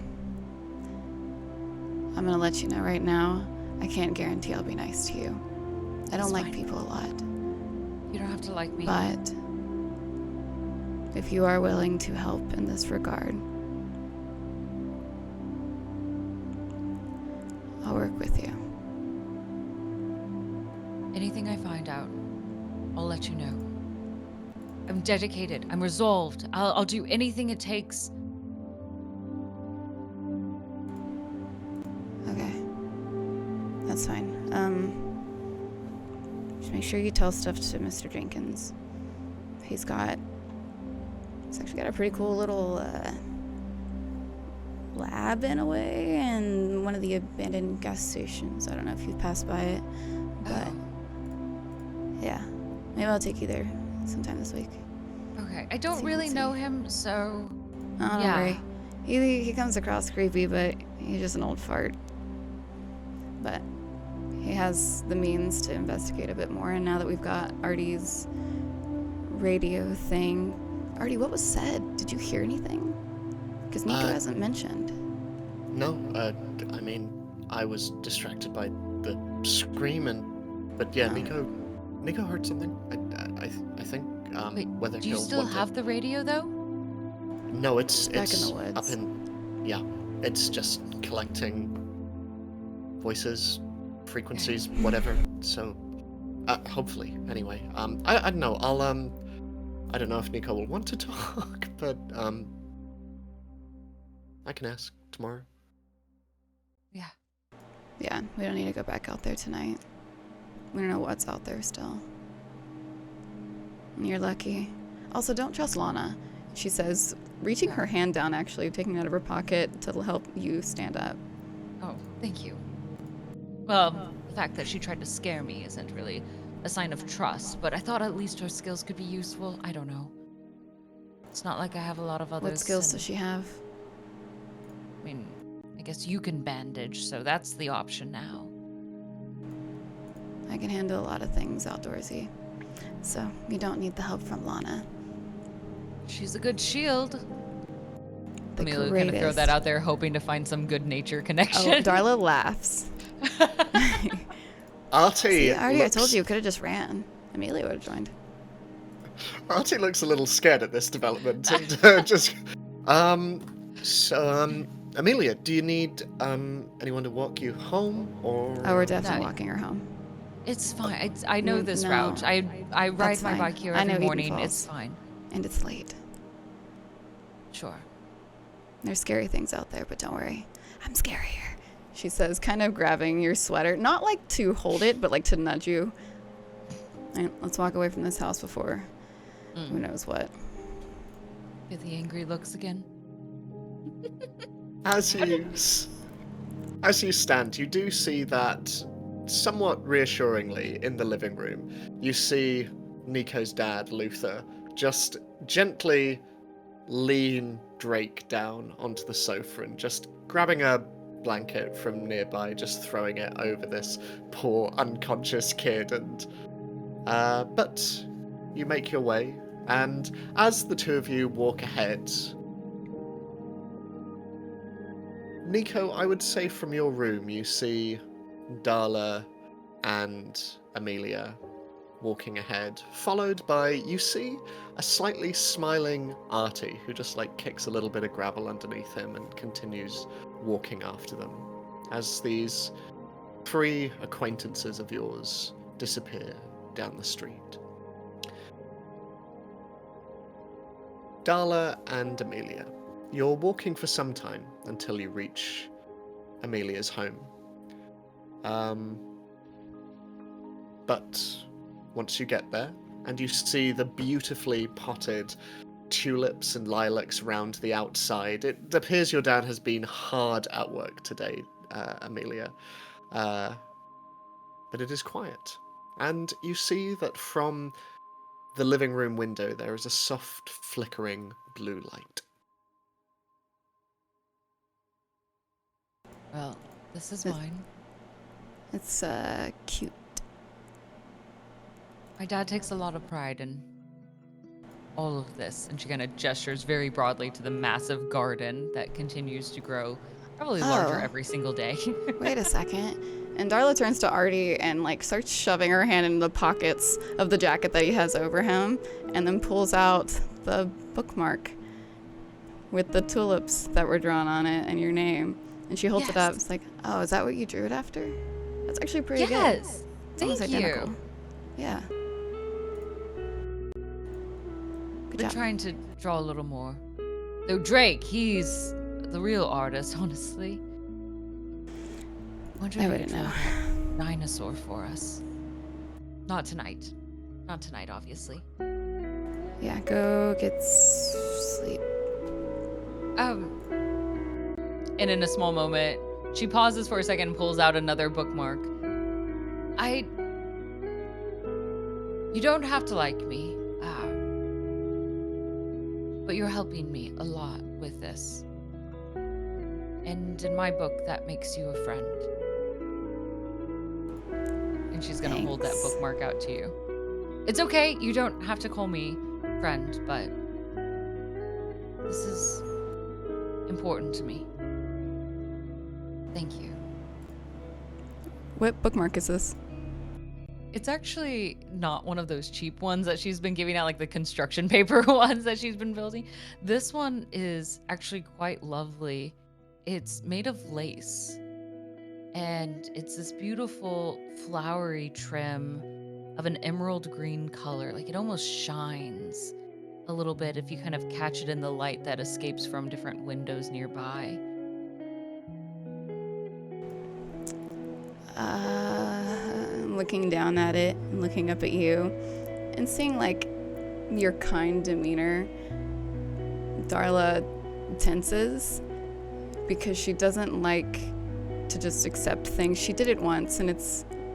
I'm gonna let you know right now, I can't guarantee I'll be nice to you. I don't That's like fine. people a lot. You don't have to like me. But if you are willing to help in this regard, I'll work with you. Anything I find out, I'll let you know. I'm dedicated. I'm resolved. I'll do anything it takes. Okay. That's fine. Just make sure you tell stuff to Mr. Jenkins. He's actually got a pretty cool little lab in a way, and one of the abandoned gas stations. I don't know if you've passed by it, but yeah, maybe I'll take you there sometime this week. Okay. I don't See, really let's know see. him, so Oh, don't Yeah. worry. He comes across creepy, but he's just an old fart. But he has the means to investigate a bit more, and now that we've got Artie's radio thing. Artie, what was said? Did you hear anything? Because Nico hasn't mentioned. No, I mean, I was distracted by the scream, but yeah, Oh. Nico heard something. I think. Wait, Whether do you he'll still want to- have the radio though? No, it's back in the woods. up in. Yeah, it's just collecting voices, frequencies, whatever. So, hopefully, anyway. I don't know. I don't know if Nico will want to talk, but I can ask tomorrow. Yeah. Yeah, we don't need to go back out there tonight. We don't know what's out there still. And you're lucky. Also, don't trust Lana. She says, reaching her hand down, actually, taking it out of her pocket to help you stand up. Oh, thank you. Well, the fact that she tried to scare me isn't really a sign of trust, but I thought at least her skills could be useful. I don't know. It's not like I have a lot of others. What skills and- does she have? I mean, I guess you can bandage, so that's the option now. I can handle a lot of things outdoorsy. So, you don't need the help from Lana. She's a good shield. The Amelia kind greatest. of throw that out there, hoping to find some good nature connection. Oh, Darla laughs. Artie. See, Artie, I looks, told you, could have just ran. Amelia would have joined. Artie looks a little scared at this development, and just. Amelia, do you need anyone to walk you home, or? Oh, we're definitely No. walking her home. It's fine. I know this No. route. I ride That's my fine. bike here I every know Eden morning. Falls. It's fine. And it's late. Sure. There's scary things out there, but don't worry. I'm scarier. She says, kind of grabbing your sweater. Not like to hold it, but like to nudge you. All right, let's walk away from this house before who knows what. Get the angry looks again. As you stand, you do see that, somewhat reassuringly, in the living room, you see Nico's dad, Luther, just gently lean Drake down onto the sofa and just grabbing a blanket from nearby, just throwing it over this poor unconscious kid. And but you make your way, and as the two of you walk ahead, Nico, I would say from your room you see Darla and Amelia walking ahead, followed by, you see, a slightly smiling Artie, who just kicks a little bit of gravel underneath him and continues walking after them, as these 3 acquaintances of yours disappear down the street. Darla and Amelia, you're walking for some time until you reach Amelia's home. But once you get there, and you see the beautifully potted tulips and lilacs round the outside, it appears your dad has been hard at work today, Amelia. But it is quiet. And you see that from the living room window there is a soft, flickering blue light. Well, this is mine. It's cute. My dad takes a lot of pride in all of this, and she kind of gestures very broadly to the massive garden that continues to grow, probably larger every single day. Wait a second. And Darla turns to Artie and starts shoving her hand into the pockets of the jacket that he has over him, and then pulls out the bookmark with the tulips that were drawn on it and your name. And she holds it up. It's like, oh, is that what you drew it after? That's actually pretty good. Yes. It's almost identical. Yeah. Good Been job. trying to draw a little more. Though Drake, he's the real artist, honestly. I wouldn't know. Dinosaur for us. Not tonight. Not tonight, obviously. Yeah, go get sleep. And in a small moment, she pauses for a second and pulls out another bookmark. You don't have to like me, but you're helping me a lot with this. And in my book, that makes you a friend. And she's gonna hold that bookmark out to you. It's okay, you don't have to call me friend, but this is important to me. Thank you. What bookmark is this? It's actually not one of those cheap ones that she's been giving out, the construction paper ones that she's been building. This one is actually quite lovely. It's made of lace, and it's this beautiful flowery trim of an emerald green color. It almost shines a little bit if you kind of catch it in the light that escapes from different windows nearby. Looking down at it and looking up at you and seeing your kind demeanor, Darla tenses because she doesn't like to just accept things. She did it once and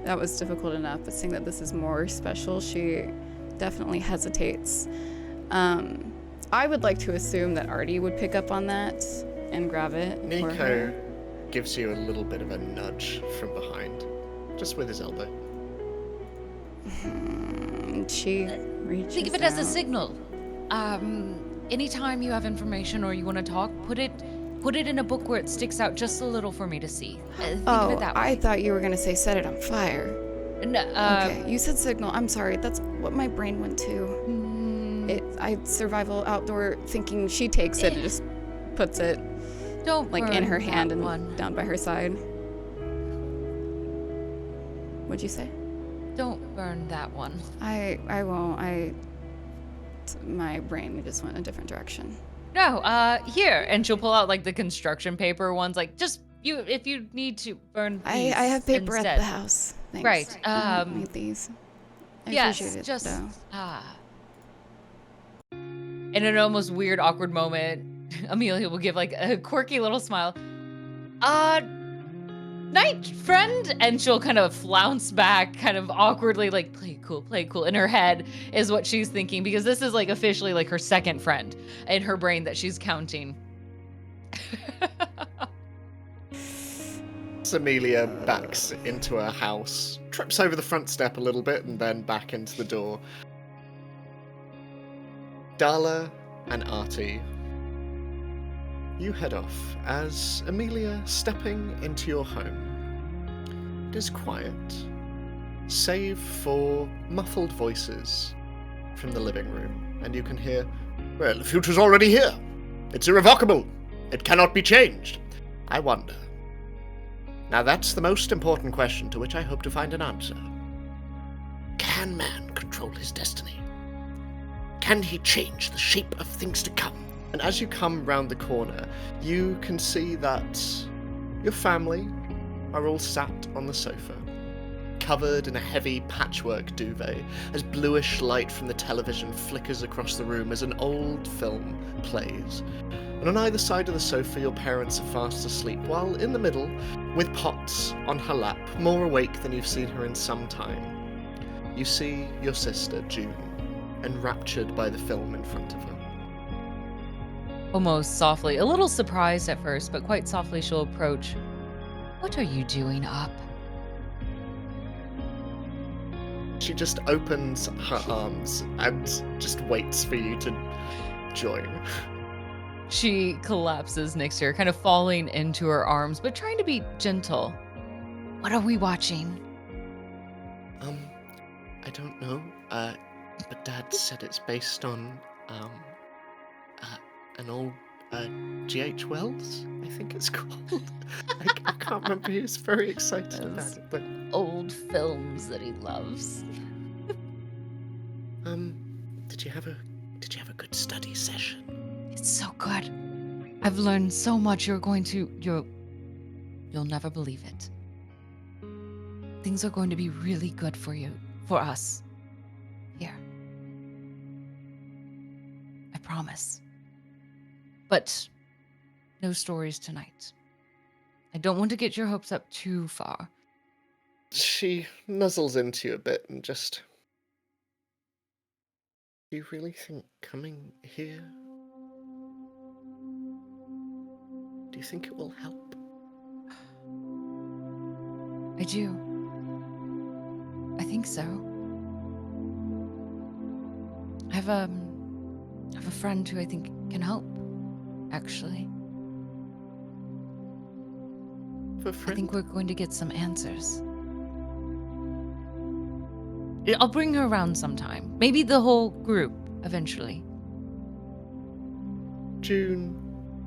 that was difficult enough, but seeing that this is more special, she definitely hesitates. I would like to assume that Artie would pick up on that and grab it. Nico gives you a little bit of a nudge from behind, just with his elbow. She reaches Think of it as a signal. Anytime you have information or you want to talk, put it in a book where it sticks out just a little for me to see. Think of it that way. I thought you were gonna say set it on fire. No, Okay, you said signal. I'm sorry. That's what my brain went to. I survival outdoor thinking she takes it and just puts it don't in her burn hand that and one. down by her side. What'd you say? Don't burn that one. I won't. My brain just went a different direction. No, here, and she'll pull out the construction paper ones. Just if you need to burn these I have paper instead. at the house. Thanks. Right. I don't need these. I Yes, appreciate it, just though. In an almost weird, awkward moment, Amelia will give like a quirky little smile. Night, friend, and she'll kind of flounce back, kind of awkwardly, like, play it cool. In her head is what she's thinking, because this is like officially like her second friend in her brain that she's counting. Amelia backs into her house, trips over the front step a little bit, and then back into the door. Darla and Artie, you head off as Amelia, stepping into your home. It is quiet, save for muffled voices from the living room, and you can hear, "Well, the future's already here. It's irrevocable. It cannot be changed. I wonder." Now that's the most important question to which I hope to find an answer. Can man control his destiny? Can he change the shape of things to come? And as you come round the corner, you can see that your family are all sat on the sofa, covered in a heavy patchwork duvet, as bluish light from the television flickers across the room as an old film plays. And on either side of the sofa, your parents are fast asleep, while in the middle, with Pots on her lap, more awake than you've seen her in some time, you see your sister, June, enraptured by the film in front of her. Almost softly, a little surprised at first, but quite softly she'll approach. What are you doing up? She just opens her arms and just waits for you to join. She collapses next to her, kind of falling into her arms, but trying to be gentle. What are we watching? I don't know, but Dad said it's based on, an old, G.H. Wells, I think it's called. I can't remember, he was very excited about it, but... Old films that he loves. Did you have a good study session? It's so good. I've learned so much. You'll never believe it. Things are going to be really good for you, for us. Here. I promise. But no stories tonight. I don't want to get your hopes up too far. She nuzzles into you a bit and just... Do you really think coming here... Do you think it will help? I do. I think so. I have a friend who I think can help, actually. For a friend? I think we're going to get some answers. I'll bring her around sometime. Maybe the whole group, eventually. June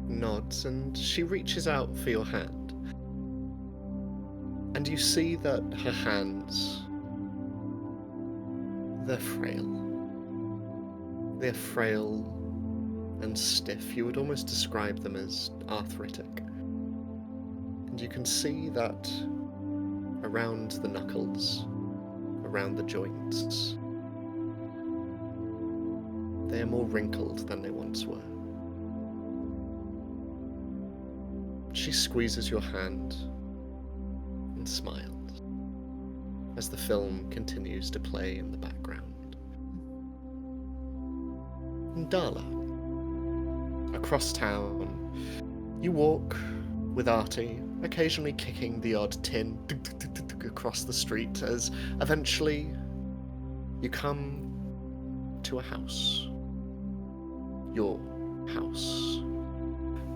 nods and she reaches out for your hand. And you see that her hands, they're frail. They're frail and stiff. You would almost describe them as arthritic. And you can see that around the knuckles, around the joints, they are more wrinkled than they once were. She squeezes your hand and smiles as the film continues to play in the background. And Darla, across town, you walk with Artie, occasionally kicking the odd tin across the street as eventually you come to a house. Your house.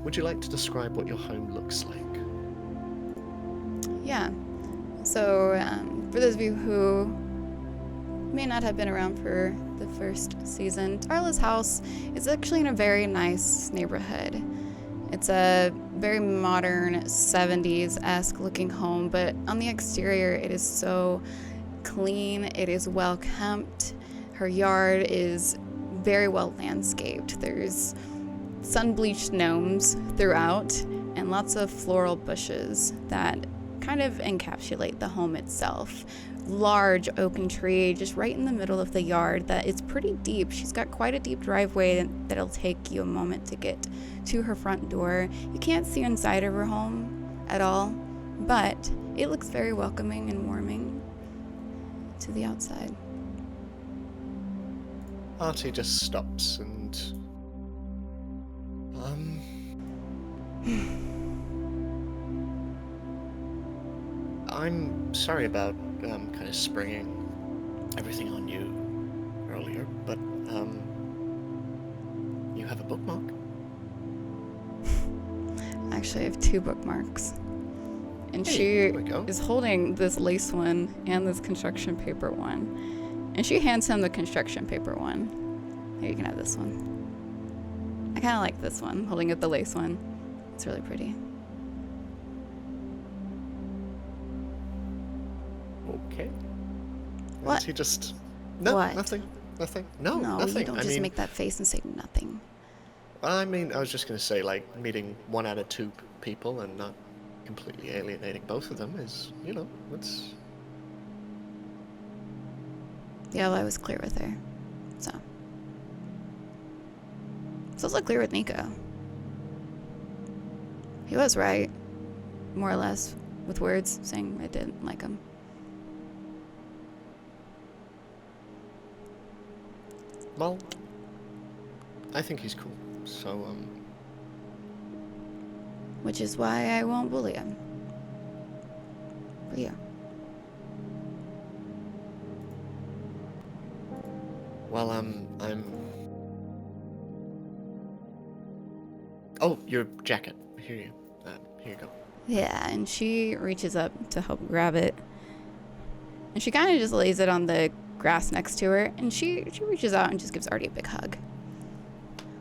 Would you like to describe what your home looks like? Yeah. So, for those of you who may not have been around for the first season, Darla's house is actually in a very nice neighborhood. It's a very modern 70s-esque looking home, but on the exterior it is so clean, it is well kept. Her yard is very well landscaped. There's sun-bleached gnomes throughout and lots of floral bushes that kind of encapsulate the home itself. Large oaken tree just right in the middle of the yard that is pretty deep. She's got quite a deep driveway that'll take you a moment to get to her front door. You can't see inside of her home at all, but it looks very welcoming and warming to the outside. Artie just stops and I'm sorry about kind of springing everything on you earlier, but you have a bookmark? Actually, I have 2 bookmarks. And Hey, she there we go. is holding this lace one and this construction paper one. And she hands him the construction paper one. Here, you can have this one. I kind of like this one, holding up the lace one. It's really pretty. Okay. What? He just... No, What? nothing. No, No, nothing. you don't I just mean, make that face and say nothing. I mean, I was just going to say, like, meeting 1 out of 2 people and not completely alienating both of them is, you know, it's... Yeah, well, I was clear with her. So. It's also clear with Nico. He was right, more or less, with words, saying I didn't like him. Well, I think he's cool, so, Which is why I won't bully him. For you. well, Oh, your jacket. Here you go. Yeah, and she reaches up to help grab it. And she kind of just lays it on the grass next to her, and she reaches out and just gives Artie a big hug.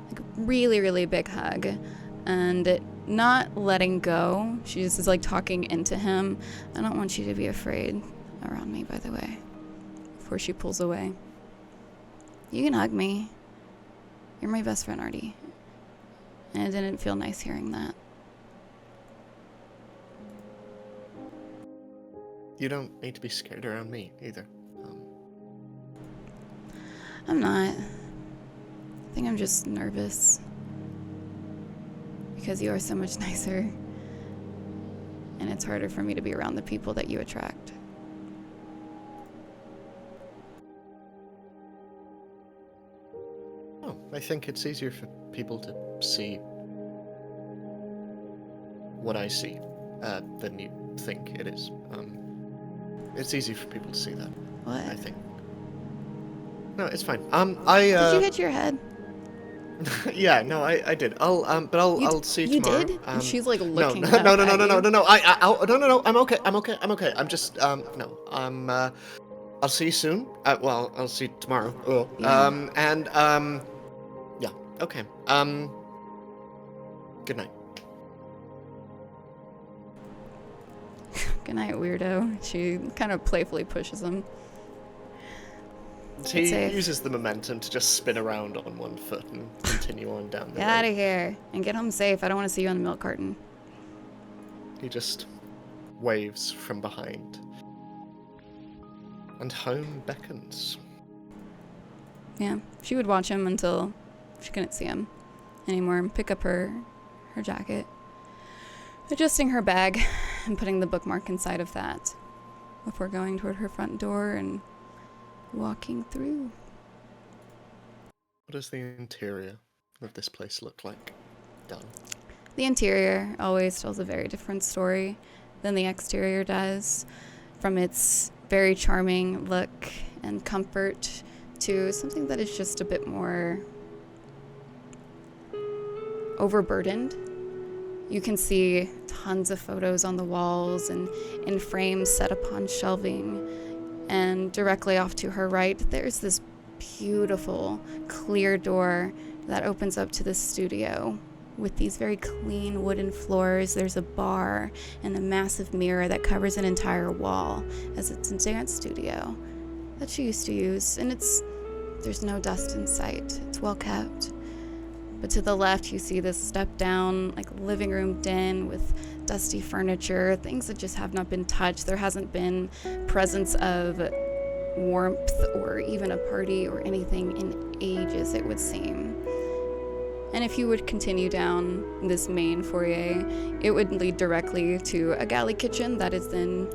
Like, a really, really big hug. And not letting go. She just is like talking into him. I don't want you to be afraid around me, by the way. Before she pulls away. You can hug me. You're my best friend, Artie. And it didn't feel nice hearing that. You don't need to be scared around me, either. I'm not. I think I'm just nervous. Because you are so much nicer. And it's harder for me to be around the people that you attract. Oh, I think it's easier for people to see what I see than you think it is. It's easy for people to see that, What? I think. No, it's fine. Did you hit your head? Yeah, no, I did. I'll see you You tomorrow. did? And she's like No, looking no, up no, at no, no, no, you. no, no. No. I'm okay. I'm just, no. I'll see you soon. Well, I'll see you tomorrow. Oh. Yeah. Yeah. Okay. Good night. Good night, weirdo. She kind of playfully pushes him. He safe. uses the momentum to just spin around on one foot and continue on down the Get road. out of here and get home safe. I don't want to see you on the milk carton. He just waves from behind. And home beckons. Yeah, she would watch him until she couldn't see him anymore and pick up her jacket, adjusting her bag and putting the bookmark inside of that before going toward her front door and walking through. What does the interior of this place look like, Darla? The interior always tells a very different story than the exterior does, from its very charming look and comfort to something that is just a bit more overburdened. You can see tons of photos on the walls and in frames set upon shelving. And directly off to her right, there's this beautiful, clear door that opens up to the studio with these very clean wooden floors. There's a bar and a massive mirror that covers an entire wall, as it's a dance studio that she used to use. And there's no dust in sight. It's well kept. But to the left, you see this step down, like living room den with dusty furniture, things that just have not been touched. There hasn't been presence of warmth or even a party or anything in ages, it would seem. And if you would continue down this main foyer, it would lead directly to a galley kitchen that is then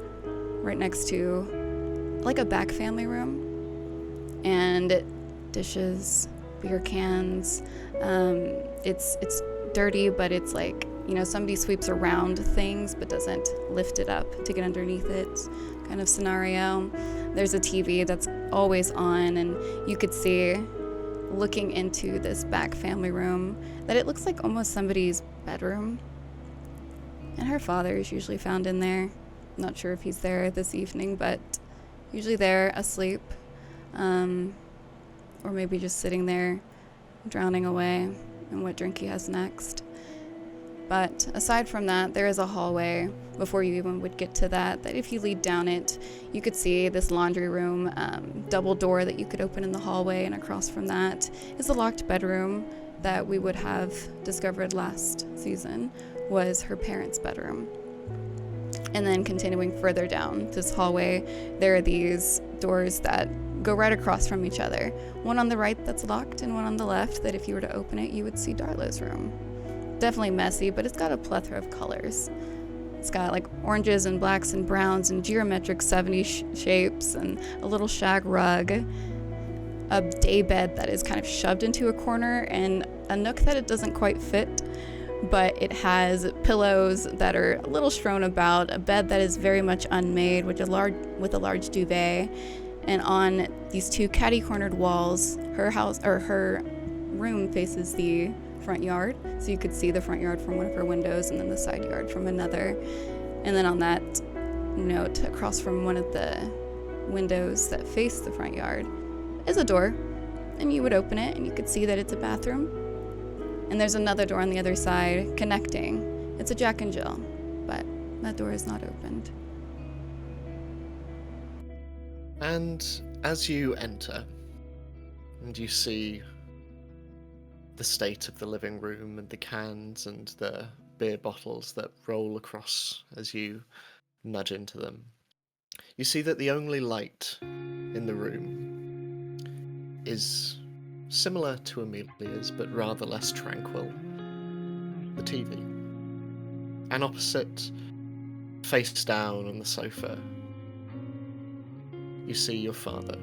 right next to like a back family room. And dishes, beer cans, it's dirty, but it's like, you know, somebody sweeps around things but doesn't lift it up to get underneath it kind of scenario. There's a TV that's always on, and you could see, looking into this back family room, that it looks like almost somebody's bedroom. And her father is usually found in there. Not sure if he's there this evening, but usually there, asleep. Or maybe just sitting there, drowning away in what drink he has next. But aside from that, there is a hallway before you even would get to that if if you lead down it, you could see this laundry room, double door that you could open in the hallway, and across from that is a locked bedroom that we would have discovered last season was her parents' bedroom. And then continuing further down this hallway, there are these doors that go right across from each other. One on the right that's locked, and one on the left that if you were to open it, you would see Darla's room. Definitely messy, but it's got a plethora of colors. It's got like oranges and blacks and browns and geometric 70s shapes and a little shag rug, a day bed that is kind of shoved into a corner, and a nook that it doesn't quite fit, but it has pillows that are a little strewn about, a bed that is very much unmade with a large duvet, and on these two catty-cornered walls, her room faces the front yard, so you could see the front yard from one of her windows and then the side yard from another. And then on that note, across from one of the windows that face the front yard is a door, and you would open it and you could see that it's a bathroom. And there's another door on the other side connecting. It's a Jack and Jill, but that door is not opened. And as you enter, and you see the state of the living room and the cans and the beer bottles that roll across as you nudge into them, you see that the only light in the room is similar to Amelia's, but rather less tranquil. The TV. And opposite, face down on the sofa, you see your father,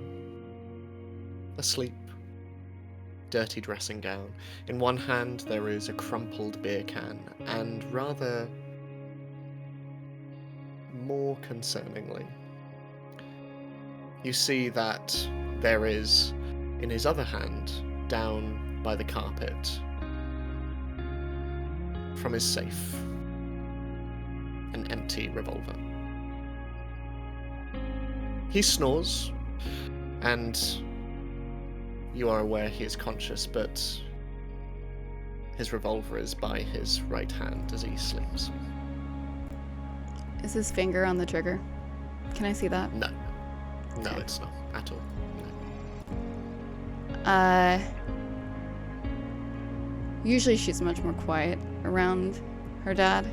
asleep, dirty dressing gown. In one hand there is a crumpled beer can, and rather more concerningly, you see that there is, in his other hand, down by the carpet, from his safe, an empty revolver. He snores, and you are aware he is conscious, but his revolver is by his right hand as he sleeps. Is his finger on the trigger? Can I see that? No. No, Okay. it's not at all. Usually she's much more quiet around her dad,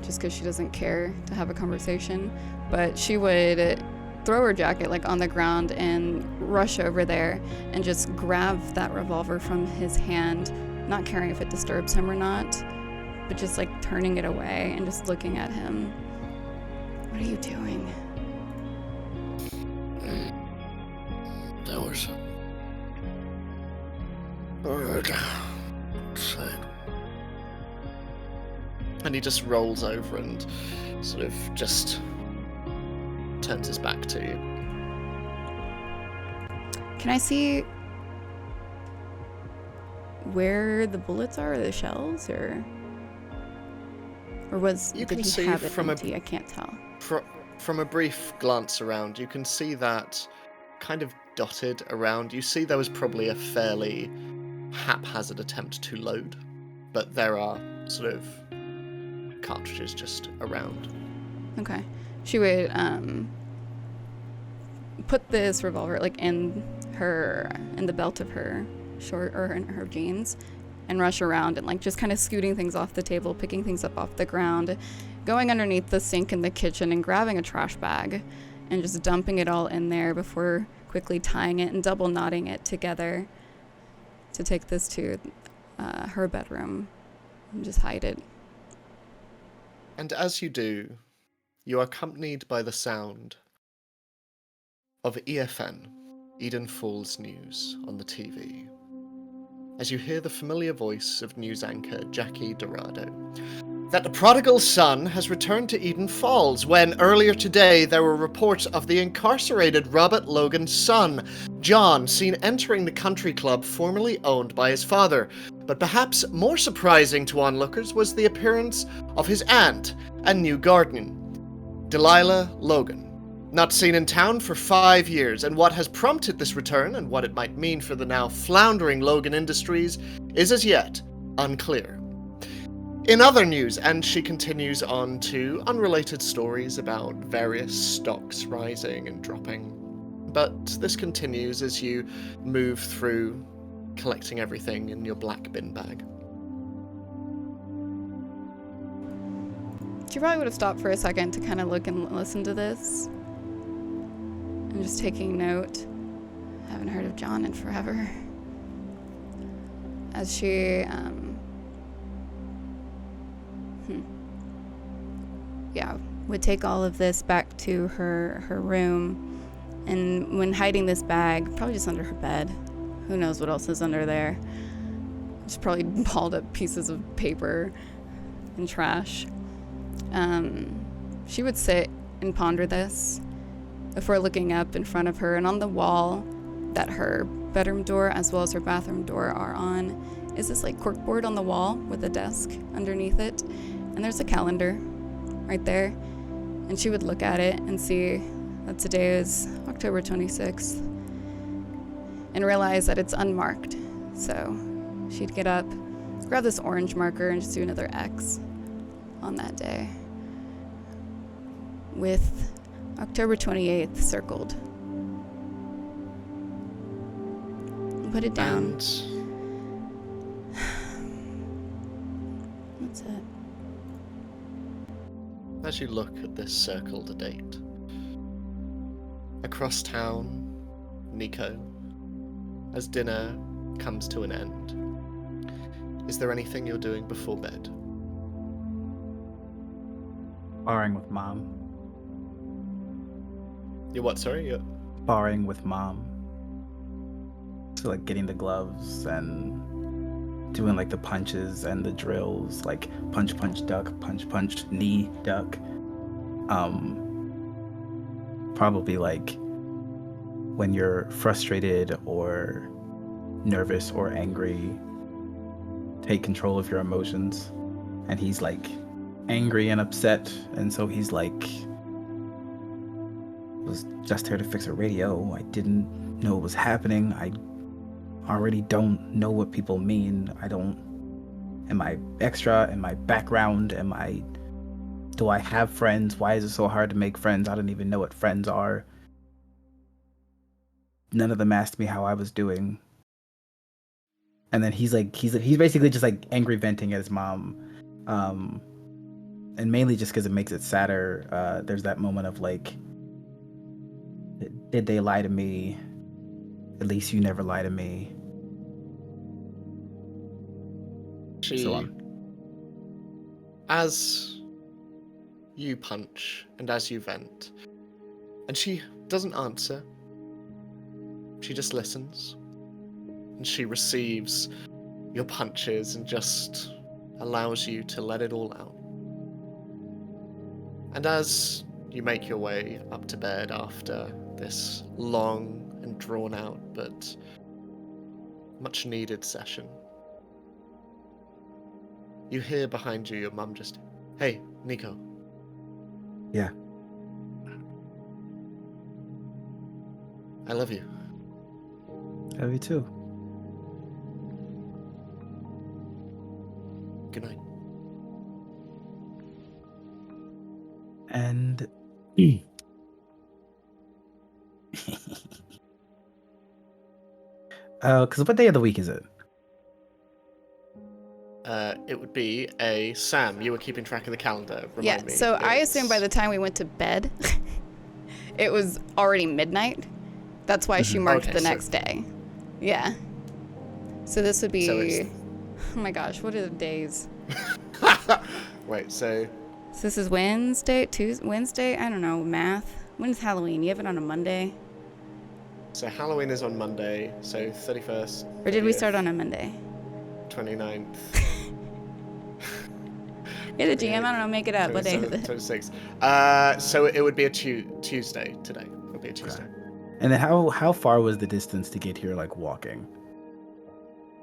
just because she doesn't care to have a conversation. But she would throw her jacket like on the ground and rush over there and just grab that revolver from his hand, not caring if it disturbs him or not, but just like turning it away and just looking at him. What are you doing? There was a word said. And he just rolls over and sort of just turns his back to you. Can I see where the bullets are, or the shells, or You did can he see have it from empty? I can't tell. From a brief glance around, you can see that kind of dotted around. You see there was probably a fairly haphazard attempt to load, but there are sort of cartridges just around. Okay. She would put this revolver like in the belt of her short or in her jeans, and rush around and like just kind of scooting things off the table, picking things up off the ground, going underneath the sink in the kitchen and grabbing a trash bag and just dumping it all in there before quickly tying it and double knotting it together to take this to her bedroom and just hide it. And as you do, you are accompanied by the sound of EFN, Eden Falls News, on the TV, as you hear the familiar voice of news anchor Jackie Dorado, that the prodigal son has returned to Eden Falls when earlier today there were reports of the incarcerated Robert Logan's son, John, seen entering the country club formerly owned by his father. But perhaps more surprising to onlookers was the appearance of his aunt and new guardian, Delilah Logan, not seen in town for 5 years, and what has prompted this return and what it might mean for the now floundering Logan Industries is as yet unclear. In other news, and she continues on to unrelated stories about various stocks rising and dropping, but this continues as you move through collecting everything in your black bin bag. She probably would have stopped for a second to kind of look and listen to this. I'm just taking note. Haven't heard of John in forever. As she, would take all of this back to her room, and when hiding this bag, probably just under her bed. Who knows what else is under there? Just probably balled up pieces of paper and trash. She would sit and ponder this before looking up in front of her, and on the wall that her bedroom door as well as her bathroom door are on is this like corkboard on the wall with a desk underneath it, and there's a calendar right there, and she would look at it and see that today is October 26th and realize that it's unmarked. So she'd get up, grab this orange marker, and just do another X on that day with October 28th circled. Put it down. That's it. As you look at this circled date, across town, Nico, as dinner comes to an end, is there anything you're doing before bed? Sparring with mom. You're what, sorry? You're... Sparring with mom. So like getting the gloves and doing like the punches and the drills, like punch, punch, duck, punch, punch, knee, duck. Probably like when you're frustrated or nervous or angry, take control of your emotions. And he's like angry and upset, and so he's like, was just here to fix a radio. I didn't know what was happening. I already don't know what people mean. Am I extra? Am I background? Do I have friends? Why is it so hard to make friends? I don't even know what friends are. None of them asked me how I was doing. And then he's basically just like angry venting at his mom. And mainly just because it makes it sadder. There's that moment of like, did they lie to me? At least you never lie to me. So on. As you punch and as you vent, and she doesn't answer, she just listens, and she receives your punches and just allows you to let it all out. And as you make your way up to bed after this long and drawn out but much needed session, you hear behind you your mum just, "Hey, Nico." Yeah. "I love you." Love you too. "Good night." And because what day of the week is it? it would be a Sam. You were keeping track of the calendar. Yeah, Me. so I assume by the time we went to bed, it was already midnight. That's why she marked the next day. Yeah. So this would be... oh my gosh, what are the days? Wait, so this is Wednesday, Tuesday, Wednesday? I don't know, math. When's Halloween? You have it on a Monday? So Halloween is on Monday, so 31st. Or did we 30th, start on a Monday? 29th. You're the GM, I don't know, make it up. What day is it? 26th. So it would be a Tuesday today. It would be a Tuesday. And then how far was the distance to get here, like walking?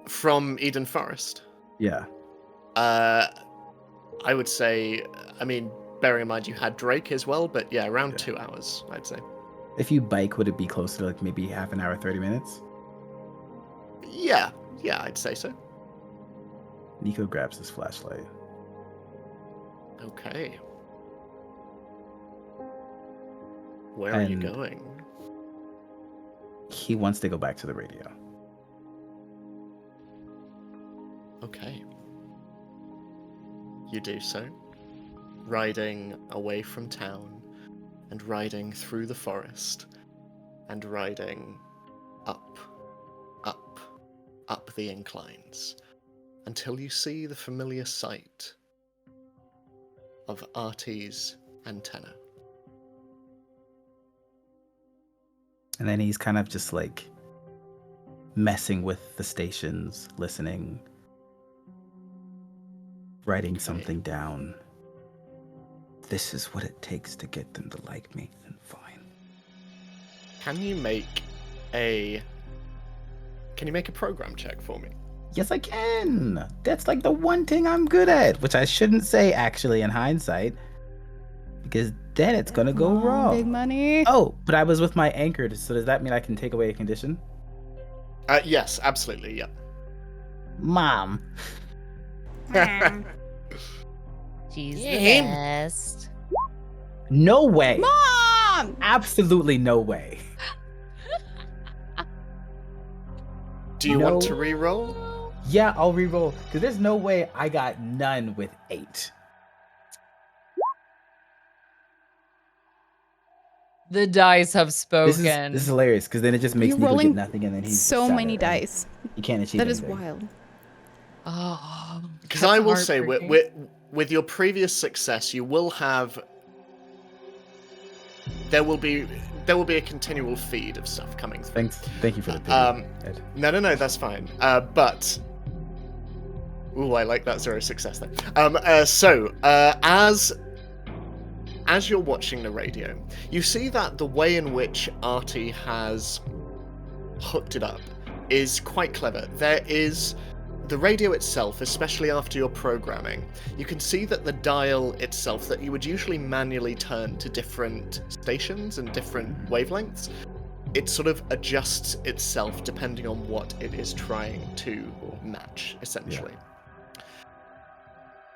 From Eden Forest? Yeah. I would say, I mean, bearing in mind you had Drake as well, but yeah, around 2 hours, I'd say. If you bike, would it be closer to like maybe half an hour, 30 minutes? Yeah, I'd say so. Nico grabs his flashlight. Okay. Where are you going? He wants to go back to the radio. Okay. You do so, riding away from town, and riding through the forest, and riding up the inclines, until you see the familiar sight of Artie's antenna. And then he's kind of just like messing with the stations, listening, writing something down. This is what it takes to get them to like me, then fine. Can you make a program check for me? Yes, I can. That's like the one thing I'm good at, which I shouldn't say actually in hindsight, because then it's gonna go wrong. Big money. Oh, but I was with my anchored, so does that mean I can take away a condition? Yes, absolutely, yeah. Mom. She's the best. No way. Mom! Absolutely no way. Do you want to re-roll? Yeah, I'll re-roll, because there's no way I got none with 8. The dice have spoken. This is hilarious, because then it just makes You're me rolling get nothing, and then he's so sad many at it. dice. You can't achieve That is anything. wild. Oh, Because I will say, with your previous success, you will have. There will be a continual feed of stuff coming through. Thank you for the pity, Ed. No, that's fine. But. Ooh, I like that 0 success there. So, as you're watching the radio, you see that the way in which Artie has hooked it up is quite clever. There is the radio itself, especially after your programming, you can see that the dial itself that you would usually manually turn to different stations and different wavelengths, it sort of adjusts itself depending on what it is trying to match, essentially. Yeah.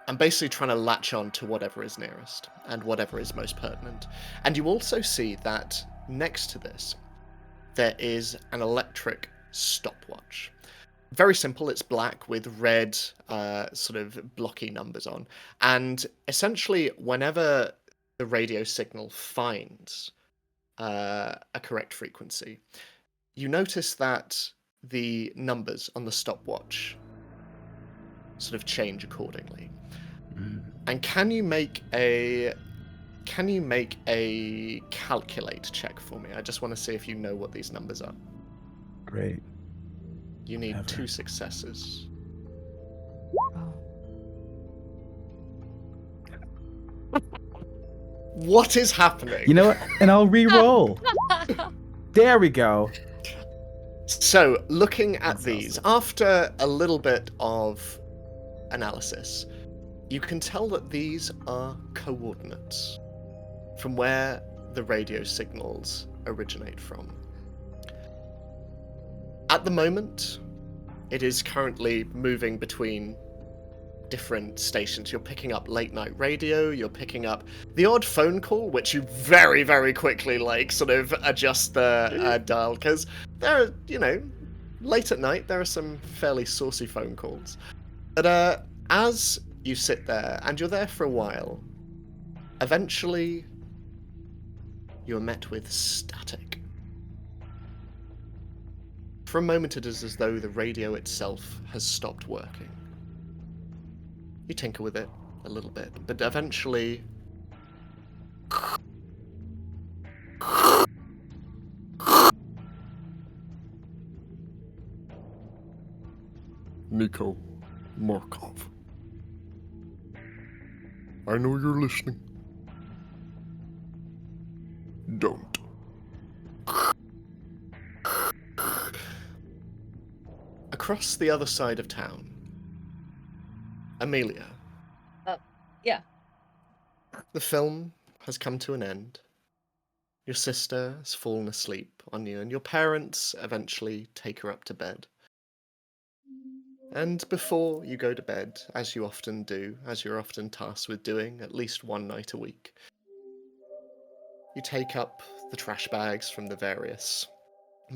And basically trying to latch on to whatever is nearest and whatever is most pertinent. And you also see that next to this, there is an electric stopwatch. Very simple, it's black with red sort of blocky numbers on. And essentially, whenever the radio signal finds a correct frequency, you notice that the numbers on the stopwatch sort of change accordingly. And can you make a calculate check for me? I just want to see if you know what these numbers are. Great. You need 2 successes. What is happening? You know what? And I'll re-roll. There we go. So, looking at these, after a little bit of analysis, you can tell that these are coordinates from where the radio signals originate from. At the moment, it is currently moving between different stations. You're picking up late night radio, you're picking up the odd phone call, which you very, very quickly sort of adjust the dial, because there are, late at night, there are some fairly saucy phone calls. But As you sit there, and you're there for a while, eventually you are met with static. For a moment it is as though the radio itself has stopped working. You tinker with it a little bit, but eventually Nico Markov. I know you're listening. Don't. across the other side of town, Amelia. Yeah. The film has come to an end. Your sister has fallen asleep on you, and your parents eventually take her up to bed. And before you go to bed, as you often do, as you're often tasked with doing at least one night a week, you take up the trash bags from the various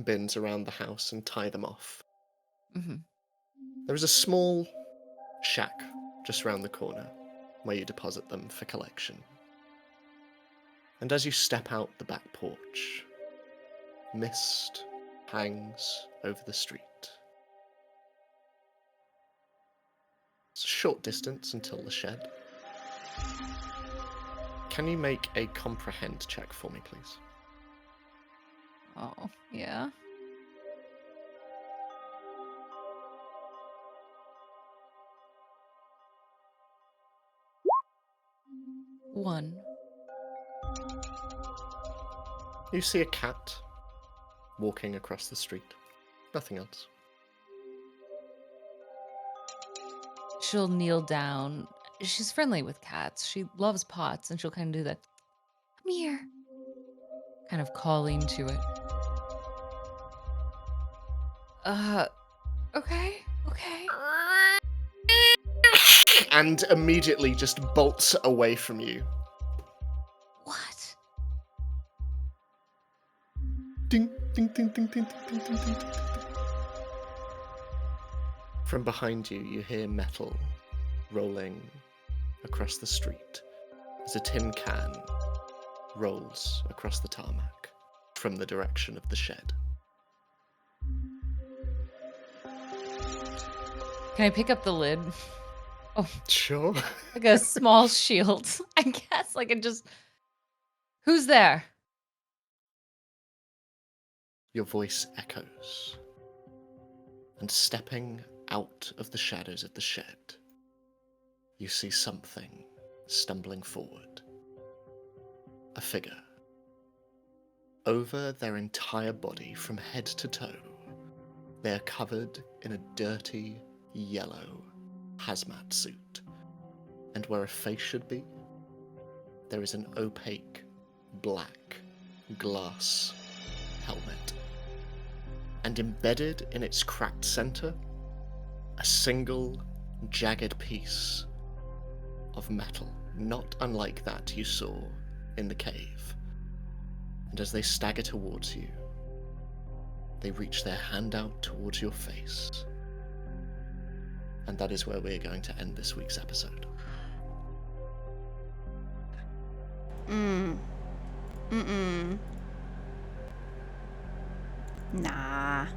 bins around the house and tie them off. Mm-hmm. There is a small shack just round the corner where you deposit them for collection. And as you step out the back porch, mist hangs over the street. It's a short distance until the shed. Can you make a comprehend check for me, please? Oh, yeah. One. You see a cat walking across the street. Nothing else. She'll kneel down. She's friendly with cats. She loves pots, and she'll kind of do that. Come here. Kind of calling to it. Okay. And immediately just bolts away from you. What? Ding, ding, ding, ding, ding, ding, ding, ding, ding, ding. From behind you, you hear metal rolling across the street as a tin can rolls across the tarmac from the direction of the shed. Can I pick up the lid? Oh, Sure. like a small shield. I guess like it just. Who's there? Your voice echoes. And stepping out of the shadows of the shed, you see something stumbling forward. A figure. Over their entire body, from head to toe, they are covered in a dirty, yellow hazmat suit. And where a face should be, there is an opaque, black, glass helmet. And embedded in its cracked center, a single, jagged piece of metal, not unlike that you saw in the cave. And as they stagger towards you, they reach their hand out towards your face. And that is where we're going to end this week's episode. Nah.